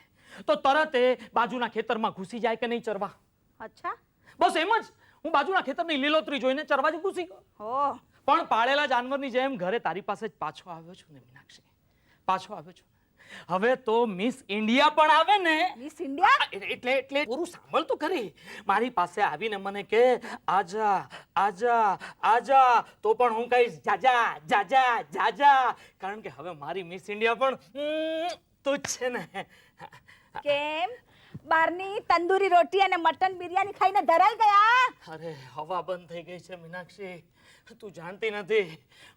તો તરત એ બાજુના ખેતરમાં ઘૂસી જાય કે નહીં ચરવા? અચ્છા, બસ એમ જ. હું બાજુના ખેતરની લીલોતરી જોઈને ચરવા જ ઘૂસી ગયો. હો, પણ પાળેલા જાનવરની જેમ ઘરે તારી પાસે જ પાછો આવ્યો છું ને મીનાક્ષી, પાછો આવ્યો છું. હવે તો મિસ ઇન્ડિયા પણ આવે ને. Miss India? એટલે પૂરું સાંભળ તો ખરી. મારી પાસે આવીને મને કે આજા આજા આજા, તો પણ હું કહીશ જાજા જાજા જાજા, કારણ કે હવે મારી મિસ ઇન્ડિયા પણ તું જ છે ને. કેમ? બારની તંદૂરી રોટી અને મટન બિરયાની ખાઈને ધરાઈ ગયા? અરે હવા બંધ થઈ ગઈ છે મીનાક્ષી, તું જાણતી નથી.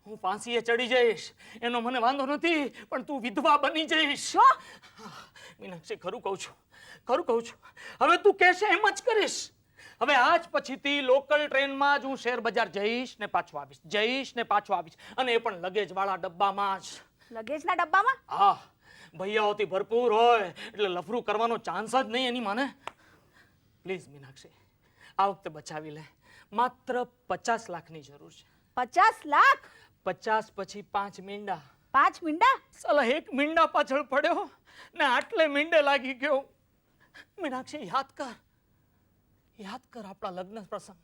હું ફાંસીએ ચડી જઈશ એનો મને વાંધો નથી, પણ તું વિધવા બની જઈશ. મીનાક્ષી, ખરું કહું છું, હવે તું કહેશે એમ જ કરીશ. હવે આજ પછીથી લોકલ ટ્રેનમાં જ હું શેર બજાર જઈશ ને પાછો આવીશ, અને એ પણ લગેજ વાળા ડબ્બામાં જ. લગેજના ડબ્બામાં? હા, ભૈયાઓથી ભરપૂર હોય એટલે લફરું કરવાનો ચાન્સ જ નહીં એની માને. પ્લીઝ મીનાક્ષી, આ વખતે બચાવી લે. માત્ર 50 લાખની જરૂર છે. 50 લાખ? 50 પછી 5 મીંડા. 5 મીંડા? સાલા એક મીંડા પાછળ પડ્યો ને આટલે મીંડે લાગી ગયો. મીનાક્ષી, યાદ કર આપણા લગ્ન પ્રસંગ.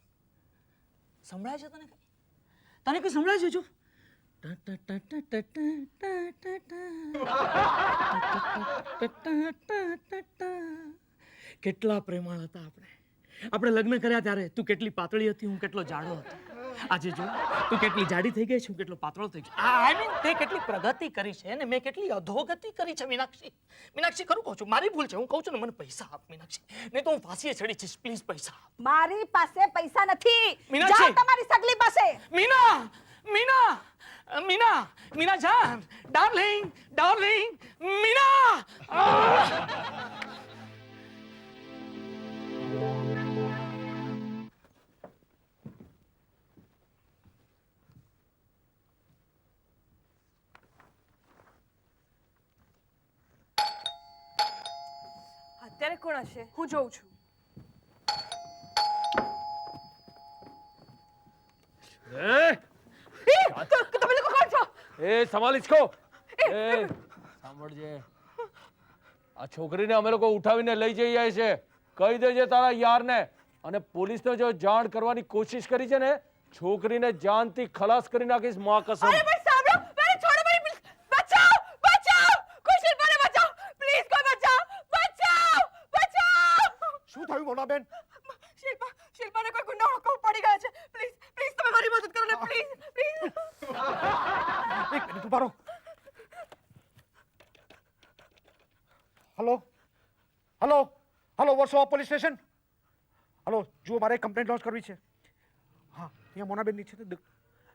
સંભળાય છે તને? કઈ સંભળાય છે? જો કેટલા પ્રેમાળ હતા આપણે લગ્ન કર્યા ત્યારે. તું કેટલી પાતળી હતી, હું કેટલો જાડો હતો. આજે જો તું કેટલી જાડી થઈ ગઈ છે, હું કેટલો પાતળો થઈ ગયો. આઈ મીન તે કેટલી પ્રગતિ કરી છે ને મેં કેટલી અધોગતિ કરી છે. મીનાક્ષી, ખરું કહું છું, મારી ભૂલ છે. હું કહું છું ને, મને પૈસા આપ મીનાક્ષી, નહીં તો હું ફાંસીએ ચડી જઈશ. પ્લીઝ પૈસા આપ. મારી પાસે પૈસા નથી. મીનાક્ષી! જાઓ તમારી સગલી પાસે. મીના જાન, ડાર્લિંગ, મીના. અત્યારે કોણ હશે? હું જોઉં છું. તમે લોકો કોણ છો? એ સંભાળ इसको. એ સાંભળજે, આ છોકરીને અમે લોકો ઉઠાવીને લઈ જઈએ છે. કહી દેજે તારા યારને, અને પોલીસને જો જાણ કરવાની કોશિશ કરી છે ને, છોકરીને જાનથી ખલાસ કરી નાખીશ. માં કસમ. અરે પણ સાંભળો, મને છોડો, મને બચાવો. કોઈ શિલ્પાને બચાવો, પ્લીઝ, કોઈ બચાવો. શું થયું મોનાબેન? શિલ્પાને કોઈ ગુંડા પડી ગયા છે. પ્લીઝ તમે મારી મદદ કરો ને પ્લીઝ પ્લીઝ. એક મિનિટ ઉભા રહો. Hello hello hello Versova police station. Hello જુઓ, મારે કમ્પ્લેન્ટ લોન્ચ કરવી છે. હા, અહીંયા મોનાબેન નીચે છે.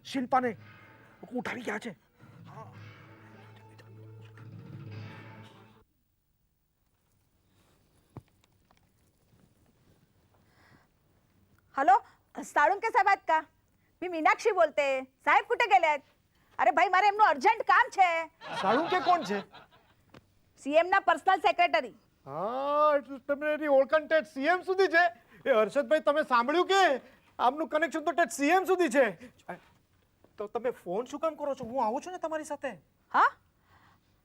શિલ્પાને ઉઠાવી ગયા છે. हॅलो साळुंके साहेब आहेत का? मी मीनाक्षी बोलते. साहेब कुठे गेलेत? अरे भाई मारे एमનું અર્જન્ટ કામ છે. સાળુંકે કોણ છે? સીએમ ના પર્સનલ સેક્રેટરી. હા, એટલે તમે એની ઓળખાણ ટેટ સીએમ સુધી છે. એ હર્ષદભાઈ, તમે સાંભળ્યું કે આમનું કનેક્શન તો ટેટ સીએમ સુધી છે. તો તમે ફોન શું કામ કરો છો? હું આવું છું ને તમારી સાથે. હા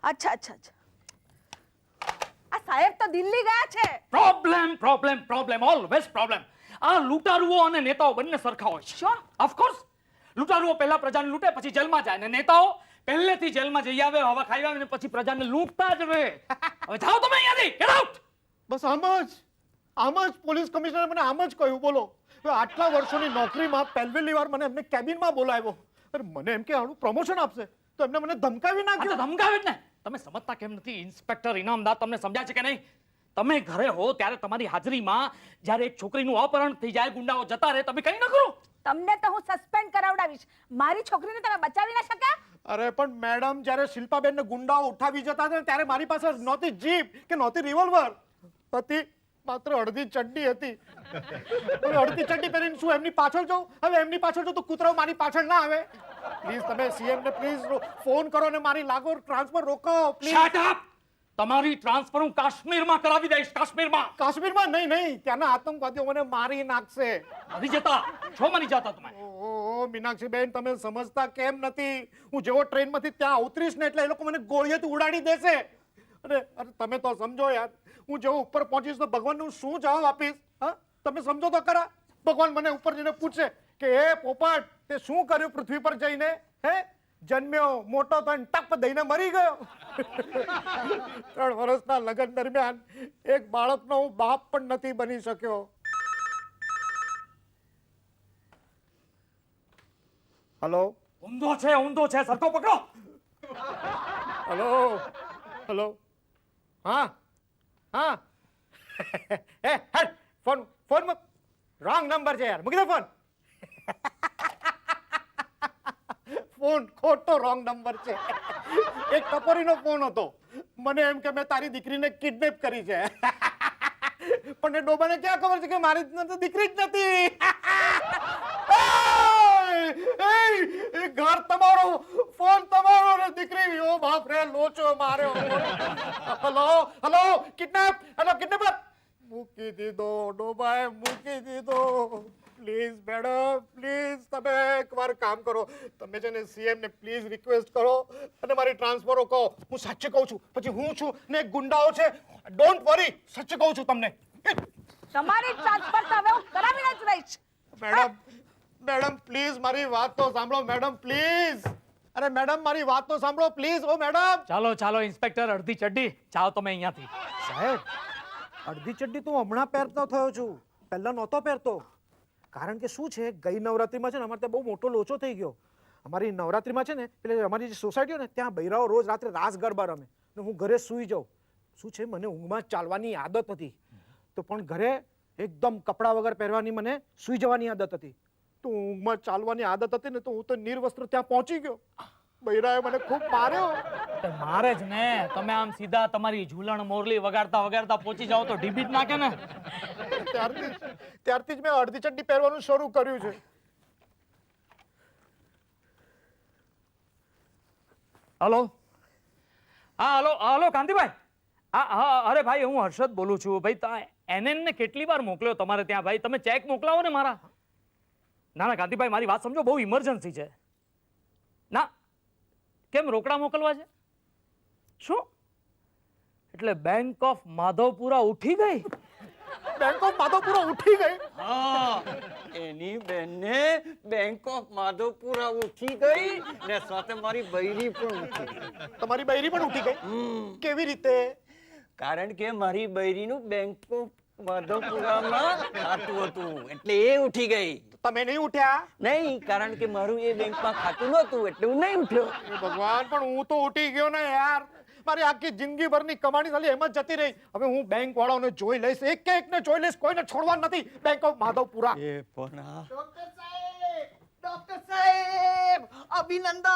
અચ્છા અચ્છા અચ્છા. આ સાહેબ તો દિલ્હી ગયા છે. Problem problem problem always problem. આ લૂંટારુઓ અને નેતાઓ બંને સરખા હોય છે. શું? ઓફકોર્સ. લૂંટારુઓ પહેલા પ્રજાને લૂંટે પછી જેલમાં જાય ને નેતાઓ પહેલેથી જેલમાં જઈ આવે, હવા ખાઈ આવે ને પછી પ્રજાને લૂંટતા જ રહે. હવે જાઓ તમે અહીંયાથી. Get out. બસ આમ જ પોલીસ કમિશનરે મને આમ જ કહ્યું. બોલો, હવે આટલા વર્ષોની નોકરીમાં પહેલી વાર મને એમને કેબિનમાં બોલાવ્યો. અરે મને એમ કે આનું પ્રમોશન આપશે તો એમને મને ધમકાવી આ તો નાખ્યો. ધમકાવે જ ને. તમે સમજતા કેમ નથી? ઇન્સ્પેક્ટર ઇનામદાર તમને સમજાય છે કે નહીં? તમે ઘરે હો ત્યારે તમારી હાજરીમાં જ્યારે એક છોકરીનું અપહરણ થઈ જાય, ગુંડાઓ જતા રહે, તમે કંઈ ન કરો. તમને તો હું સસ્પેન્ડ કરાવડાવીશ. મારી છોકરીને તમે બચાવી ના શક્યા? અરે પણ મેડમ, જ્યારે શિલ્પાબેનને ગુંડાઓ ઉઠાવી જતા હતા ને ત્યારે મારી પાસે નહોતી જીપ કે નહોતી રિવોલ્વર હતી, માત્ર અડધી ચડ્ડી હતી. હવે અડધી ચડ્ડી પહેરીને શું એમની પાછળ જાઉં? હવે એમની પાછળ જાઉં તો કૂતરાઓ મારી પાછળ ના આવે. પ્લીઝ તમે સીએમ ને પ્લીઝ ફોન કરો ને મારી લાગો ટ્રાન્સફર રોકો પ્લીઝ. Shut up. તમારી ટ્રાન્સફર હું કાશ્મીરમાં કરાવી દઈશ. કાશ્મીરમાં. કાશ્મીરમાં નહીં, ત્યાંના આતંકવાદીઓ મને મારી નાખશે. મારી જતા છો? મારી જતા તમે? ઓહો મીનાક્ષીબેન, તમે સમજતા કેમ નથી? હું જેવો ટ્રેનમાંથી ત્યાં ઉતરીશ ને એટલે એ લોકો મને ગોળીએથી ઉડાડી દેશે. અરે તમે તો સમજો યાર, હું જેવો ઉપર પહોંચીશ તો ભગવાનને હું શું જવાબ આપીશ? હા, તમે સમજો તો ખરા. ભગવાન મને ઉપર જઈને પૂછશે કે હે પોપટ, તે શું કર્યું પૃથ્વી પર જઈને? હે, જન્મ્યો, મોટો થઈને ટપ દઈને મરી ગયો. 3 વર્ષના લગ્ન દરમિયાન એક બાળકનો હું બાપ પણ નથી બની શક્યો. હલો ઊંધો છે સરખો પકડો. હલો હા એ હટ ફોન રોંગ નંબર છે યાર, મૂકી દે ફોન. ફોન ખોટો રોંગ નંબર છે. એક ટપોરીનો ફોન હતો. મને એમ કે મેં તારી દીકરીને કિડનેપ કરી છે. પણ એ ડોબાને ક્યાં ખબર છે કે મારી દીકરી જ નથી. એ ઘર તમારો, ફોન તમારો ને દીકરી. ઓ બાપ રે, લોચો માર્યો. Hello kidnap. Hello kidnapper. મૂકી દીધો ડોબાએ, મૂકી દીધો. પ્લીઝ મેડમ, પ્લીઝ તમે એકવાર કામ કરો. તમે છે ને સીએમ ને પ્લીઝ રિક્વેસ્ટ કરો અને મારી ટ્રાન્સફર રોકો. હું સાચે કહું છું, પછી હું છું ને ગુંડાઓ છે. ડોન્ટ વરી, સાચે કહું છું તમને. તમારી ટ્રાન્સફર તો હવે હું કરાવીને જ રહીશ. મેડમ પ્લીઝ મારી વાત તો સાંભળો. Madam please. અરે મેડમ મારી વાત તો સાંભળો પ્લીઝ. ઓ મેડમ. ચાલો ઇન્સ્પેક્ટર, અડધી ચડ્ડી. જાઓ તમે અહીંયાથી. સાહેબ, અડધી ચડ્ડી તો હમણાં પહેરતો થયો છું, પહેલા નહોતો પહેરતો. કારણ કે શું છે, ગઈ નવરાત્રીમાં છે ને અમારે ત્યાં બહુ મોટો લોચો થઈ ગયો. અમારી નવરાત્રીમાં છે ને એટલે અમારી જે સોસાયટી ને ત્યાં બૈરાઓ રોજ રાત્રે રાસ ગરબા રમે ને હું ઘરે સૂઈ જાઉં. શું છે, મને ઊંઘમાં ચાલવાની આદત હતી, તો પણ ઘરે એકદમ કપડાં વગર પહેરવાની મને સૂઈ જવાની આદત હતી. તો ઊંઘમાં ચાલવાની આદત હતી ને તો હું તો નિર્વસ્ત્ર ત્યાં પહોંચી ગયો. બૈરાએ મને ખૂબ માર્યો. મારે જ ને. તમે આમ સીધા તમારી ઝૂલણ મોરલી વગાડતા પહોંચી જાઓ તો ડીબી જ નાખે ને. ત્યારથી જ મેં અડધી ચડ્ડી પહેરવાનું શરૂ કર્યું છે. Hello hello Kantibhai. હા અરે ભાઈ, હું હર્ષદ બોલું છું. ભાઈ એનએન ને કેટલી વાર મોકલ્યો તમારે ત્યાં? ભાઈ તમે ચેક મોકલાવો ને મારા. ના કાંતિભાઈ, મારી વાત સમજો, બહુ ઇમરજન્સી છે. ના કેમ રોકડા મોકલવા છે? શું એટલે બેંક ઓફ માધવપુરા ઉઠી ગઈ? બેંક ઓફ માધવપુરા ઉઠી ગઈ? હા, એની બેનને બેંક ઓફ માધવપુરા ઉઠી ગઈ ને સાથે મારી બૈરી પણ ઉઠી ગઈ. તમારી બૈરી પણ ઉઠી ગઈ? કેવી રીતે? કારણ કે મારી બૈરીનું બેંક ઓફ માધવપુરામાં ખાતું હતું એટલે એ ઉઠી ગઈ. તમે નહીં ઉઠ્યા? નહીં, કારણ કે મારું એ બેંકમાં ખાતું નહોતું એટલે હું નહીં ઉઠ્યો. એ ભગવાન, પણ હું તો ઉઠી ગયો ને યાર. મારી આખી જિંદગી ભરની કમાણી સાલી એમ જ જતી રહી. હવે હું બેંક વાળાઓને જોઈ લઈશ, એક એકને જોઈ લઈશ, કોઈને છોડવા નથી. Bank of Madhavpura. એ પણ આ ડોક્ટર સાહેબ, અભિનંદન.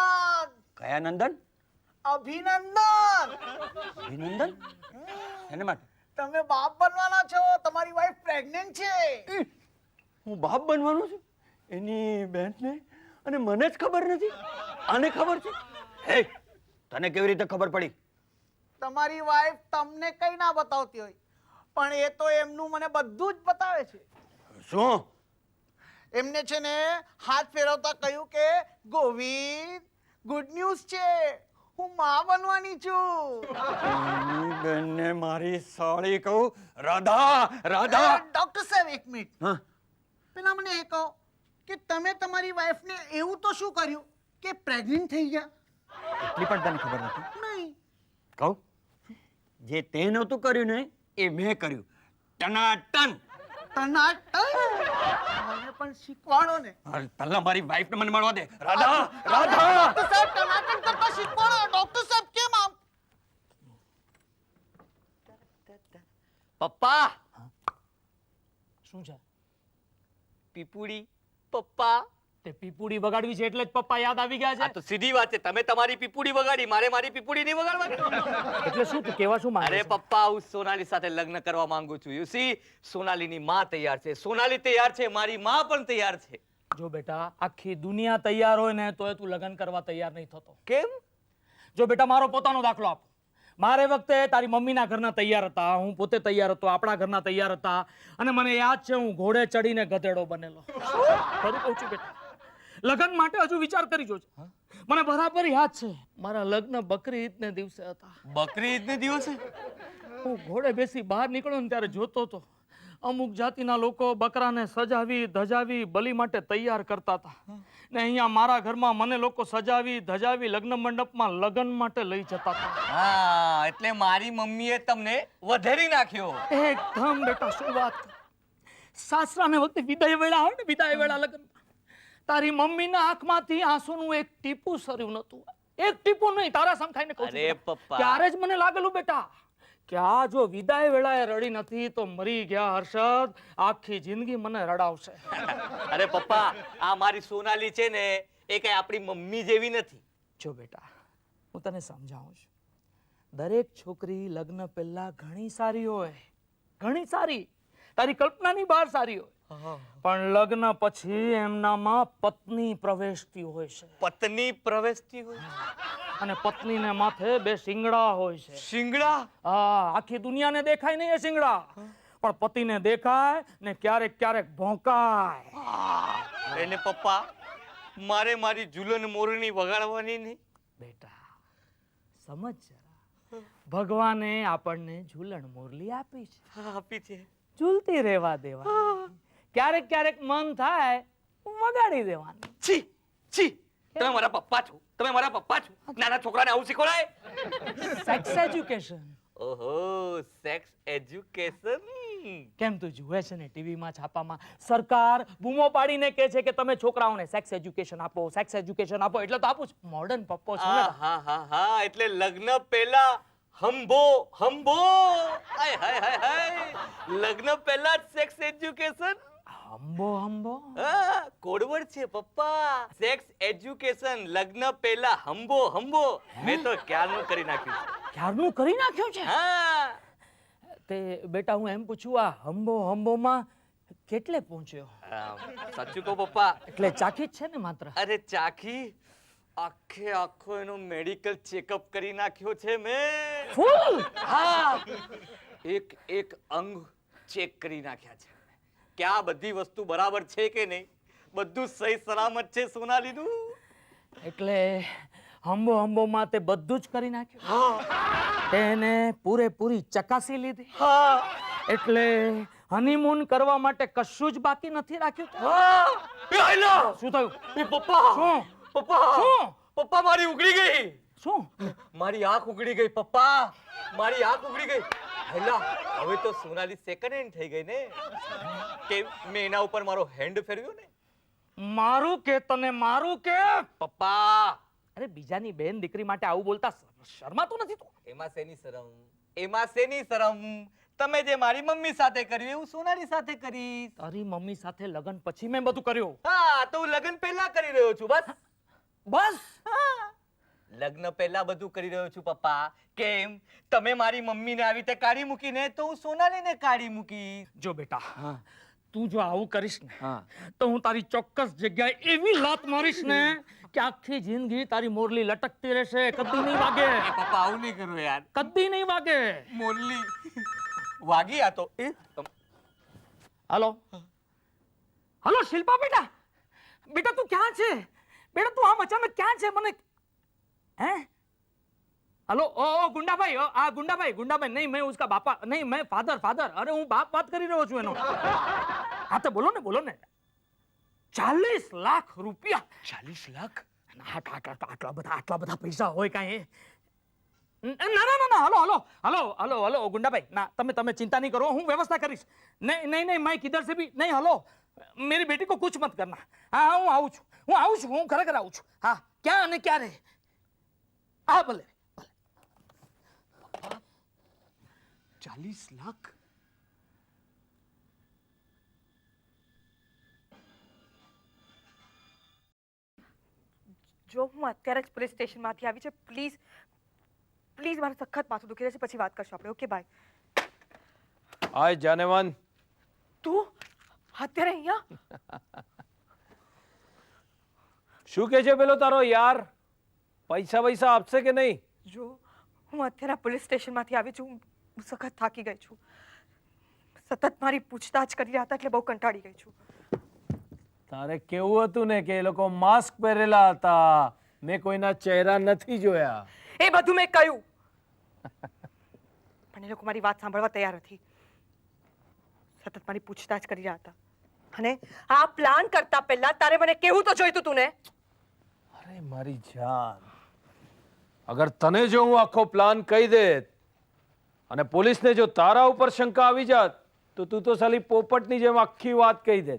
કયા નંદન? અભિનંદન. અભિનંદન? એને માટે તમે બાપ બનવાના છો. તમારી વાઈફ પ્રેગ્નન્ટ છે. હું બાપ બનવાનો છું? એની બહેનને અને મને જ ખબર નથી. આને ખબર છે? હે, તને કેવી રીતે ખબર પડી? તમારી વાઈફ તમને કઈ ના બતાવતી હોય, પણ એ તો એમનું મને બધું જ બતાવે છે. શું? એમને છે ને હાથ ફેરવતા કહ્યું કે ગોવિંદ, ગુડ ન્યૂઝ છે, હું માં બનવાની છું. એની બહેનને મારી સાળી કહું? રાધા, રાધા. ડોક્ટર સાહેબ, એક મિનિટ. હા, પેલા મને એ કહો કે તમે તમારી વાઈફને એવું તો શું કર્યું કે પ્રેગ્નન્ટ થઈ ગયા? એટલી પણ તને ખબર નથી? નહીં. કહું? જે તે નહોતું કર્યું ને એ મેં કર્યું. ટનાટન. ટનાટન. મને પણ શીખવાડો ને. પહેલા મારી વાઈફને મને મળવા દે. રાધા, રાધા. ડોક્ટર સાહેબ, ટનાટન કરતા શીખવાડો. ડોક્ટર સાહેબ, કેમ આમ? પપ્પા, શું છે? પીપુડી. પપ્પા, તે પીપુડી વગાડવી છે એટલે જ પપ્પા યાદ આવી ગયા આ છે. તો સીધી વાત છે. તમે તમારી પીપુડી વગાડી, મારે મારી પીપુડી નહીં વગાડવાની. એટલે શું તું કેવા શું માંગે અરે છે? પપ્પા, હું સોનાલી સાથે લગ્ન કરવા માંગુ છું. યુ સી, સોનાલીની માં તૈયાર છે, સોનાલી તૈયાર છે, મારી માં પણ તૈયાર છે. જો બેટા, આખી દુનિયા તૈયાર હોય ને તોય તું લગ્ન કરવા તૈયાર નહીં થતો. કેમ? જો બેટા, મારો પોતાનો દાખલો આપો. મારે વખતે તારી મમ્મીના ઘરના તૈયાર હતા, હું પોતે તૈયાર હતો, આપણા ઘરના તૈયાર હતા, અને મને યાદ છે હું ઘોડે ચડીને ગધેડો બનેલો. ખરું કહું છું બેટા, લગ્ન માટે હજુ વિચાર કરી જોજો. મને બરાબર યાદ છે મારા લગ્ન બકરી ઈદને દિવસે હતા. બકરી ઈદને દિવસે? હું ઘોડે બેસી બહાર નીકળ્યો ને ત્યારે જોતો હતો અમુક જાતિના લોકો બકરાને સજાવી ધજાવી બલી માટે તૈયાર કરતા હતા, ને અહીંયા મારા ઘરમાં મને લોકો સજાવી ધજાવી લગ્ન મંડપમાં લગ્ન માટે લઈ જતા હતા. હા, એટલે મારી મમ્મીએ તમને વધેરી નાખ્યો. એકદમ બેટા, શું વાત કરું. સાસરાને વખતે વિદાય વેળા હોય ને, વિદાય વેળા લગ્ન, તારી મમ્મીના આંખમાંથી આંસુનું એક ટીપું સર્યું નતું. એક ટીપું નહીં, તારા સામે ખાઈને કહું છું અરે બેટા. પપ્પા. ત્યારે જ મને લાગેલું બેટા કે આ જો વિદાય વેળાએ રડી નથી તો મરી ગયા હર્ષદ, આખી જિંદગી મને રડાવશે. અરે પપ્પા, આ મારી સોનાલી છે ને એ કઈ આપણી મમ્મી જેવી નથી. જો બેટા, હું તને સમજાવું છું. દરેક છોકરી લગ્ન પહેલા ઘણી સારી હોય, ઘણી સારી, તારી કલ્પનાની બહાર સારી હોય, પણ લગ્ન પછી એમનામાં પત્ની પ્રવેશતી હોય છે. પત્ની પ્રવેશતી હોય? અને પત્નીને માથે બે શિંગડા હોય છે. શિંગડા? હા, આખી દુનિયાને દેખાય નહીં એ શિંગડા, પણ પતિને દેખાય ને ક્યારેક ક્યારેક ભોંકાય. એને પપ્પા, મારે મારી ઝૂલન મોરણી વગાડવાની નહીં? બેટા સમજ જરા, ભગવાને આપણને ઝૂલણ મોરલી આપી છે, હા, આપી છે. ઝૂલતી રહેવા દેવા. ક્યારેક ક્યારેક મન થાય વગાડી દેવાનું. છી છી, તમે મારા પપ્પા છો, તમે મારા પપ્પા છો. નાના છોકરાને આવું શીખવાડાય? Sex education. ઓહો, સેક્સ એજ્યુકેશન. કેમ તું જુએ છે ને ટીવીમાં છાપામાં સરકાર બૂમો પાડીને કહે છે કે તમે છોકરાઓને સેક્સ એજ્યુકેશન આપો, સેક્સ એજ્યુકેશન આપો, એટલે તો આપું છું. મોડર્ન પપ્પો છો ને. હા હા હા, એટલે લગ્ન પહેલા હંબો હંબો. હાય હાય હાય હાય, લગ્ન પહેલા જ સેક્સ એજ્યુકેશન. હંબો હંબો. હા, કોડવર્ડ છે પપ્પા. સેક્સ એજ્યુકેશન, લગ્ન પહેલા હંબો હંબો. મેં તો ક્યારનું કરી નાખ્યું છે. ક્યારનું કરી નાખ્યું છે. હા, તે બેટા હું એમ પૂછું, આ હંબો હંબોમાં કેટલે પહોંચ્યો? સાચું કહું પપ્પા, એટલે ચાખી જ છે ને માત્ર? અરે ચાખી, આખે આખો એનો મેડિકલ ચેકઅપ કરી નાખ્યો છે મેં. ફૂલ. હા, એક એક અંગ ચેક કરી નાખ્યા છે કે આ બધી વસ્તુ બરાબર છે કે નહીં, બધું સહી સલામત છે સોનાલીનું. એટલે હંબો હંબોમાં તે બધું જ કરી નાખ્યું. તેને પૂરેપૂરી ચકાસી લીધી. હા એટલે હનીમૂન કરવા માટે કશું જ બાકી નથી રાખ્યું. હા, એ આયલા. શું થયું? એ પપ્પા, શું? પપ્પા, શું? પપ્પા મારી ઉગડી ગઈ. શું મારી આંખ ઉઘડી ગઈ પપ્પા, મારી આંખ ઉઘડી ગઈ. હેલા, હવે તો સોનાલી સેકન્ડ હેન્ડ થઈ ગઈ ને, કે મેં એના ઉપર મારો હેન્ડ ફેરવ્યો ને. મારું કે તને મારું કે પપ્પા, અરે બીજાની બેન દીકરી માટે આવું બોલતા શરમાતું નથી તું? એમાં શેની શરમ, એમાં શેની શરમ? તમે જે મારી મમ્મી સાથે કર્યું એવું સોનાલી સાથે કરીશ. તારી મમ્મી સાથે લગ્ન પછી મેં બધું કર્યું. હા, તો હું લગ્ન પહેલા કરી રહ્યો છું. બસ બસ હા, લગ્ન પહેલા બધું કરી રહ્યો છું પપ્પા. કેમ? તમે મારી મમ્મીને આવી રીતે કાઢી મૂકીને તો હું સોનાલીને કાઢી મૂકીશ. જો બેટા, તું જો આવું કરીશ ને તો હું તારી ચોક્કસ જગ્યાએ એવી લાત મારીશ ને કે આખી જિંદગી તારી મોરલી લટકતી રહેશે, કદી નહીં વાગે. એ પપ્પા આવું નહીં કરો યાર. કદી નહીં વાગે. મોરલી વાગી આ તો. હાલો હાલો શિલ્પા બેટા, બેટા તું ક્યાં છે? બેટા તું આમ અચાનક ક્યાં છે? મને હે हेलो ओ गुंडा भाई, गुंडा भाई नहीं, मैं उसका बापा नहीं, मैं फादर. अरे હું બાપ વાત કરી રહ્યો છું એનો. હા તો બોલો ને. 40 લાખ રૂપિયા. 40 લાખ? આટલા બધા પૈસા હોય કાંઈ? ના, હલો ગુંડા ભાઈ, ના તમે ચિંતા નહીં કરો, હું વ્યવસ્થા કરીશ. નહીં मैं किधर से भी नहीं. હલો, मेरी बेटी को कुछ मत करना. हाँ હું આવું છું, હું ખરેખર આવું છું. હા ક્યાં અને ક્યારે? હા ભલે. 40 લાખ? જો હું અત્યારે જ પોલીસ સ્ટેશનમાંથી આવી છે, પ્લીઝ મારું સખત માથું દુખી રહેશે, પછી વાત કરશું આપણે. Okay bye. આય જાનેવાન. તું અત્યારે અહીંયા? શું કે છે પેલો તારો યાર? પૈસા આપશે કે નહીં? જો હું અત્યારે પોલીસ સ્ટેશનમાંથી આવી છું, હું સખત થાકી ગઈ છું. સતત મારી પૂછતાછ કરી રહ્યા હતા એટલે બહુ કંટાળી ગઈ છું. તારે કેવું હતું ને કે એ લોકો માસ્ક પહેરેલા હતા, મેં કોઈના ચહેરા નથી જોયા. એ બધું મેં કહ્યું, પણ એ લોકો મારી વાત સાંભળવા તૈયાર નથી. સતત મારી પૂછતાછ કરી રહ્યા હતા, અને આ પ્લાન કરતા પહેલા તારે મને કેવું તો જોઈતું તું ને. અરે મારી જાન, અગર તને જો હું આખો પ્લાન કહી દે અને પોલીસને જો તારા ઉપર શંકા આવી જાત તો તું તો સાલી પોપટની જેમ આખી વાત કહી દે.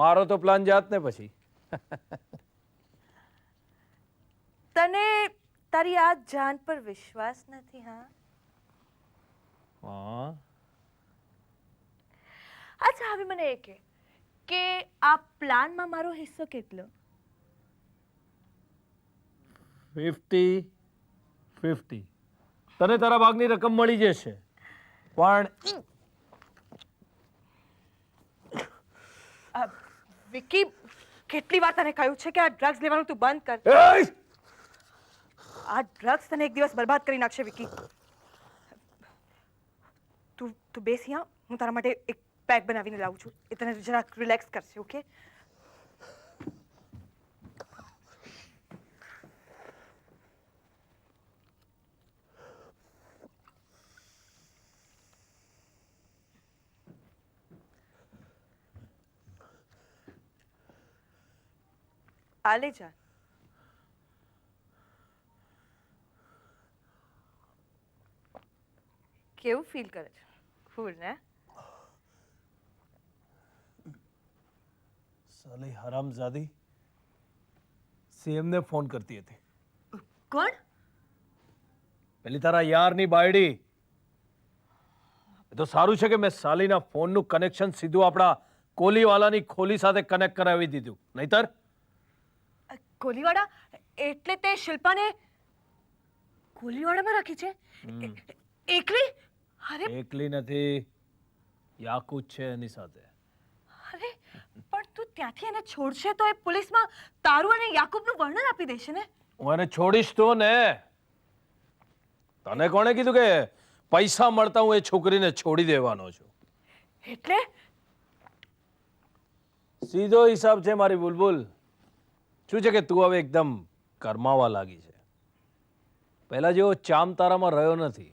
મારો તો પ્લાન જાત ને પછી. તને તારી આ જાન પર વિશ્વાસ નથી? હા, અચ્છા હવે મને એ કે આ પ્લાનમાં મારો હિસ્સો કેટલો? 50-50. તને તારા ભાગની રકમ મળી જશે, પણ વિકી, કેટલી વાર તને કહ્યું છે કે આ ડ્રગ્સ લેવાનું તું બંધ કર. આ ડ્રગ્સ તને એક દિવસ બરબાદ કરી નાખશે વિકી. તું બેસ અહીંયા, હું તારા માટે એક પેક બનાવીને લાવું છું, એ તને જરાક રિલેક્સ કરશે. ઓકે? આ લે જા. કેવું ફીલ કરે છે? કુલ ને? સાલી હરામજાદી સીએમ ને ફોન કરતી હતી. કોણ? પેલી તારા યારની બાયડી. એ તો સારું છે કે મેં સાલીના ફોનનું કનેક્શન સીધું આપણા કોલીવાલાની ખોલી સાથે કનેક્ટ કરાવી દીધું, નહીતર કોલીવાડા એટલે તે શિલ્પાને કોલીવાડામાં રાખી છે? એકલી? અરે એકલી નથી, યાકુત છે એની સાથે. અરે પણ તું ત્યાંથી એને છોડશે તો એ પોલીસમાં તારું અને યાકુબનું વર્ણન આપી દેશે ને. હું એને છોડીશ તો ને. તને કોણે કીધું કે પૈસા મળતા હું એ છોકરીને છોડી દેવાનો છું? એટલે સીધો હિસાબ છે મારી બુલબુલ. શું છે કે તું હવે એકદમ કરમાવા લાગી છે. પહેલા જેવો ચામ તારામાં રહ્યો નથી.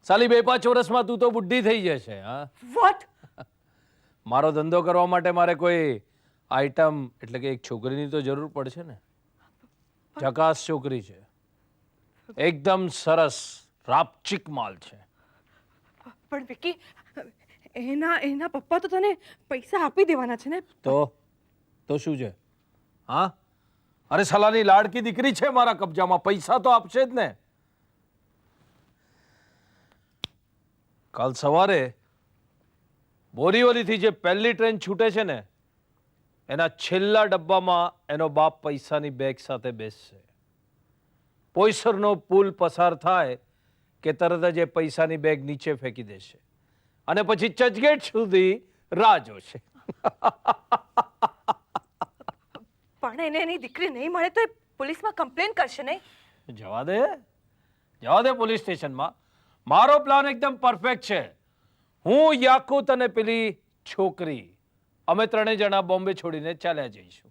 સાલી 2-5 વર્ષમાં તું તો બુઢી થઈ જશે. હા, વોટ? મારો ધંધો કરવા માટે મારે કોઈ આઈટમ એટલે કે એક છોકરીની તો જરૂર પડશે ને. ઝકાસ છોકરી છે, એકદમ સરસ રાપચીક માલ છે. પણ વિકી, એના પપ્પા તો તને પૈસા આપી દેવાના છે ને? તો શું છે? હા, અરે સલાની લાડકી દીકરી છે મારા કબજામાં, પૈસા તો આપશે જ ને. કાલ સવારે બોરીવલીથી જે પહેલી ટ્રેન છૂટે છે ને, એના છેલ્લા ડબ્બામાં એનો બાપ પૈસાની બેગ સાથે બેસશે. પોઈસરનો પુલ પસાર થાય કે તરત જ એ પૈસાની બેગ નીચે ફેંકી દેશે અને પછી ચર્ચગેટ સુધી રાહ જોશે. પણ એને એની દીકરી નહીં મળે તો એ પોલીસમાં કમ્પ્લેન કરશે નહીં? જવા દે પોલીસ સ્ટેશનમાં. મારો પ્લાન એકદમ પરફેક્ટ છે. હું, યાકુત અને પેલી છોકરી, અમે ત્રણેય જણા બોમ્બે છોડીને ચાલ્યા જઈશું.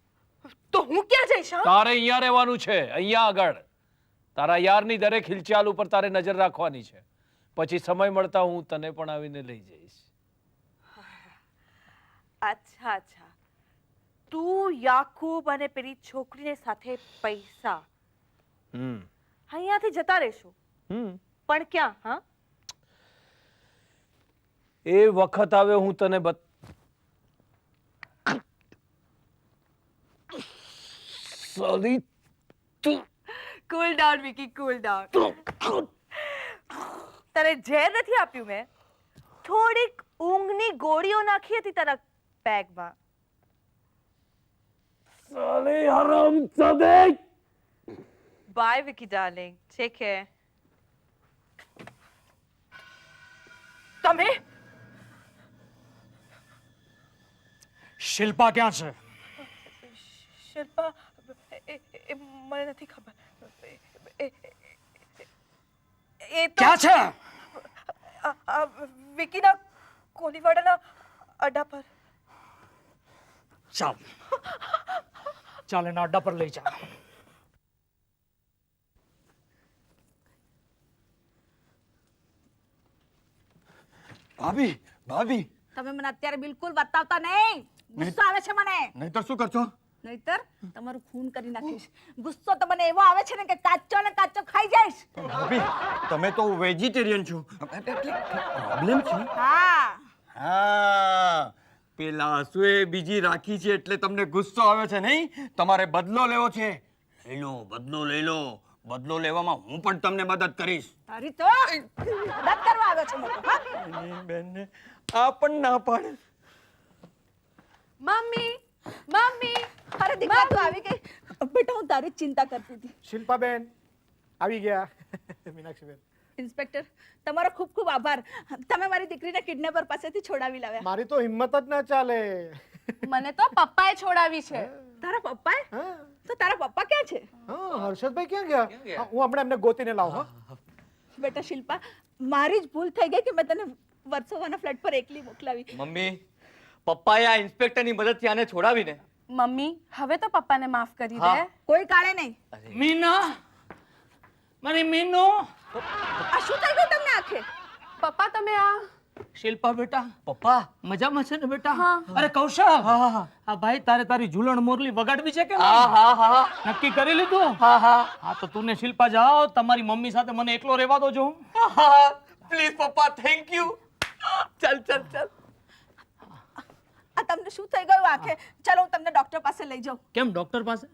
તો હું ક્યાં જઈશ? હા? તારે અહીંયા રહેવાનું છે, અહીંયા આગળ. તારા યારની દરેક હિલચાલ ઉપર તારે નજર રાખવાની છે. પછી સમય મળતા હું તને પણ આવીને લઈ જઈશ. અચ્છા, તું, યાકુબ અને પેલી છોકરીને સાથે પૈસા અહીંયાથી જતા રહેશું. પણ ક્યાં? હા, એ વખત આવે હું તને sorry, cool down Vicky, cool down. તને ઝેર નથી આપ્યું મેં? થોડીક ઊંઘની ગોળીઓ નાખી હતી તારા બેગમાં. સાલી હરામજાદે. Bye Vicky darling, take care. તમે શિલ્પા ક્યાં છે? શિલ્પા, મને નથી ખબર. એ તો ક્યાં છે? વિકીના કોલીવાડાના અડ્ડા પર. ચાલ એના અડ્ડા પર લઈ જા. ભાભી તમે મને અત્યારે બિલકુલ બતાવતા નહીં. ગુસ્સો આવે છે મને. નહીતર શું કરશો? નહીતર તમારું ખૂન કરી નાખીશ. ગુસ્સો તો મને એવો આવે છે ને કે કાચો ને કાચો ખાઈ જઈશ. ભાભી તમે તો વેજીટેરિયન છો, પ્રોબ્લેમ છે. હા, પેલા આસુએ બીજી રાખી છે એટલે તમને ગુસ્સો આવે છે નહીં? તમારે બદલો લેવો છે, લઈ લો, બદલો લઈ લો. બદલો લેવામાં હું પણ તમને મદદ કરીશ. તારી તો મદદ કરવા આવ્યો છે મોટો. હા, એની બેનને આ પણ ના પાડે. Mummy, mummy. અરે દીકરા તું આવી ગઈ. બેટા હું તારી જ ચિંતા કરતી હતી. શિલ્પાબેન આવી ગયા. મીનાક્ષીબેન, ઇન્સ્પેક્ટર તમારો ખૂબ ખૂબ આભાર. તમે મારી દીકરીને કિડનેપર પાસેથી છોડાવી લાવ્યા. મારી તો હિંમત જ ના ચાલે. મને તો પપ્પાએ છોડાવી છે. તારા પપ્પાએ? હા, તો તારા પપ્પા ક્યાં છે? હર્ષદભાઈ ક્યાં ગયા? હા, હું હમણાં એમને ગોતીને લાવું. હા, બેટા શિલ્પા, મારી જ ભૂલ થઈ ગઈ કે મેં તને વર્સોવાના ફ્લેટ પર એકલી મોકલાવી. મમ્મી, પપ્પાએ આ ઇન્સ્પેક્ટરની મદદથી આને છોડાવીને. મમ્મી, હવે તો પપ્પાને માફ કરી હા. દે. કોઈ કાળે નહીં. મીના, મારી મીનુ. આ શું થઈ ગયું તમને આંખે? પપ્પા તમે આ શિલ્પા બેટા પપ્પા, મજામાં છે ને બેટા? અરે કૌશલ, હા ભાઈ, તારે તારી ઝૂલણ મોરલી વગાડવી છે કે હા નહીં? હા હા નક્કી કરી લીધું? હા હા હા તો તું ને શિલ્પા જાઓ, તમારી મમ્મી સાથે મને એકલો રહેવા દો જો. હા, પ્લીઝ પપ્પા, થેન્ક યુ. ચાલ ચાલ ચાલ. આ તમને શું થઈ ગયું આંખે? ચલો હું તમને ડોક્ટર પાસે લઈ જાઉં. કેમ ડોક્ટર પાસે?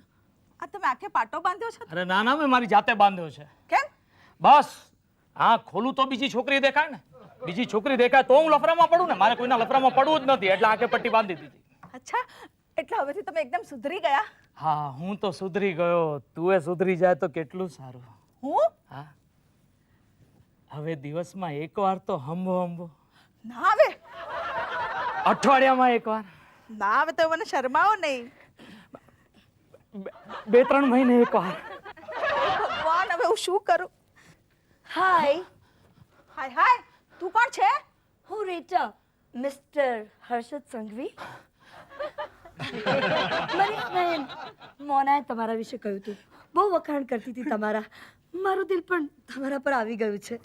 આ તમે આંખે પાટો બાંધ્યો છે? અરે ના ના, મેં મારી જાતે બાંધ્યો છે. કેમ? બસ હા, ખોલું તો બીજી છોકરી દેખાય ને. બીજી છોકરી દેખાય તો હું લફરામાં પડું ને. મારે કોઈના લફરામાં પડવું જ નથી એટલે આંખે પટ્ટી બાંધી દીધી. અચ્છા, એટલે હવેથી તમે એકદમ સુધરી ગયા? હા, હું તો સુધરી ગયો. તું એ સુધરી જાય તો કેટલું સારું. હું? હા, હવે દિવસમાં એકવાર તો હંબો. ના આવે. અઠવાડિયામાં એકવાર. ના આવે તો મને શરમાવો નહીં. 2-3 મહિને એકવાર. ભગવાન, હવે હું શું કરું? હાય, હાય હાય, તું કોણ છે? હું રીટા, મિસ્ટર હર્ષદ સંઘવી. મારી ફ્રેન્ડ મોનાએ તમારા વિશે કહ્યું હતું. બહુ વખાણ કરતી હતી તમારા. મારું દિલ પણ તમારા પર આવી ગયું છે.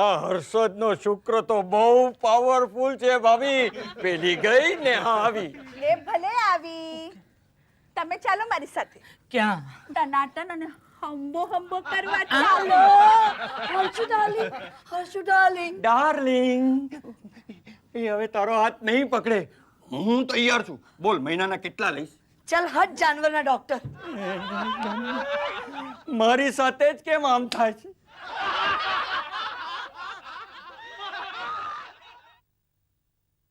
આ હર્ષદનો શુક્ર તો બહુ પાવરફુલ છે ભાભી. પેલી ગઈ ને આ આવી. એ ભલે આવી. તમે ચાલો મારી સાથે. ક્યાં? ટનાટન અને હંબો હંબો કરવા ચાલો. હર્ષુ ડાર્લિંગ ડાર્લિંગ, એ હવે તારો હાથ નહીં પકડે. હું તૈયાર છું. બોલ, મહિનાના કેટલા લઈશ? ચાલ હટ જાનવરના ડોક્ટર. મારી સાથે જ કેમ આમ થાય છે?